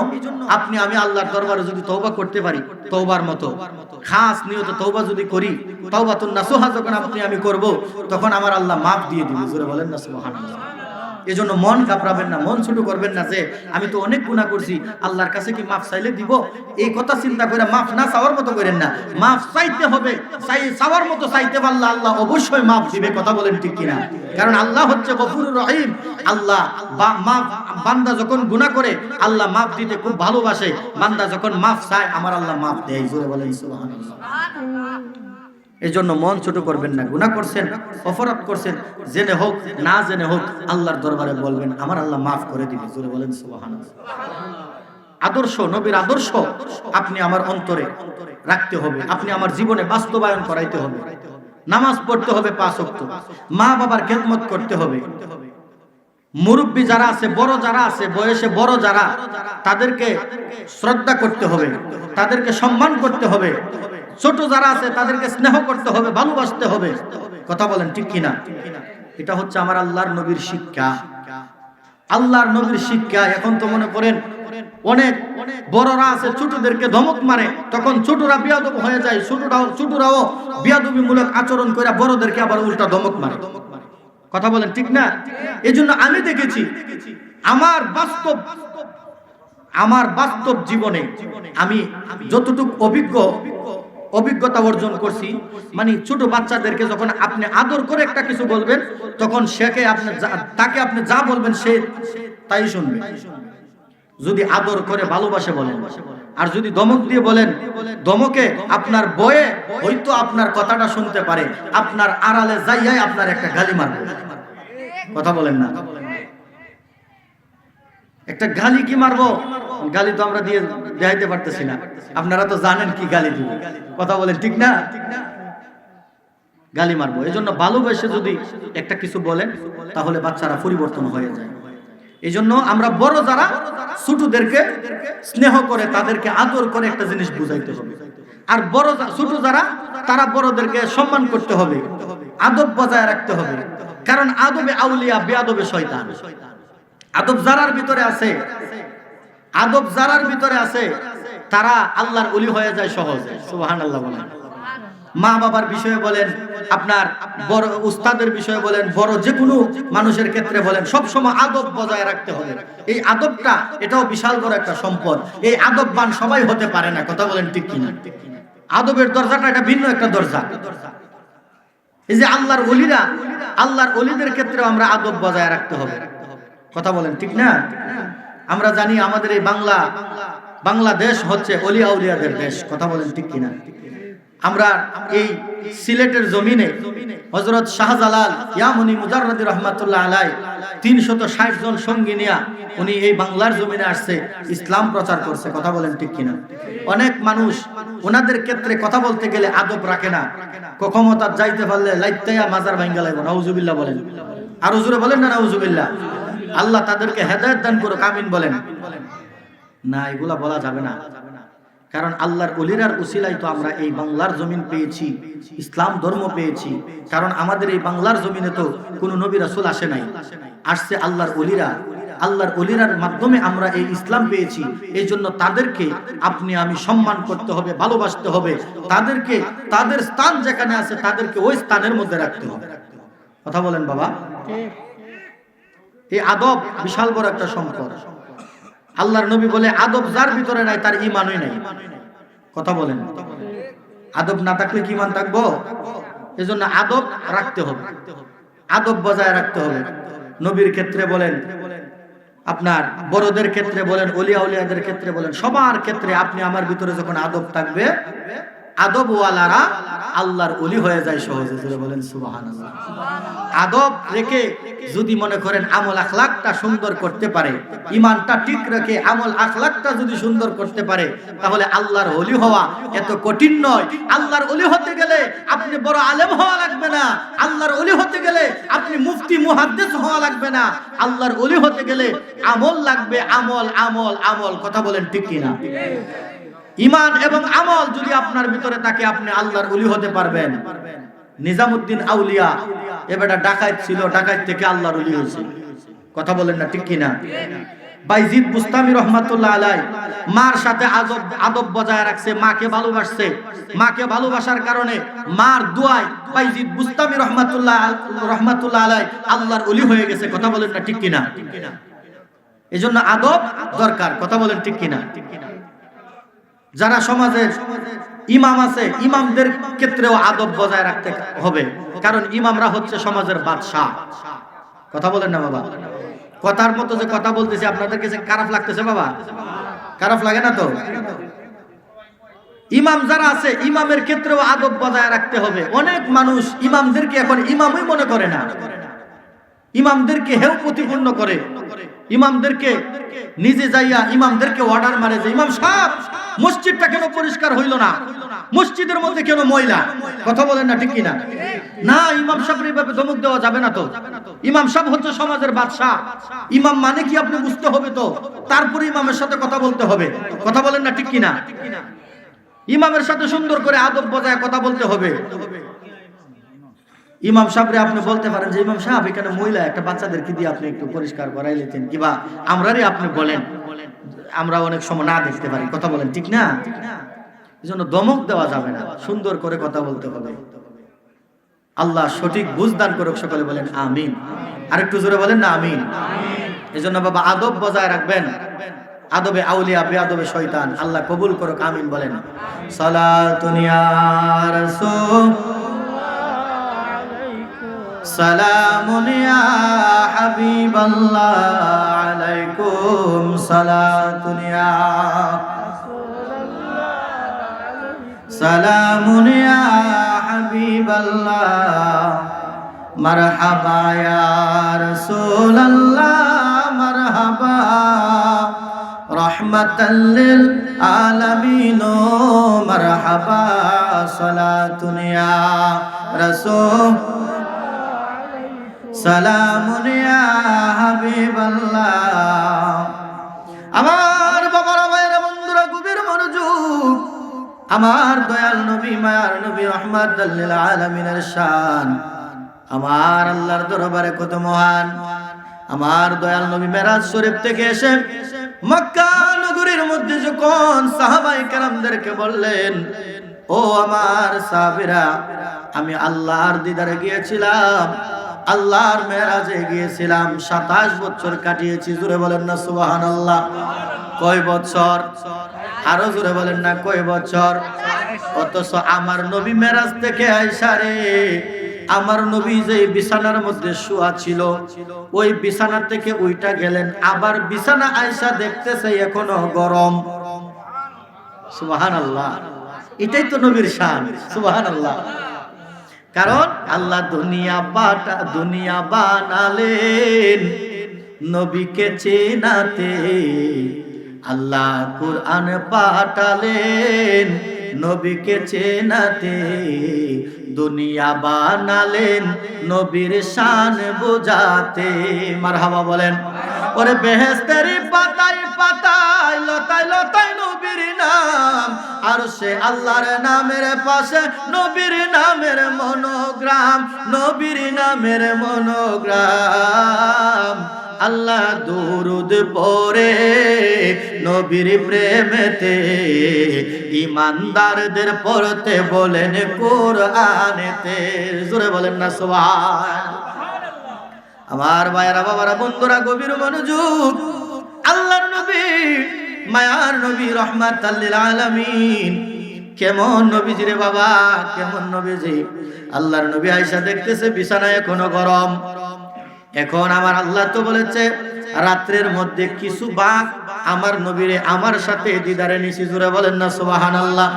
আপনি আমি আল্লাহর দরবারে যদি তওবা করতে পারি, তওবার মতো খাস নিয়ত তওবা যদি করি, তাওবাতুন নাসুহা যখন আপনি আমি করব, তখন আমার আল্লাহ মাফ দিয়ে দিবে। জোরে বলেন না সুবহানাল্লাহ। এজন্য মন ঘাবড়াবেন না, মন ছোট করবেন না যে আমি তো অনেক গুনাহ করছি, আল্লাহর কাছে কি মাফ চাইলে দিব, এই কথা চিন্তা করে মাফ না চাওয়ার মতো করেন না। মাফ চাইতে হবে, চাওয়ার মতো চাইতে পারলে আল্লাহ অবশ্যই মাফ দিবে। কথা বলেন ঠিক কিনা? কারণ আল্লাহ হচ্ছে গফুরুর রহিম। আল্লাহ বান্দা যখন গুনাহ করে আল্লাহ মাফ দিতে খুব ভালোবাসে। বান্দা যখন মাফ চায় আমার আল্লাহ মাফ দেয়। জোরে বলেন সুবহানাল্লাহ। এই জন্য মন ছোট করবেন না। গুনাহ করছেন, অপরাধ করছেন, জেনে হোক না জেনে হোক আল্লাহর দরবারে বলবেন, আমার আল্লাহ মাফ করে দিবে। জোরে বলেন সুবহানাল্লাহ। আদর্শ, নবীর আদর্শ আপনি আমার অন্তরে রাখতে হবে, আপনি আমার জীবনে বাস্তবায়ন করাইতে হবে। নামাজ পড়তে হবে 5 ওয়াক্ত, মা বাবার খেদমত করতে হবে, মুরব্বী যারা আছে, বড় যারা আছে, বয়সে বড় যারা, তাদেরকে শ্রদ্ধা করতে হবে, তাদেরকে সম্মান করতে হবে, ছোট যারা আছে তাদেরকে স্নেহ করতে হবে, ভালোবাসতে হবে। কথা বলেন ঠিক কিনা? এটা হচ্ছে আমার আল্লাহর নবীর শিক্ষা। আল্লাহর নবীর শিক্ষা। এখন তো মনে করেন অনেক বড়রা আছে ছোটদেরকে ধমক মারে, তখন ছোটরা বিয়াদব হয়ে যায়, ছোটরাও বিয়াদবিমূলক আচরণ করে বড়দেরকে আবার উল্টা ধমক মারে। কথা বলেন ঠিক না? এজন্য আমি দেখেছি আমার বাস্তব জীবনে আমি যতটুকু অভিজ্ঞতা অর্জন করছি, মানে ছোট বাচ্চাদেরকে যখন আপনি আদর করে একটা কিছু বলবেন, তখন তাকে আপনি যা বলবেন সে তাই শুনবে। যদি আদর করে ভালোবাসে বলেন, আর যদি ধমক দিয়ে বলেন, ধমকে আপনার বয়ে হয়তো আপনার কথাটা শুনতে পারে, আপনার আড়ালে যাইয়াই আপনার একটা গালি মারবে। কথা বলেন না? একটা গালি কি মারবো? গালি তো আমরা দিয়ে দেখাইতে পারতেছি না, আপনারা তো জানেন কি গালি দিব। কথা বলেন ঠিক না? গালি মারবো। এজন্য ভালোবেসে যদি একটা কিছু বলেন তাহলে বাচ্চারা পরিবর্তন হয়ে যায়। এই জন্য আমরা বড় যারা ছোটদেরকে স্নেহ করে তাদেরকে আদর করে একটা জিনিস বুঝাইতে হবে, আর বড় ছোট যারা তারা বড়দেরকে সম্মান করতে হবে, আদব বজায় রাখতে হবে। কারণ আদবে আউলিয়া বেয়াদবে শয়তান। আদব যারার ভিতরে আছে, আদব যারার ভিতরে আছে তারা আল্লাহর ওলি হয়ে যায় সহজে। সুবহানাল্লাহ বলেন। মা বাবার বিষয়ে বলেন, আপনার বড় উস্তাদের বিষয়ে বলেন, বড় যে কোনো মানুষের ক্ষেত্রে বলেন, সব সময় আদব বজায় রাখতে হবে। এই আদবটা এটাও বিশাল বড় একটা সম্পদ। এই আদববান সবাই হতে পারে না, কথা বলেন ঠিক কিনা? আদবের দরজাটা এটা ভিন্ন একটা দরজা। এই যে আল্লাহর ওলিরা, আল্লাহর ওলিদের ক্ষেত্রেও আমরা আদব বজায় রাখতে হবে, কথা বলেন ঠিক না? আমরা জানি আমাদের এই বাংলাদেশ হচ্ছে ওলি আউলিয়াদের দেশ, কথা বলেন ঠিক কিনা? আমরা এই সিলেটের জমিনে হযরত শাহজালাল ইয়ামুনি মুজাররদি রহমাতুল্লাহ আলাই 360 জন সঙ্গী নিয়ে উনি এই বাংলার জমিনে আসছে, ইসলাম প্রচার করছে, কথা বলেন ঠিক কিনা? অনেক মানুষ ওনাদের ক্ষেত্রে কথা বলতে গেলে আদব রাখে না, ক্ষমতার যাইতে পারলে লাইত্তায়া মাজার ভাঙ্গা লাগবে। নাউজুবিল্লাহ বলেন, আর হুজুরে বলেন না নাউজুবিল্লাহ। আল্লাহ তাদেরকে হেদায়েত দান করুক, আমিন বলেন না। এগুলা বলা যাবে না, কারণ আল্লাহর ওলিরার উসিলায় তো আমরা এই বাংলার জমিন পেয়েছি, ইসলাম ধর্ম পেয়েছি। কারণ আমাদের এই বাংলার জমিনে তো কোনো নবী রাসূল আসে নাই, আসছে আল্লাহর ওলিরা। আল্লাহর ওলিরার মাধ্যমে আমরা এই ইসলাম পেয়েছি। এই জন্য তাদেরকে আপনি আমি সম্মান করতে হবে, ভালোবাসতে হবে, তাদেরকে তাদের স্থান যেখানে আছে তাদেরকে ওই স্থানের মধ্যে রাখতে হবে, কথা বলেন বাবা। এই আদব বিশাল বড় একটা সম্পদ। আল্লাহর নবী বলে, আদব যার ভিতরে নাই তার ঈমানই নাই, কথা বলেন। আদব না থাকলে কি ঈমান থাকবো? এজন্য আদব রাখতে হবে, আদব বজায় রাখতে হবে। নবীর ক্ষেত্রে বলেন, আপনার বড়দের ক্ষেত্রে বলেন, ওলিয়া উলিয়াদের ক্ষেত্রে বলেন, সবার ক্ষেত্রে আপনি আমার ভিতরে যখন আদব থাকবে, আদব ওয়ালারা আল্লাহর ওলি হয়ে যায় সহজে। বলেন সুবহানাল্লাহ। আদব রেখে যদি মনে করেন আমল আখলাকটা সুন্দর করতে পারে, ঈমানটা ঠিক রেখে আমল আখলাকটা যদি সুন্দর করতে পারে, তাহলে আল্লাহর ওলি হওয়া এত কঠিন নয়। আল্লাহর ওলি হতে গেলে আপনি বড় আলেম হওয়া লাগবে না, আল্লাহর ওলি হতে গেলে আপনি মুফতি মুহাদ্দিস হওয়া লাগবে না। আল্লাহর ওলি হতে গেলে আমল লাগবে, আমল আমল আমল, কথা বলেন ঠিক কিনা? ঈমান এবং আমল যদি আপনার ভিতরে থাকে, আপনি আল্লাহর ওলি হতে পারবেন। নিজামউদ্দিন আউলিয়া এবারে ডাকাত ছিল, ডাকাত থেকে আল্লাহর ওলি হয়েছে, কথা বলেন না ঠিক কিনা? বাইজিদ বুস্তামি রহমাতুল্লাহ আলাই মার সাথে আদব বজায় রাখছে, মাকে ভালোবাসছে। মাকে ভালোবাসার কারণে মার দোয়ায় বাইজিদ বুস্তামি রহমাতুল্লাহ আলাই আল্লাহর ওলি হয়ে গেছে, কথা বলেন না ঠিক কিনা? এজন্য আদব দরকার, কথা বলেন ঠিক কিনা? যারা সমাজের ইমাম আছে, ইমামদের ক্ষেত্রেও আদব বজায় রাখতে হবে, কারণ ইমামরা হচ্ছে সমাজের বাদশা, কথা বলেন না বাবা? কথার মতো যে কথা বলতেছি আপনাদের কাছে খারাপ লাগতেছে বাবা? খারাপ লাগে না তো? ইমাম যারা আছে, ইমামের ক্ষেত্রেও আদব বজায় রাখতে হবে। অনেক মানুষ ইমামদেরকে এখন ইমামই মনে করে না, ইমামদেরকে হেয় প্রতিপন্ন করে, ইমামদেরকে নিজে যাইয়া ইমামদেরকে অর্ডার মারে যে ইমাম সাহেব মসজিদটা কেন পরিষ্কার হইল না, মসজিদের মধ্যে কেন ময়লা, কথা বলেন না ঠিক কিনা? না, ইমাম সাহেবের এইভাবে ধমক দেওয়া যাবে না তো। ইমাম সাহেব হচ্ছে সমাজের বাদশা। ইমাম মানে কি আপনি বুঝতে হবে তো, তারপরে ইমামের সাথে কথা বলতে হবে, কথা বলেন না ঠিক কিনা? ইমামের সাথে সুন্দর করে আদব বজায় কথা বলতে হবে। ইমাম সাহেবরে আপনি বলতে পারেন যে ইমাম সাহেব এখানে মহিলা একটা বাচ্চাদেরকে দিয়ে আপনি একটু পরিষ্কার করাই নিতেন, কিবা আমরারই আপনি বলেন, আমরা অনেক সময় না দেখতে পারি, কথা বলেন ঠিক না? এজন্য দমক দেওয়া যাবে না, সুন্দর করে কথা বলতে হবে। আল্লাহ সঠিক বুঝদান করুক, সকলে বলেন আমিন। আরেকটু জোরে বলেন না আমিন। এজন্য বাবা আদব বজায় রাখবেন, আদবে আউলিয়া বেয়াদবে শয়তান। আল্লাহ কবুল করুক, আমিন বলেন। সালাতুন ইয়া রাসূল, সালামুন ইয়া হাবিবাল্লাহ আলাইকুম, সালাতুন ইয়া রাসূলুল্লাহ, সালামুন ইয়া হাবিবাল্লাহ, মারহাবা ইয়া রাসূলুল্লাহ, মারহাবা রাহমাতাল লিল আলামিন, মারহাবা সালাতুন ইয়া রাসূল, সালামুন ইয়া হাবিবাল্লাহ। আমার বাবারা, ভাইরা, বন্ধুরা, গভীর মনোযোগ। আমার দয়াল নবী, মায়ার নবী, রাহমাতাল লিল আলামিনের শান আমার আল্লাহর দরবারে কত মহান। আমার দয়াল নবী মেরাজ শরীফ থেকে এসে মক্কা নগরীর মধ্যে যখন সাহাবায়ে কেরামদেরকে বললেন, ও আমার সাহাবীরা, আমি আল্লাহর দিদারে গিয়েছিলাম, আল্লাহর মেরাজে গিয়েছিলাম, 27 বছর কাটিয়েছি। জোরে বলেন না সুবহানাল্লাহ। কয় বছর? আরো জোরে বলেন না কয় বছর? অথচ আমার নবী মেরাজ থেকে আইসা রে, আমার নবী যে বিছানার মধ্যে শোয়া ছিল, ওই বিছানা থেকে উইটা গেলেন, আবার বিছানা আইসা দেখতেছে এখনো গরম। সুবহানাল্লাহ। এটাই তো নবীর শান। সুবহানাল্লাহ। কারণ আল্লাহ দুনিয়া বানালেন নবীকে চেনাতে, আল্লাহ কুরআন পাঠালেন নবীকে চেনাতে, দুনিয়া বানালেন নবীর শান বোঝাতে। মারহাবা বলেন। ওরে বেহেশতের পাতায় পাতায় লতায় লতায় নবীর নাম, আর সে আল্লাহর নামের পাশে নবীর নামের মনোগ্রাম, নবীর নামের মনোগ্রাম। আল্লাহ দুরুদ পড়ে নবীর প্রেমেতে, ইমানদারদের পড়তে বলেন কোরআনেতে। জোরে বলেন না সুবহানাল্লাহ। আমার ভাইরা, বাবারা, বন্ধুরা, গভীর মনোযোগ। আল্লাহর নবী, মায়ার নবী, রাহমাতাল লিল আলামিন, কেমন নবীজি রে বাবা, কেমন নবীজি। আল্লাহর নবী আয়েশা দেখতেছে বিছানায় এখনো গরম। এখন আমার আল্লাহ তো বলেছে, রাত্রের মধ্যে কিছু বাঘ আমার নবীরে আমার সাথে দিদারে নিছি। জোরে বলেন না সুবহানাল্লাহ।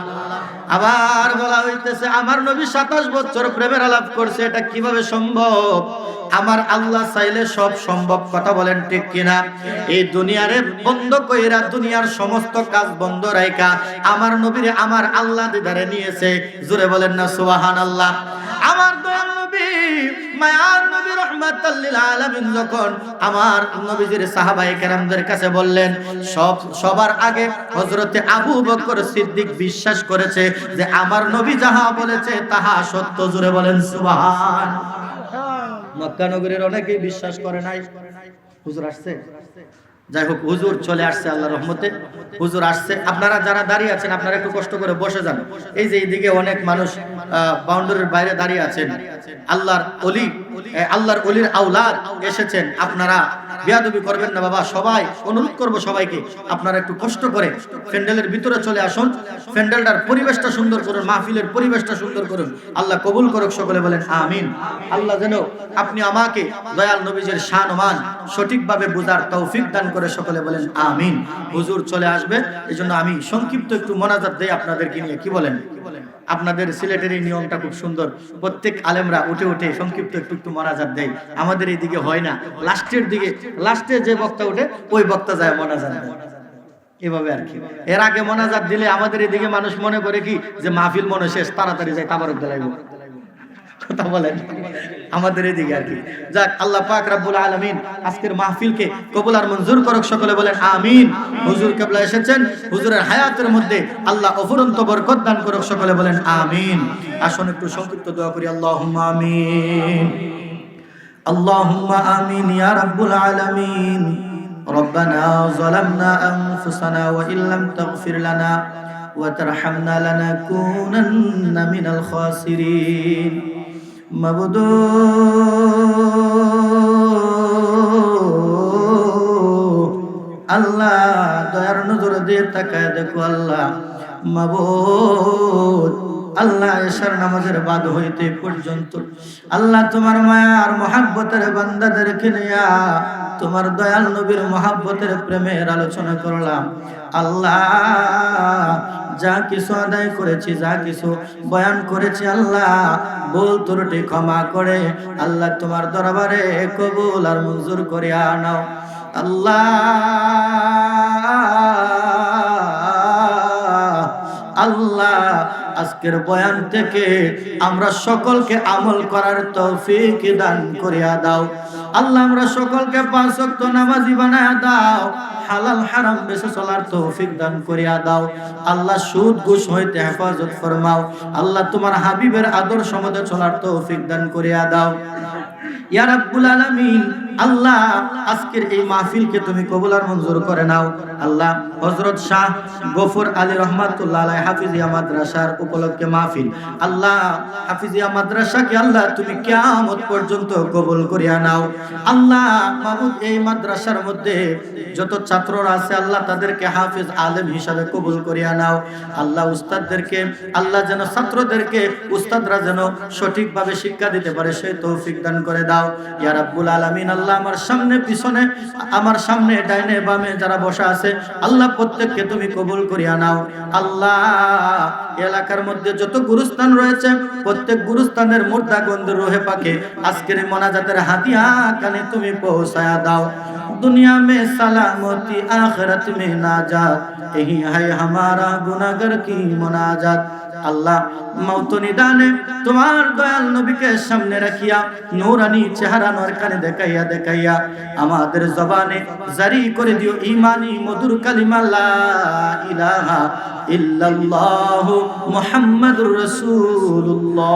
আবার বলা হইতেছে, আমার নবী 27 বছর প্রেমের আলাপ করছে, এটা কিভাবে সম্ভব? আমার আল্লাহ চাইলে সব সম্ভব। কথা বলেন ঠিক কিনা? এই দুনিয়ারে বন্ধ কইরা, দুনিয়ার সমস্ত কাজ বন্ধ রাইখা আমার নবীরে আমার আল্লাহ দিদারে নিয়েছে। জোরে বলেন না সুবহানাল্লাহ। আমার দয়াল নবী, মায়ার নবী, রাহমাতাল লিল আলামিন যখন আমার নবীজির সাহাবায়ে কেরামদের কাছে বললেন, সবার আগে হযরতে আবু বকর সিদ্দিক বিশ্বাস করেছে যে আমার নবী যাহা বলেছে তাহা সত্য। জোরে বলেন সুবহানাল্লাহ। মক্কা নগরীর অনেকেই বিশ্বাস করে নাই। হুজুর আসছে, যাই হোক, হুজুর চলে আসছে আল্লাহর রহমতে। হুজুর আসছে। আপনারা যারা দাঁড়িয়ে আছেন, আপনারা একটু কষ্ট করে বসে যান। এই যে এইদিকে অনেক মানুষ বাউন্ডারির বাইরে দাঁড়িয়ে আছেন, আল্লাহর ওলি, আল্লাহর ওলির আওলাদ এসেছেন। আপনারা বেয়াদবি করবেন না বাবা। সবাই অনুরোধ করবো সবাইকে, আপনারা একটু কষ্ট করে প্যান্ডেলের ভিতরে চলে আসুন। প্যান্ডেলটার পরিবেশটা সুন্দর করুন, মাহফিলের পরিবেশটা সুন্দর করুন। আল্লাহ কবুল করুক। সকলে বলেন আমিন। আল্লাহ যেন আপনি আমাকে দয়াল নবীজির শান ও মান সঠিকভাবে বুঝার তৌফিক দান করে। সকলে বলেন আমিন। হুজুর চলে আসবে, এজন্য আমি সংক্ষিপ্ত একটু মোনাজাত দেই আপনাদেরকে নিয়ে। কি বলেন? আপনাদের সিলেটের এই নিয়মটা খুব সুন্দর। প্রত্যেক আলেমরা উঠে উঠে সংক্ষিপ্ত একটু মোনাজাত দেয়। আমাদের এই দিকে হয় না। লাস্টে যে বক্তা উঠে ওই বক্তা যায় মোনাজাত দেয়, এভাবে আর কি। এর আগে মোনাজাত দিলে আমাদের এদিকে মানুষ মনে করে কি যে মাহফিল মনে শেষ, তাড়াতাড়ি যায় তাবারক দেলাইব। কথা বলেন আমাদের এদিকে আর কি। যাক, আল্লাহ পাক রব্বুল আলামিন আজকের মাহফিলকে কবুল আর মঞ্জুর করুক। সকলে বলেন আমিন। হুজুর কিবলা এসেছেন, হুজুরের হায়াতের মধ্যে আল্লাহ অফুরন্ত বরকত দান করুক। সকলে বলেন আমিন। আসুন একটু সংক্ষিপ্ত দোয়া করি। আল্লাহুম্মা আমিন, আল্লাহুম্মা আমিন ইয়া রাব্বুল আলামিন। রব্বানা যালামনা আনফুসানা ওয়া ইল্লাম তাগফির লানা ওয়া তারহামনা লানাকুনান্না মিনাল খাসিরিন। মাবুদ, আল্লাহ দয়ার নজর দিয়ে তাকায় দেখো আল্লাহ। মাবুদ, আল্লাহ এশার নামাজের বাদ হইতে পর্যন্ত আল্লাহ তোমার মায়ার মহাব্বতের বান্দাদেরকে নিয়া তোমার দয়াল নবীর মহাব্বতের প্রেমের আলোচনা করলাম। আল্লাহ যা কিছু আদায় করেছি, যা কিছু বয়ান করেছি, আল্লাহ ভুল ত্রুটি ক্ষমা করে আল্লাহ তোমার দরবারে কবুল আর মঞ্জুর করে আনাও। আল্লাহ আল্লাহ আজকের বয়ান থেকে আমরা সকলকে আমল করার তৌফিক দান করিয়া দাও আল্লাহ। আমরা সকলকে পাঁচ ওয়াক্ত নামাজি বানায়া দাও, হালাল হারাম বেঁচে চলার তৌফিক দান করিয়া দাও আল্লাহ। সুদ ঘুষ হইতে হেফাজত ফরমাও আল্লাহ। তোমার হাবিবের আদর্শ মতে চলার তৌফিক দান করিয়া দাও ইয়া রাব্বুল আলামিন। আল্লাহ আজকের এই মাহফিলকে তুমি কবুল আর মঞ্জুর করে নাও আল্লাহ। হযরত শাহ গফর আলী রহমাতুল্লাহ আলাইহি হাফিজিয়া মাদ্রাসার উপলক্ষে মাহফিল আল্লাহ, হাফিজিয়া মাদ্রাসাকে আল্লাহ তুমি কিয়ামত পর্যন্ত কবুল করিয়া নাও আল্লাহ। মাবুদ এই মাদ্রাসার মধ্যে যত ছাত্ররা আছে আল্লাহ তাদেরকে হাফিজ আলেম হিসাবে কবুল করিয়া নাও আল্লাহ। উস্তাদদেরকে আল্লাহ যেন ছাত্রদেরকে উস্তাদরা যেন সঠিকভাবে শিক্ষা দিতে পারে সেই তৌফিক দান করে দাও ইয়া রাব্বুল আলামিন। আল্লাহ আমার সামনে পিছনে, আমার সামনে ডাইনে বামে যারা বসা আছে আল্লাহ প্রত্যেককে তুমি কবুল করিয়া নাও আল্লাহ। এলাকার মধ্যে যত গুরুস্থান রয়েছে প্রত্যেক গুরুস্থানের মুর্দা গন্ধের রোহে পাকে আজকের মোনাজাতের হাতিয়া কানে তুমি পৌঁছায়া দাও। दुनिया में सलामती आखिरत में नाजात, यही है हमारा गुनाहगार की मुनाजात। আল্লাহ মওত নিদানে তোমার দয়াল নবীকে সামনে রাখিয়া নূরানি চেহারা নূর কানে দেখাইয়া দেখাইয়া আমাদের জবানে জারি করে দিও ঈমানি মধুর কালিমা লা ইলাহা ইল্লাল্লাহু মুহাম্মাদুর রাসূলুল্লাহ।